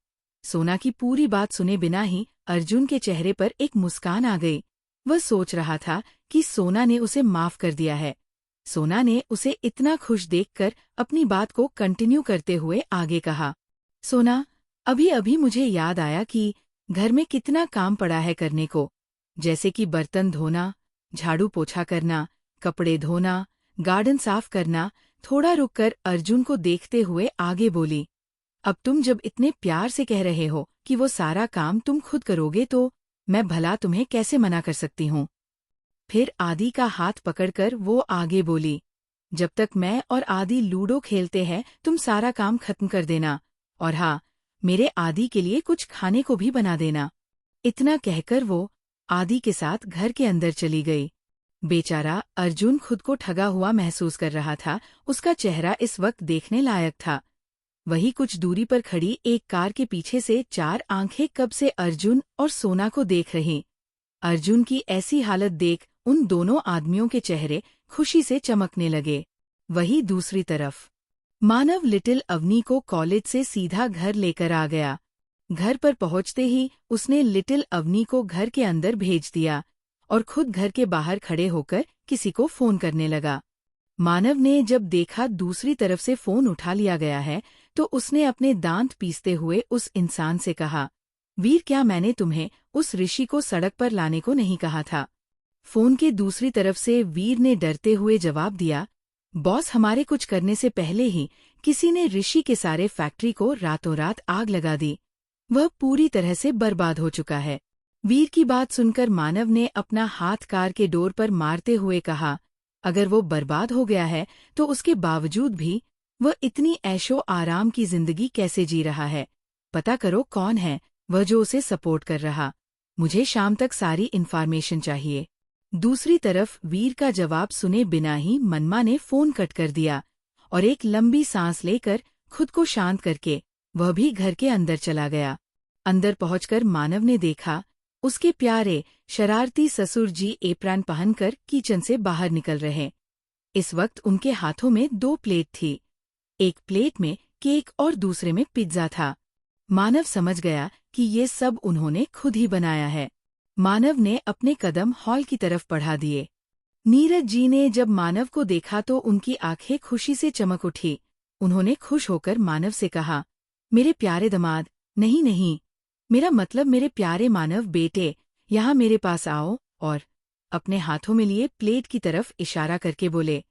सोना की पूरी बात सुने बिना ही अर्जुन के चेहरे पर एक मुस्कान आ गई। वह सोच रहा था कि सोना ने उसे माफ कर दिया है। सोना ने उसे इतना खुश देखकर अपनी बात को कंटिन्यू करते हुए आगे कहा, सोना, अभी अभी मुझे याद आया कि घर में कितना काम पड़ा है करने को, जैसे कि बर्तन धोना, झाड़ू पोछा करना, कपड़े धोना, गार्डन साफ करना। थोड़ा रुककर अर्जुन को देखते हुए आगे बोली, अब तुम जब इतने प्यार से कह रहे हो कि वो सारा काम तुम खुद करोगे तो मैं भला तुम्हें कैसे मना कर सकती हूँ? फिर आदि का हाथ पकड़कर वो आगे बोली, जब तक मैं और आदि लूडो खेलते हैं तुम सारा काम खत्म कर देना, और हाँ, मेरे आदि के लिए कुछ खाने को भी बना देना। इतना कहकर वो आदि के साथ घर के अंदर चली गई। बेचारा अर्जुन खुद को ठगा हुआ महसूस कर रहा था। उसका चेहरा इस वक्त देखने लायक था। वही कुछ दूरी पर खड़ी एक कार के पीछे से 4 आंखें कब से अर्जुन और सोना को देख रहीं। अर्जुन की ऐसी हालत देख उन दोनों आदमियों के चेहरे खुशी से चमकने लगे। वही दूसरी तरफ मानव लिटिल अवनी को कॉलेज से सीधा घर लेकर आ गया। घर पर पहुंचते ही उसने लिटिल अवनी को घर के अंदर भेज दिया और खुद घर के बाहर खड़े होकर किसी को फोन करने लगा। मानव ने जब देखा दूसरी तरफ से फोन उठा लिया गया है तो उसने अपने दांत पीसते हुए उस इंसान से कहा, वीर, क्या मैंने तुम्हें उस ऋषि को सड़क पर लाने को नहीं कहा था? फोन के दूसरी तरफ से वीर ने डरते हुए जवाब दिया, बॉस, हमारे कुछ करने से पहले ही किसी ने ऋषि के सारे फैक्ट्री को रातों रात आग लगा दी। वह पूरी तरह से बर्बाद हो चुका है। वीर की बात सुनकर मानव ने अपना हाथ कार के डोर पर मारते हुए कहा, अगर वो बर्बाद हो गया है तो उसके बावजूद भी वह इतनी ऐशो आराम की जिंदगी कैसे जी रहा है? पता करो कौन है वह जो उसे सपोर्ट कर रहा। मुझे शाम तक सारी इन्फॉर्मेशन चाहिए। दूसरी तरफ वीर का जवाब सुने बिना ही मन्मा ने फोन कट कर दिया और एक लंबी सांस लेकर खुद को शांत करके वह भी घर के अंदर चला गया। अंदर पहुंचकर मानव ने देखा उसके प्यारे शरारती ससुर जी एप्रन पहनकर किचन से बाहर निकल रहे। इस वक्त उनके हाथों में 2 प्लेट थी। एक प्लेट में केक और दूसरे में पिज्जा था। मानव समझ गया कि ये सब उन्होंने खुद ही बनाया है। मानव ने अपने कदम हॉल की तरफ बढ़ा दिए। नीरज जी ने जब मानव को देखा तो उनकी आंखें खुशी से चमक उठी। उन्होंने खुश होकर मानव से कहा, मेरे प्यारे दामाद, नहीं नहीं, मेरा मतलब मेरे प्यारे मानव बेटे, यहाँ मेरे पास आओ, और अपने हाथों में लिए प्लेट की तरफ इशारा करके बोले,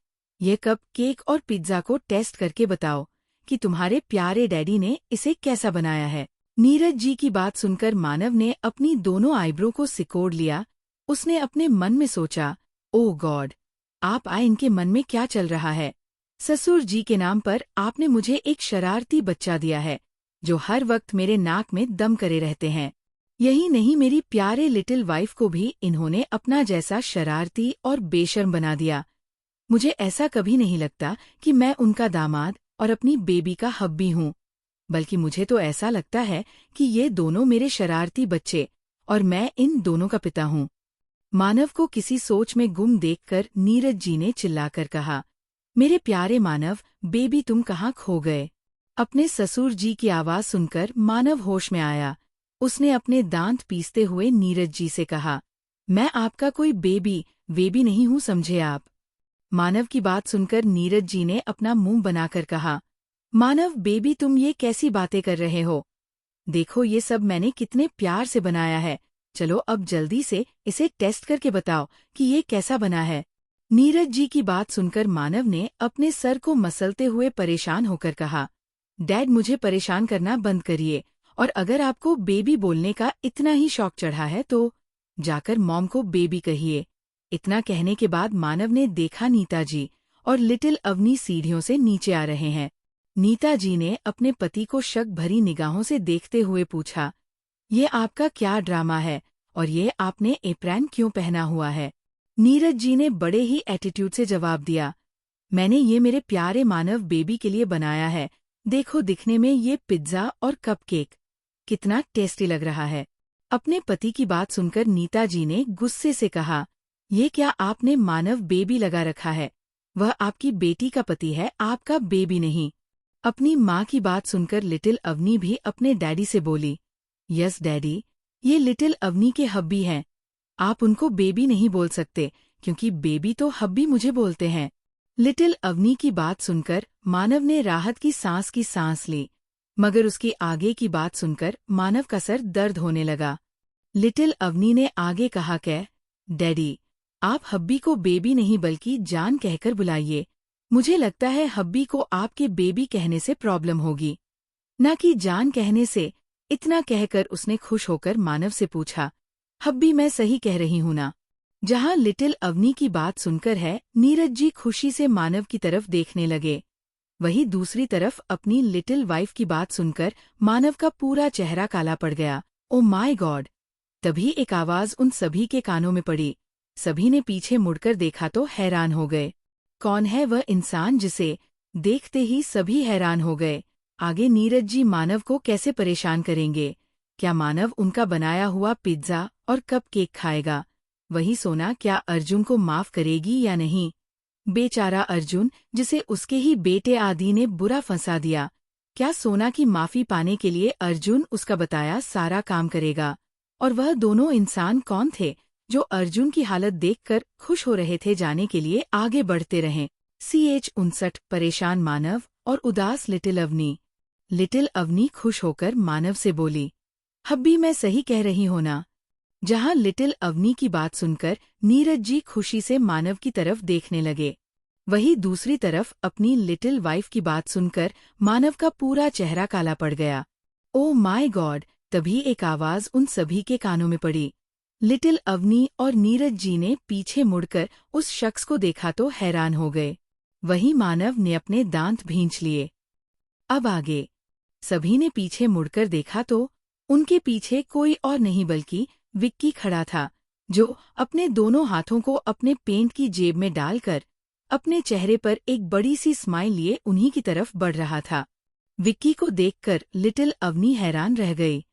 ये कप केक और पिज्जा को टेस्ट करके बताओ कि तुम्हारे प्यारे डैडी ने इसे कैसा बनाया है। नीरज जी की बात सुनकर मानव ने अपनी दोनों आईब्रो को सिकोड़ लिया। उसने अपने मन में सोचा, ओह गॉड, आप आए, इनके मन में क्या चल रहा है। ससुर जी के नाम पर आपने मुझे एक शरारती बच्चा दिया है जो हर वक्त मेरे नाक में दम करे रहते हैं। यही नहीं, मेरी प्यारे लिटिल वाइफ को भी इन्होंने अपना जैसा शरारती और बेशर्म बना दिया। मुझे ऐसा कभी नहीं लगता कि मैं उनका दामाद और अपनी बेबी का हब्बी हूँ, बल्कि मुझे तो ऐसा लगता है कि ये दोनों मेरे शरारती बच्चे और मैं इन दोनों का पिता हूँ। मानव को किसी सोच में गुम देखकर नीरज जी ने चिल्लाकर कहा, मेरे प्यारे मानव, बेबी तुम कहाँ खो गए। अपने ससुर जी की आवाज सुनकर मानव होश में आया। उसने अपने दांत पीसते हुए नीरज जी से कहा, मैं आपका कोई बेबी नहीं हूँ, समझे आप। मानव की बात सुनकर नीरज जी ने अपना मुंह बनाकर कहा, मानव बेबी, तुम ये कैसी बातें कर रहे हो। देखो, ये सब मैंने कितने प्यार से बनाया है। चलो अब जल्दी से इसे टेस्ट करके बताओ कि ये कैसा बना है। नीरज जी की बात सुनकर मानव ने अपने सर को मसलते हुए परेशान होकर कहा, डैड मुझे परेशान करना बंद करिए, और अगर आपको बेबी बोलने का इतना ही शौक चढ़ा है तो जाकर मॉम को बेबी कहिए। इतना कहने के बाद मानव ने देखा नीता जी और लिटिल अवनी सीढ़ियों से नीचे आ रहे हैं। नीता जी ने अपने पति को शक भरी निगाहों से देखते हुए पूछा, ये आपका क्या ड्रामा है और ये आपने एप्रैन क्यों पहना हुआ है। नीरज जी ने बड़े ही एटीट्यूड से जवाब दिया, मैंने ये मेरे प्यारे मानव बेबी के लिए बनाया है। देखो, दिखने में ये पिज्जा और कपकेक कितना टेस्टी लग रहा है। अपने पति की बात सुनकर नीता जी ने गुस्से से कहा, ये क्या आपने मानव बेबी लगा रखा है। वह आपकी बेटी का पति है, आपका बेबी नहीं। अपनी माँ की बात सुनकर लिटिल अवनी भी अपने डैडी से बोली, यस डैडी, ये लिटिल अवनी के हब्बी हैं। आप उनको बेबी नहीं बोल सकते क्योंकि बेबी तो हब्बी मुझे बोलते हैं। लिटिल अवनी की बात सुनकर मानव ने राहत की सांस ली, मगर उसकी आगे की बात सुनकर मानव का सर दर्द होने लगा। लिटिल अवनी ने आगे कहा, डैडी, आप हब्बी को बेबी नहीं बल्कि जान कहकर बुलाइए। मुझे लगता है हब्बी को आपके बेबी कहने से प्रॉब्लम होगी, न कि जान कहने से। इतना कहकर उसने खुश होकर मानव से पूछा, हब्बी मैं सही कह रही हूं ना। जहां लिटिल अवनी की बात सुनकर है, नीरज जी खुशी से मानव की तरफ देखने लगे। वहीं दूसरी तरफ अपनी लिटिल वाइफ की बात सुनकर मानव का पूरा चेहरा काला पड़ गया। Oh my God! तभी एक आवाज उन सभी के कानों में पड़ी। सभी ने पीछे मुड़कर देखा तो हैरान हो गए। कौन है वह इंसान जिसे देखते ही सभी हैरान हो गए। आगे नीरज जी मानव को कैसे परेशान करेंगे। क्या मानव उनका बनाया हुआ पिज्जा और कपकेक खाएगा? वही सोना क्या अर्जुन को माफ करेगी या नहीं? बेचारा अर्जुन, जिसे उसके ही बेटे आदि ने बुरा फंसा दिया। क्या सोना की माफी पाने के लिए अर्जुन उसका बताया सारा काम करेगा? और वह दोनों इंसान कौन थे जो अर्जुन की हालत देखकर खुश हो रहे थे, जाने के लिए आगे बढ़ते रहें। CH-59 परेशान मानव और उदास लिटिल अवनी। लिटिल अवनी खुश होकर मानव से बोली, हब्बी मैं सही कह रही हूं ना। जहां लिटिल अवनी की बात सुनकर नीरज जी खुशी से मानव की तरफ देखने लगे, वहीं दूसरी तरफ अपनी लिटिल वाइफ की बात सुनकर मानव का पूरा चेहरा काला पड़ गया। Oh my God! तभी एक आवाज उन सभी के कानों में पड़ी। लिटिल अवनी और नीरज जी ने पीछे मुड़कर उस शख्स को देखा तो हैरान हो गए। वहीं मानव ने अपने दांत भींच लिए। अब आगे सभी ने पीछे मुड़कर देखा तो उनके पीछे कोई और नहीं बल्कि विक्की खड़ा था, जो अपने दोनों हाथों को अपने पेंट की जेब में डालकर अपने चेहरे पर एक बड़ी सी स्माइल लिए उन्हीं की तरफ बढ़ रहा था। विक्की को देखकर लिटिल अवनी हैरान रह गई।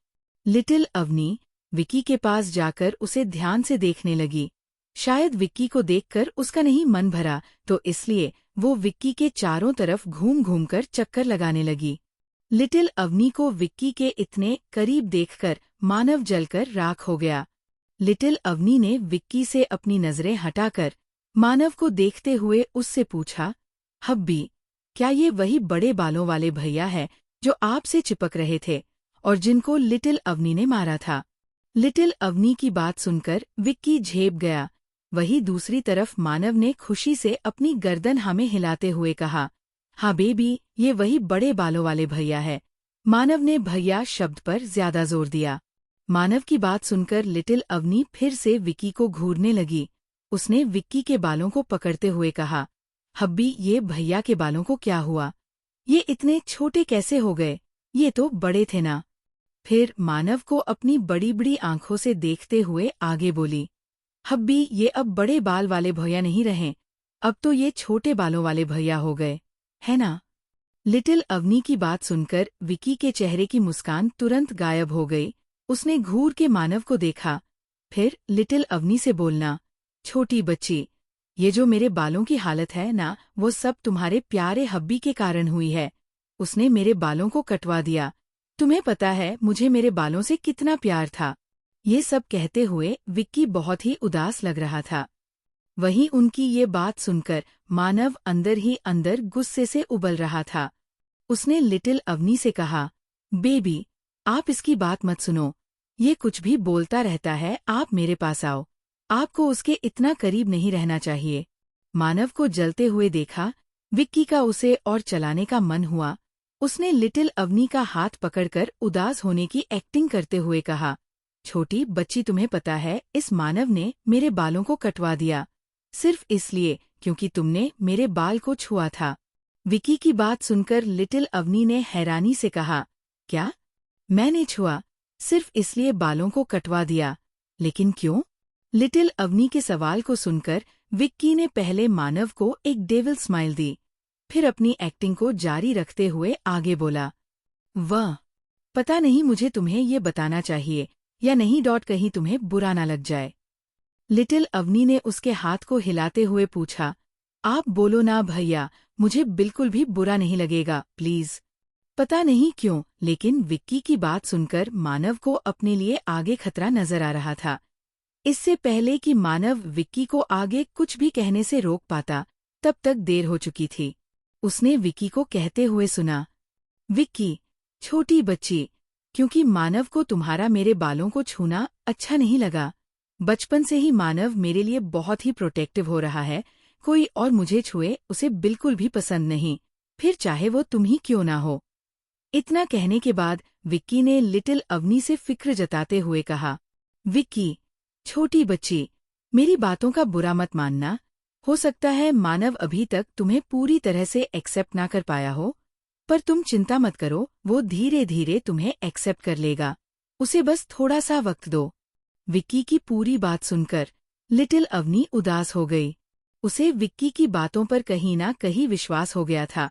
लिटिल अवनी विक्की के पास जाकर उसे ध्यान से देखने लगी। शायद विक्की को देखकर उसका नहीं मन भरा, तो इसलिए वो विक्की के चारों तरफ घूम घूमकर चक्कर लगाने लगी। लिटिल अवनी को विक्की के इतने करीब देखकर मानव जलकर राख हो गया। लिटिल अवनी ने विक्की से अपनी नजरें हटाकर मानव को देखते हुए उससे पूछा, हब्बी, क्या ये वही बड़े बालों वाले भैया है जो आपसे चिपक रहे थे और जिनको लिटिल अवनी ने मारा था? लिटिल अवनी की बात सुनकर विक्की झेप गया। वही दूसरी तरफ मानव ने खुशी से अपनी गर्दन हमें हिलाते हुए कहा, हाँ बेबी, ये वही बड़े बालों वाले भैया है। मानव ने भैया शब्द पर ज्यादा जोर दिया। मानव की बात सुनकर लिटिल अवनी फिर से विक्की को घूरने लगी। उसने विक्की के बालों को पकड़ते हुए कहा, हब्बी, ये भैया के बालों को क्या हुआ? ये इतने छोटे कैसे हो गए? ये तो बड़े थे ना। फिर मानव को अपनी बड़ी बड़ी आंखों से देखते हुए आगे बोली, हब्बी, ये अब बड़े बाल वाले भैया नहीं रहे, अब तो ये छोटे बालों वाले भैया हो गए, है ना? लिटिल अवनी की बात सुनकर विक्की के चेहरे की मुस्कान तुरंत गायब हो गई। उसने घूर के मानव को देखा, फिर लिटिल अवनी से बोलना, छोटी बच्ची, ये जो मेरे बालों की हालत है ना, वो सब तुम्हारे प्यारे हब्बी के कारण हुई है। उसने मेरे बालों को कटवा दिया। तुम्हें पता है मुझे मेरे बालों से कितना प्यार था। ये सब कहते हुए विक्की बहुत ही उदास लग रहा था। वहीं उनकी ये बात सुनकर मानव अंदर ही अंदर गुस्से से उबल रहा था। उसने लिटिल अवनी से कहा, बेबी, आप इसकी बात मत सुनो, ये कुछ भी बोलता रहता है, आप मेरे पास आओ। आपको उसके इतना करीब नहीं रहना चाहिए। मानव को जलते हुए देखा विक्की का उसे और चलाने का मन हुआ। उसने लिटिल अवनी का हाथ पकड़कर उदास होने की एक्टिंग करते हुए कहा, छोटी बच्ची, तुम्हें पता है इस मानव ने मेरे बालों को कटवा दिया, सिर्फ इसलिए क्योंकि तुमने मेरे बाल को छुआ था। विक्की की बात सुनकर लिटिल अवनी ने हैरानी से कहा, क्या? मैंने छुआ? सिर्फ इसलिए बालों को कटवा दिया? लेकिन क्यों? लिटिल अवनी के सवाल को सुनकर विक्की ने पहले मानव को एक डेविल स्माइल दी, फिर अपनी एक्टिंग को जारी रखते हुए आगे बोला, वाह, पता नहीं मुझे तुम्हें ये बताना चाहिए या नहीं, कहीं तुम्हें बुरा ना लग जाए। लिटिल अवनी ने उसके हाथ को हिलाते हुए पूछा, आप बोलो ना भैया, मुझे बिल्कुल भी बुरा नहीं लगेगा, प्लीज। पता नहीं क्यों, लेकिन विक्की की बात सुनकर मानव को अपने लिए आगे खतरा नजर आ रहा था। इससे पहले कि मानव विक्की को आगे कुछ भी कहने से रोक पाता, तब तक देर हो चुकी थी। उसने विक्की को कहते हुए सुना, विक्की, छोटी बच्ची, क्योंकि मानव को तुम्हारा मेरे बालों को छूना अच्छा नहीं लगा। बचपन से ही मानव मेरे लिए बहुत ही प्रोटेक्टिव हो रहा है। कोई और मुझे छुए उसे बिल्कुल भी पसंद नहीं, फिर चाहे वो तुम ही क्यों ना हो। इतना कहने के बाद विक्की ने लिटिल अवनी से फिक्र जताते हुए कहा, विक्की, छोटी बच्ची, मेरी बातों का बुरा मत मानना। हो सकता है मानव अभी तक तुम्हें पूरी तरह से एक्सेप्ट ना कर पाया हो, पर तुम चिंता मत करो, वो धीरे धीरे तुम्हें एक्सेप्ट कर लेगा। उसे बस थोड़ा सा वक्त दो। विक्की की पूरी बात सुनकर लिटिल अवनी उदास हो गई। उसे विक्की की बातों पर कहीं ना कहीं विश्वास हो गया था,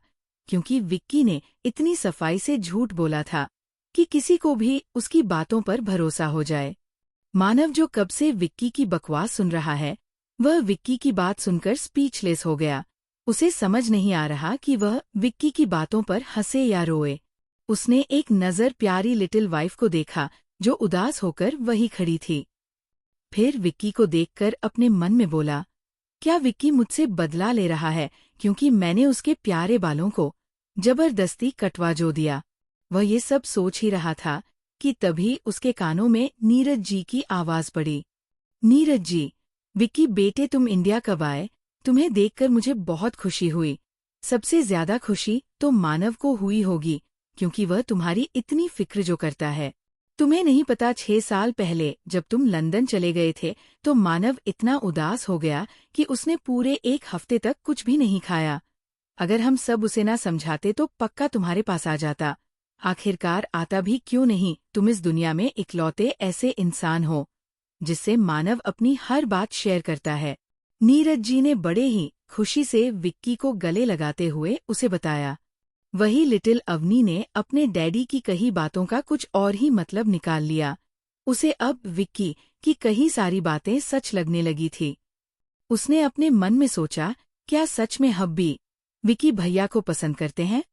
क्योंकि विक्की ने इतनी सफाई से झूठ बोला था कि किसी को भी उसकी बातों पर भरोसा हो जाए। मानव जो कब से विक्की की बकवास सुन रहा है, वह विक्की की बात सुनकर स्पीचलेस हो गया। उसे समझ नहीं आ रहा कि वह विक्की की बातों पर हंसे या रोए। उसने एक नज़र प्यारी लिटिल वाइफ को देखा जो उदास होकर वही खड़ी थी। फिर विक्की को देखकर अपने मन में बोला, क्या विक्की मुझसे बदला ले रहा है क्योंकि मैंने उसके प्यारे बालों को जबरदस्ती कटवा जो दिया। वह ये सब सोच ही रहा था कि तभी उसके कानों में नीरज जी की आवाज पड़ी। नीरज जी, विक्की बेटे, तुम इंडिया कब आए? तुम्हें देखकर मुझे बहुत खुशी हुई। सबसे ज्यादा खुशी तो मानव को हुई होगी, क्योंकि वह तुम्हारी इतनी फिक्र जो करता है। तुम्हें नहीं पता 6 साल पहले जब तुम लंदन चले गए थे तो मानव इतना उदास हो गया कि उसने पूरे 1 हफ्ते तक कुछ भी नहीं खाया। अगर हम सब उसे ना समझाते तो पक्का तुम्हारे पास आ जाता। आखिरकार आता भी क्यों नहीं, तुम इस दुनिया में इकलौते ऐसे इंसान हो। जिससे मानव अपनी हर बात शेयर करता है। नीरज जी ने बड़े ही खुशी से विक्की को गले लगाते हुए उसे बताया। वही लिटिल अवनी ने अपने डैडी की कही बातों का कुछ और ही मतलब निकाल लिया। उसे अब विक्की की कही सारी बातें सच लगने लगी थी। उसने अपने मन में सोचा, क्या सच में हब्बी विक्की भैया को पसंद करते हैं?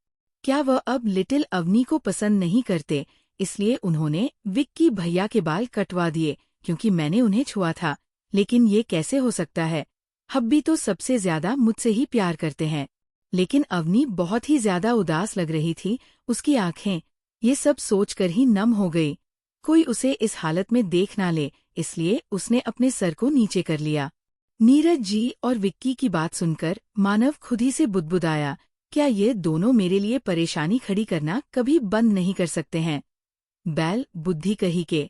क्या वह अब लिटिल अवनी को पसंद नहीं करते, इसलिए उन्होंने विक्की भैया के बाल कटवा दिए क्योंकि मैंने उन्हें छुआ था। लेकिन ये कैसे हो सकता है? हब्बी तो सबसे ज्यादा मुझसे ही प्यार करते हैं। लेकिन अवनी बहुत ही ज्यादा उदास लग रही थी। उसकी आंखें ये सब सोचकर ही नम हो गई। कोई उसे इस हालत में देख ना ले, इसलिए उसने अपने सर को नीचे कर लिया। नीरज जी और विक्की की बात सुनकर मानव खुद ही से बुदबुदाया, क्या ये दोनों मेरे लिए परेशानी खड़ी करना कभी बंद नहीं कर सकते हैं? बैल बुद्धि कही के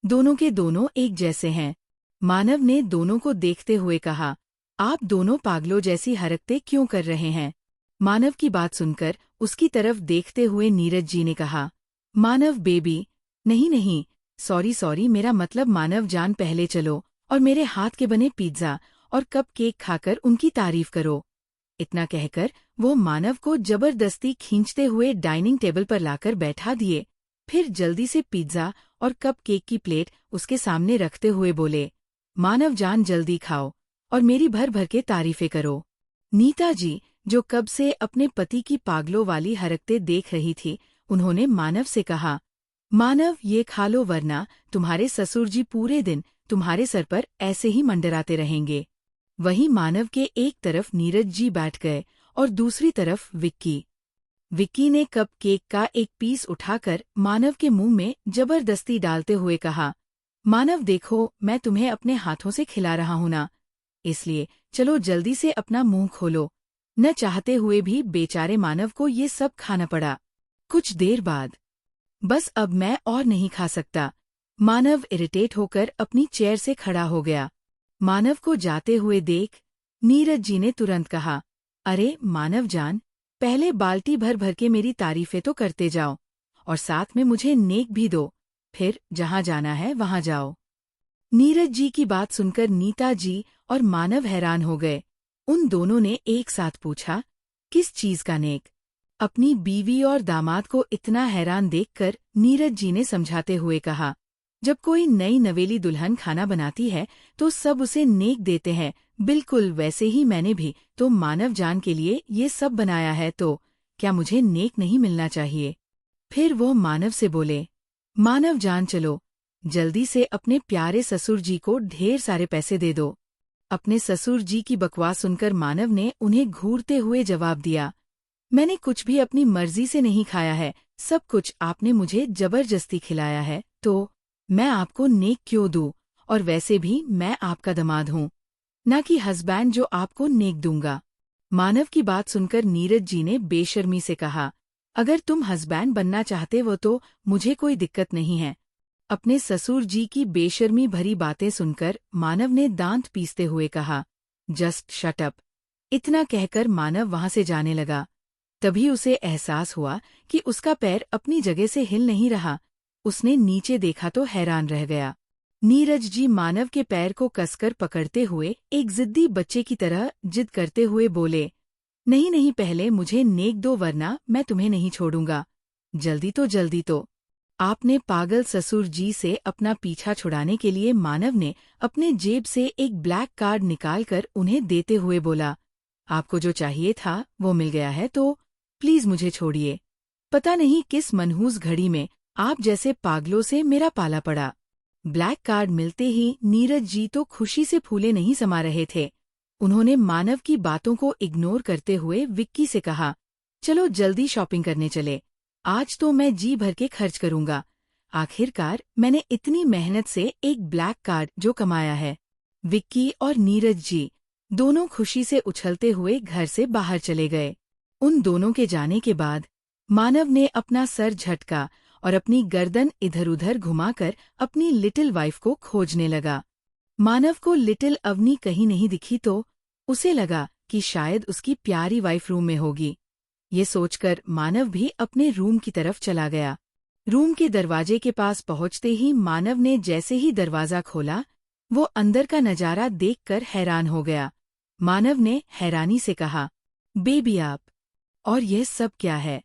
दोनों के दोनों एक जैसे हैं। मानव ने दोनों को देखते हुए कहा, आप दोनों पागलों जैसी हरकतें क्यों कर रहे हैं? मानव की बात सुनकर उसकी तरफ देखते हुए नीरज जी ने कहा, मानव बेबी, नहीं, सॉरी, मेरा मतलब मानव जान, पहले चलो और मेरे हाथ के बने पिज्जा और कप केक खाकर उनकी तारीफ करो। इतना कहकर वो मानव को जबरदस्ती खींचते हुए डाइनिंग टेबल पर लाकर बैठा दिए। फिर जल्दी से पिज्जा और कप केक की प्लेट उसके सामने रखते हुए बोले, मानव जान जल्दी खाओ और मेरी भर भर के तारीफें करो। नीता जी, जो कब से अपने पति की पागलों वाली हरकतें देख रही थी, उन्होंने मानव से कहा, मानव ये खा लो वरना तुम्हारे ससुर जी पूरे दिन तुम्हारे सर पर ऐसे ही मंडराते रहेंगे। वहीं मानव के एक तरफ नीरज जी बैठ गए और दूसरी तरफ विक्की। विक्की ने कप केक का एक पीस उठाकर मानव के मुंह में जबरदस्ती डालते हुए कहा, मानव देखो, मैं तुम्हें अपने हाथों से खिला रहा हूं ना, इसलिए चलो जल्दी से अपना मुंह खोलो। न चाहते हुए भी बेचारे मानव को ये सब खाना पड़ा। कुछ देर बाद, बस अब मैं और नहीं खा सकता। मानव इरिटेट होकर अपनी चेयर से खड़ा हो गया। मानव को जाते हुए देख नीरज जी ने तुरंत कहा, अरे मानव जान, पहले बाल्टी भर भर के मेरी तारीफें तो करते जाओ और साथ में मुझे नेक भी दो, फिर जहां जाना है वहां जाओ। नीरज जी की बात सुनकर नीता जी और मानव हैरान हो गए। उन दोनों ने एक साथ पूछा, किस चीज का नेक? अपनी बीवी और दामाद को इतना हैरान देखकर नीरज जी ने समझाते हुए कहा, जब कोई नई नवेली दुल्हन खाना बनाती है तो सब उसे नेक देते हैं, बिल्कुल वैसे ही मैंने भी तो मानव जान के लिए ये सब बनाया है, तो क्या मुझे नेक नहीं मिलना चाहिए? फिर वो मानव से बोले, मानव जान चलो, जल्दी से अपने प्यारे ससुर जी को ढेर सारे पैसे दे दो। अपने ससुर जी की बकवास सुनकर मानव ने उन्हें घूरते हुए जवाब दिया, मैंने कुछ भी अपनी मर्जी से नहीं खाया है, सब कुछ आपने मुझे जबरदस्ती खिलाया है, तो मैं आपको नेक क्यों दूं? और वैसे भी मैं आपका दामाद हूँ, ना कि हस्बैंड जो आपको नेक दूंगा। मानव की बात सुनकर नीरज जी ने बेशर्मी से कहा, अगर तुम हस्बैंड बनना चाहते हो तो मुझे कोई दिक्कत नहीं है। अपने ससुर जी की बेशर्मी भरी बातें सुनकर मानव ने दांत पीसते हुए कहा, जस्ट शट अप। इतना कहकर मानव वहां से जाने लगा। तभी उसे एहसास हुआ कि उसका पैर अपनी जगह से हिल नहीं रहा। उसने नीचे देखा तो हैरान रह गया। नीरज जी मानव के पैर को कसकर पकड़ते हुए एक जिद्दी बच्चे की तरह जिद करते हुए बोले, नहीं, पहले मुझे नेक दो वरना मैं तुम्हें नहीं छोड़ूंगा। जल्दी तो। आपने पागल ससुर जी से अपना पीछा छुड़ाने के लिए मानव ने अपने जेब से एक ब्लैक कार्ड निकालकर उन्हें देते हुए बोला, आपको जो चाहिए था वो मिल गया है, तो प्लीज मुझे छोड़िए। पता नहीं किस मनहूस घड़ी में आप जैसे पागलों से मेरा पाला पड़ा। ब्लैक कार्ड मिलते ही नीरज जी तो खुशी से फूले नहीं समा रहे थे। उन्होंने मानव की बातों को इग्नोर करते हुए विक्की से कहा, चलो जल्दी शॉपिंग करने चले, आज तो मैं जी भर के खर्च करूंगा। आखिरकार मैंने इतनी मेहनत से एक ब्लैक कार्ड जो कमाया है। विक्की और नीरज जी दोनों खुशी से उछलते हुए घर से बाहर चले गए। उन दोनों के जाने के बाद मानव ने अपना सर झटका और अपनी गर्दन इधर-उधर घुमाकर अपनी लिटिल वाइफ को खोजने लगा। मानव को लिटिल अवनी कहीं नहीं दिखी तो उसे लगा कि शायद उसकी प्यारी वाइफ रूम में होगी। ये सोचकर मानव भी अपने रूम की तरफ चला गया। रूम के दरवाजे के पास पहुंचते ही मानव ने जैसे ही दरवाजा खोला, वो अंदर का नजारा देखकर हैरान हो गया। मानव ने हैरानी से कहा, बेबी आप, और यह सब क्या है?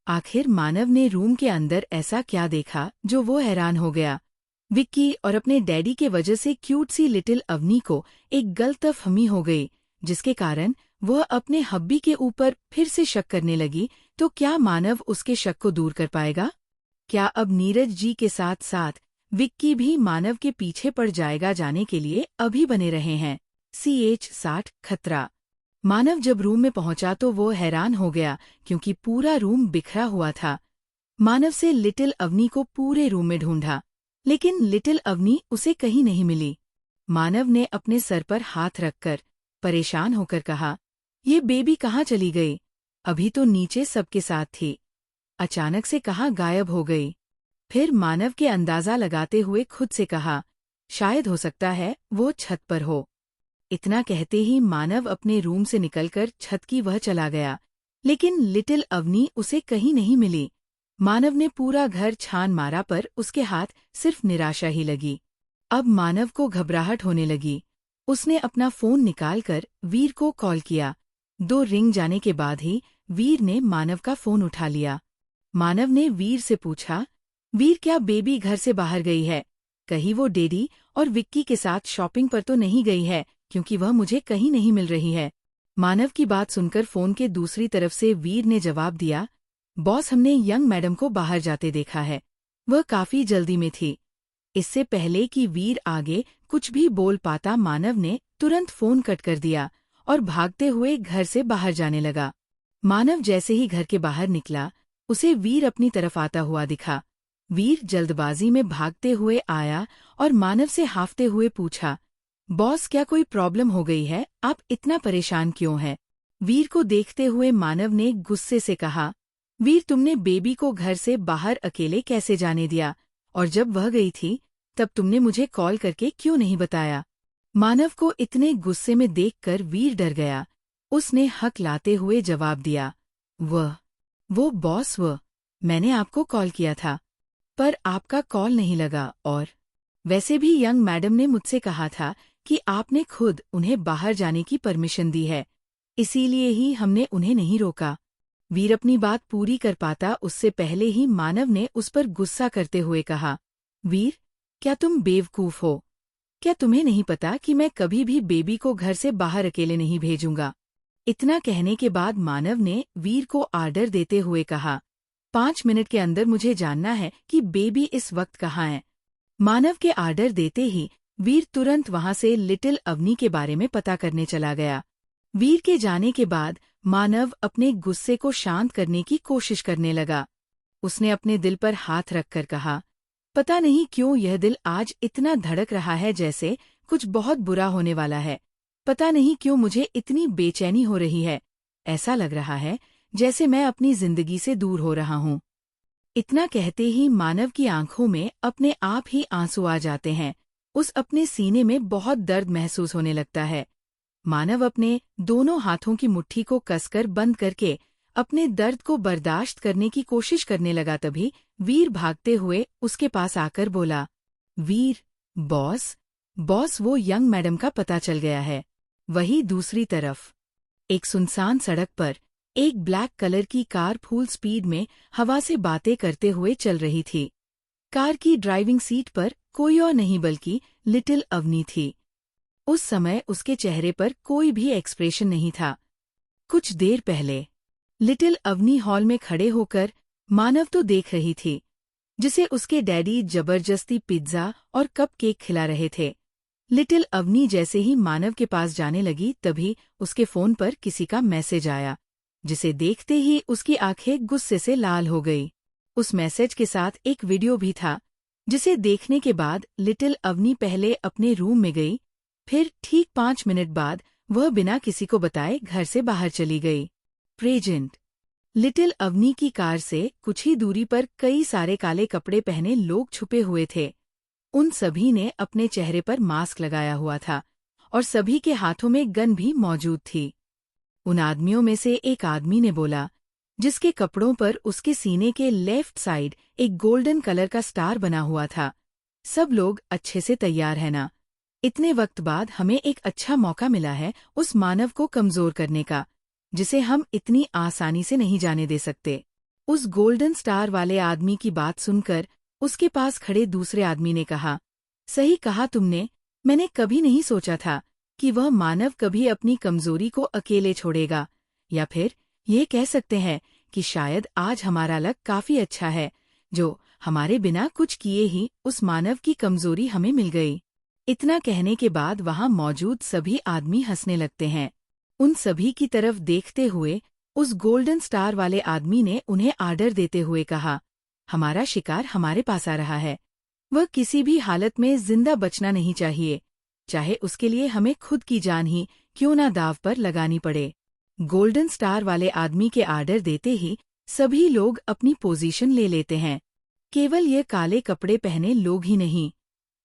आखिर मानव ने रूम के अंदर ऐसा क्या देखा जो वो हैरान हो गया। विक्की और अपने डैडी के वजह से क्यूट सी लिटिल अवनी को एक गलतफहमी हो गई, जिसके कारण वह अपने हब्बी के ऊपर फिर से शक करने लगी। तो क्या मानव उसके शक को दूर कर पाएगा? क्या अब नीरज जी के साथ साथ विक्की भी मानव के पीछे पड़ जाएगा? जाने के लिए अभी बने रहे हैं CH60 खतरा। मानव जब रूम में पहुंचा तो वो हैरान हो गया, क्योंकि पूरा रूम बिखरा हुआ था। मानव से लिटिल अवनी को पूरे रूम में ढूंढा, लेकिन लिटिल अवनी उसे कहीं नहीं मिली। मानव ने अपने सर पर हाथ रखकर परेशान होकर कहा, ये बेबी कहाँ चली गई? अभी तो नीचे सबके साथ थी, अचानक से कहाँ गायब हो गई? फिर मानव के अंदाजा लगाते हुए खुद से कहा, शायद हो सकता है वो छत पर हो। इतना कहते ही मानव अपने रूम से निकलकर छत की वह चला गया, लेकिन लिटिल अवनी उसे कहीं नहीं मिली। मानव ने पूरा घर छान मारा, पर उसके हाथ सिर्फ निराशा ही लगी। अब मानव को घबराहट होने लगी। उसने अपना फोन निकालकर वीर को कॉल किया। 2 रिंग जाने के बाद ही वीर ने मानव का फोन उठा लिया। मानव ने वीर से पूछा, वीर क्या बेबी घर से बाहर गई है? कहीं वो डैडी और विक्की के साथ शॉपिंग पर तो नहीं गई है, क्योंकि वह मुझे कहीं नहीं मिल रही है। मानव की बात सुनकर फोन के दूसरी तरफ से वीर ने जवाब दिया, बॉस हमने यंग मैडम को बाहर जाते देखा है, वह काफी जल्दी में थी। इससे पहले कि वीर आगे कुछ भी बोल पाता, मानव ने तुरंत फोन कट कर दिया और भागते हुए घर से बाहर जाने लगा। मानव जैसे ही घर के बाहर निकला, उसे वीर अपनी तरफ आता हुआ दिखा। वीर जल्दबाजी में भागते हुए आया और मानव से हांफते हुए पूछा, बॉस क्या कोई प्रॉब्लम हो गई है? आप इतना परेशान क्यों हैं? वीर को देखते हुए मानव ने गुस्से से कहा, वीर तुमने बेबी को घर से बाहर अकेले कैसे जाने दिया? और जब वह गई थी तब तुमने मुझे कॉल करके क्यों नहीं बताया? मानव को इतने गुस्से में देखकर वीर डर गया। उसने हक लाते हुए जवाब दिया, वो बॉस, मैंने आपको कॉल किया था, पर आपका कॉल नहीं लगा, और वैसे भी यंग मैडम ने मुझसे कहा था कि आपने खुद उन्हें बाहर जाने की परमिशन दी है, इसीलिए ही हमने उन्हें नहीं रोका। वीर अपनी बात पूरी कर पाता उससे पहले ही मानव ने उस पर गुस्सा करते हुए कहा, वीर क्या तुम बेवकूफ हो? क्या तुम्हें नहीं पता कि मैं कभी भी बेबी को घर से बाहर अकेले नहीं भेजूंगा? इतना कहने के बाद मानव ने वीर को आर्डर देते हुए कहा, 5 मिनट के अंदर मुझे जानना है कि बेबी इस वक्त कहाँ है। मानव के आर्डर देते ही वीर तुरंत वहां से लिटिल अवनी के बारे में पता करने चला गया। वीर के जाने के बाद मानव अपने गुस्से को शांत करने की कोशिश करने लगा। उसने अपने दिल पर हाथ रखकर कहा, पता नहीं क्यों यह दिल आज इतना धड़क रहा है जैसे कुछ बहुत बुरा होने वाला है। पता नहीं क्यों मुझे इतनी बेचैनी हो रही है। ऐसा लग रहा है जैसे मैं अपनी जिंदगी से दूर हो रहा हूँ। इतना कहते ही मानव की आंखों में अपने आप ही आंसू आ जाते हैं। उस अपने सीने में बहुत दर्द महसूस होने लगता है। मानव अपने दोनों हाथों की मुट्ठी को कसकर बंद करके अपने दर्द को बर्दाश्त करने की कोशिश करने लगा। तभी वीर भागते हुए उसके पास आकर बोला, वीर, बॉस वो यंग मैडम का पता चल गया है। वही दूसरी तरफ एक सुनसान सड़क पर एक ब्लैक कलर की कार फुल स्पीड में हवा से बातें करते हुए चल रही थी। कार की ड्राइविंग सीट पर कोई और नहीं बल्कि लिटिल अवनी थी। उस समय उसके चेहरे पर कोई भी एक्सप्रेशन नहीं था। कुछ देर पहले लिटिल अवनी हॉल में खड़े होकर मानव तो देख रही थी, जिसे उसके डैडी जबरदस्ती पिज्जा और कपकेक खिला रहे थे। लिटिल अवनी जैसे ही मानव के पास जाने लगी, तभी उसके फोन पर किसी का मैसेज आया, जिसे देखते ही उसकी आंखें गुस्से से लाल हो गई। उस मैसेज के साथ एक वीडियो भी था, जिसे देखने के बाद लिटिल अवनी पहले अपने रूम में गई, फिर ठीक 5 मिनट बाद वह बिना किसी को बताए घर से बाहर चली गई। प्रेजेंट लिटिल अवनी की कार से कुछ ही दूरी पर कई सारे काले कपड़े पहने लोग छुपे हुए थे। उन सभी ने अपने चेहरे पर मास्क लगाया हुआ था और सभी के हाथों में गन भी मौजूद थी। उन आदमियों में से एक आदमी ने बोला, जिसके कपड़ों पर उसके सीने के लेफ्ट साइड एक गोल्डन कलर का स्टार बना हुआ था, सब लोग अच्छे से तैयार हैं ना? इतने वक्त बाद हमें एक अच्छा मौका मिला है उस मानव को कमजोर करने का, जिसे हम इतनी आसानी से नहीं जाने दे सकते। उस गोल्डन स्टार वाले आदमी की बात सुनकर उसके पास खड़े दूसरे आदमी ने कहा, सही कहा तुमने, मैंने कभी नहीं सोचा था कि वह मानव कभी अपनी कमजोरी को अकेले छोड़ेगा। या फिर ये कह सकते हैं कि शायद आज हमारा लक काफी अच्छा है, जो हमारे बिना कुछ किए ही उस मानव की कमजोरी हमें मिल गई। इतना कहने के बाद वहां मौजूद सभी आदमी हंसने लगते हैं। उन सभी की तरफ देखते हुए उस गोल्डन स्टार वाले आदमी ने उन्हें आर्डर देते हुए कहा, हमारा शिकार हमारे पास आ रहा है। वह किसी भी हालत में जिंदा बचना नहीं चाहिए, चाहे उसके लिए हमें खुद की जान ही क्यों ना दाव पर लगानी पड़े। गोल्डन स्टार वाले आदमी के आर्डर देते ही सभी लोग अपनी पोजीशन ले लेते हैं। केवल ये काले कपड़े पहने लोग ही नहीं,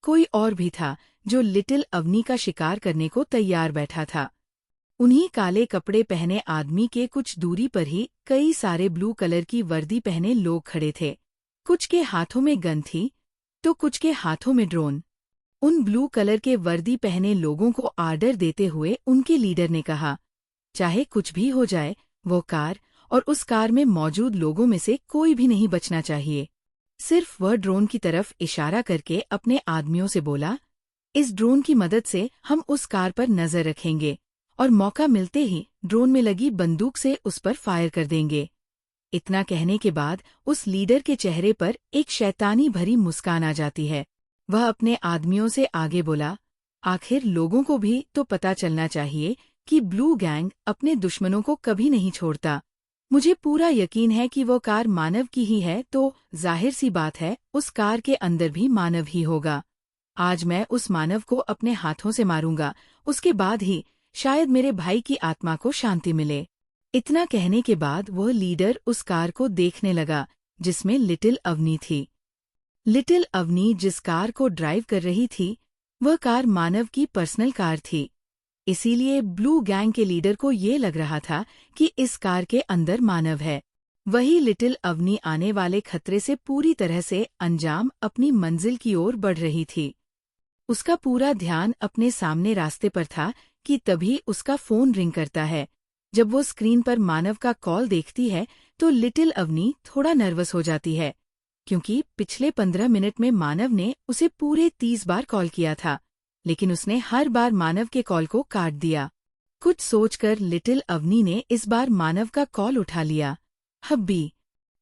कोई और भी था जो लिटिल अवनी का शिकार करने को तैयार बैठा था। उन्हीं काले कपड़े पहने आदमी के कुछ दूरी पर ही कई सारे ब्लू कलर की वर्दी पहने लोग खड़े थे। कुछ के हाथों में गन थी तो कुछ के हाथों में ड्रोन। उन ब्लू कलर के वर्दी पहने लोगों को आर्डर देते हुए उनके लीडर ने कहा, चाहे कुछ भी हो जाए, वो कार और उस कार में मौजूद लोगों में से कोई भी नहीं बचना चाहिए। सिर्फ वह ड्रोन की तरफ इशारा करके अपने आदमियों से बोला, इस ड्रोन की मदद से हम उस कार पर नजर रखेंगे और मौका मिलते ही ड्रोन में लगी बंदूक से उस पर फायर कर देंगे। इतना कहने के बाद उस लीडर के चेहरे पर एक शैतानी भरी मुस्कान आ जाती है। वह अपने आदमियों से आगे बोला, आखिर लोगों को भी तो पता चलना चाहिए कि ब्लू गैंग अपने दुश्मनों को कभी नहीं छोड़ता। मुझे पूरा यकीन है कि वो कार मानव की ही है, तो जाहिर सी बात है उस कार के अंदर भी मानव ही होगा। आज मैं उस मानव को अपने हाथों से मारूंगा, उसके बाद ही शायद मेरे भाई की आत्मा को शांति मिले। इतना कहने के बाद वह लीडर उस कार को देखने लगा जिसमें लिटिल अवनी थी। लिटिल अवनी जिस कार को ड्राइव कर रही थी वह कार मानव की पर्सनल कार थी, इसीलिए ब्लू गैंग के लीडर को ये लग रहा था कि इस कार के अंदर मानव है। वही लिटिल अवनी आने वाले खतरे से पूरी तरह से अंजाम अपनी मंजिल की ओर बढ़ रही थी। उसका पूरा ध्यान अपने सामने रास्ते पर था कि तभी उसका फोन रिंग करता है। जब वो स्क्रीन पर मानव का कॉल देखती है तो लिटिल अवनी थोड़ा नर्वस हो जाती है, क्योंकि पिछले 15 मिनट में मानव ने उसे पूरे 30 बार कॉल किया था, लेकिन उसने हर बार मानव के कॉल को काट दिया। कुछ सोचकर लिटिल अवनी ने इस बार मानव का कॉल उठा लिया। हब्बी।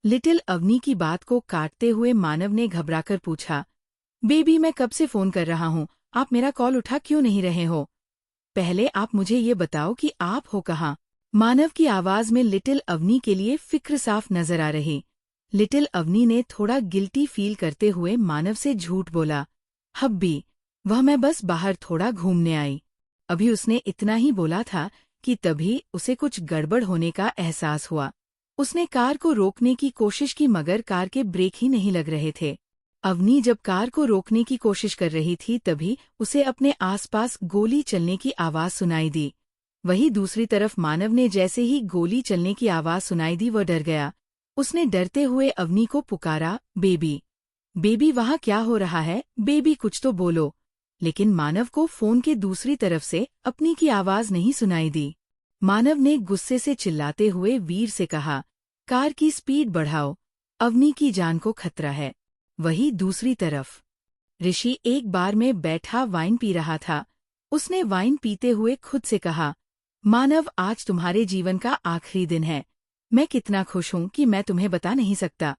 लिटिल अवनी की बात को काटते हुए मानव ने घबराकर पूछा, बेबी मैं कब से फोन कर रहा हूँ, आप मेरा कॉल उठा क्यों नहीं रहे हो? पहले आप मुझे ये बताओ कि आप हो कहाँ? मानव की आवाज में लिटिल अवनी के लिए फिक्र साफ नजर आ रही। लिटिल अवनी ने थोड़ा गिल्टी फील करते हुए मानव से झूठ बोला, हब्बी वह मैं बस बाहर थोड़ा घूमने आई। अभी उसने इतना ही बोला था कि तभी उसे कुछ गड़बड़ होने का एहसास हुआ। उसने कार को रोकने की कोशिश की मगर कार के ब्रेक ही नहीं लग रहे थे। अवनी जब कार को रोकने की कोशिश कर रही थी तभी उसे अपने आसपास गोली चलने की आवाज सुनाई दी। वहीं दूसरी तरफ मानव ने जैसे ही गोली चलने की आवाज सुनाई दी वह डर गया। उसने डरते हुए अवनी को पुकारा, बेबी बेबी वहाँ क्या हो रहा है, बेबी कुछ तो बोलो। लेकिन मानव को फोन के दूसरी तरफ से अपनी की आवाज नहीं सुनाई दी। मानव ने गुस्से से चिल्लाते हुए वीर से कहा, कार की स्पीड बढ़ाओ, अवनी की जान को खतरा है। वही दूसरी तरफ ऋषि एक बार में बैठा वाइन पी रहा था। उसने वाइन पीते हुए खुद से कहा, मानव आज तुम्हारे जीवन का आखिरी दिन है। मैं कितना खुश हूँ कि मैं तुम्हें बता नहीं सकता।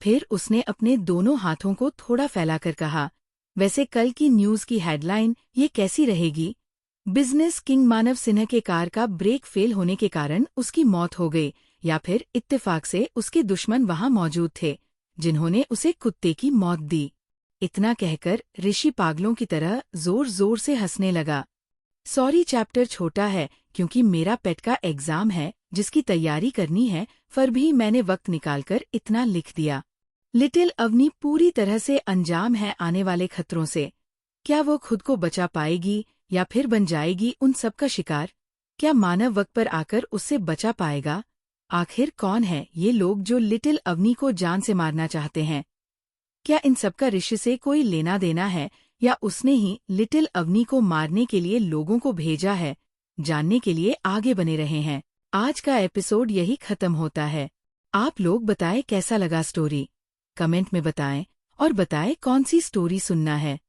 फिर उसने अपने दोनों हाथों को थोड़ा फैलाकर कहा, वैसे कल की न्यूज की हेडलाइन ये कैसी रहेगी? बिजनेस किंग मानव सिन्हा के कार का ब्रेक फेल होने के कारण उसकी मौत हो गई, या फिर इत्तेफाक से उसके दुश्मन वहां मौजूद थे जिन्होंने उसे कुत्ते की मौत दी। इतना कहकर ऋषि पागलों की तरह जोर जोर से हंसने लगा। सॉरी चैप्टर छोटा है क्योंकि मेरा पेट का एग्जाम है जिसकी तैयारी करनी है, फिर भी मैंने वक्त निकालकर इतना लिख दिया। लिटिल अवनी पूरी तरह से अंजाम है आने वाले खतरों से। क्या वो खुद को बचा पाएगी या फिर बन जाएगी उन सब का शिकार? क्या मानव वक्त पर आकर उससे बचा पाएगा? आखिर कौन है ये लोग जो लिटिल अवनी को जान से मारना चाहते हैं? क्या इन सब का ऋषि से कोई लेना देना है या उसने ही लिटिल अवनी को मारने के लिए लोगों को भेजा है? जानने के लिए आगे बने रहे हैं। आज का एपिसोड यही खत्म होता है। आप लोग बताएं कैसा लगा स्टोरी। कमेंट में बताएं और बताएं कौन सी स्टोरी सुनना है।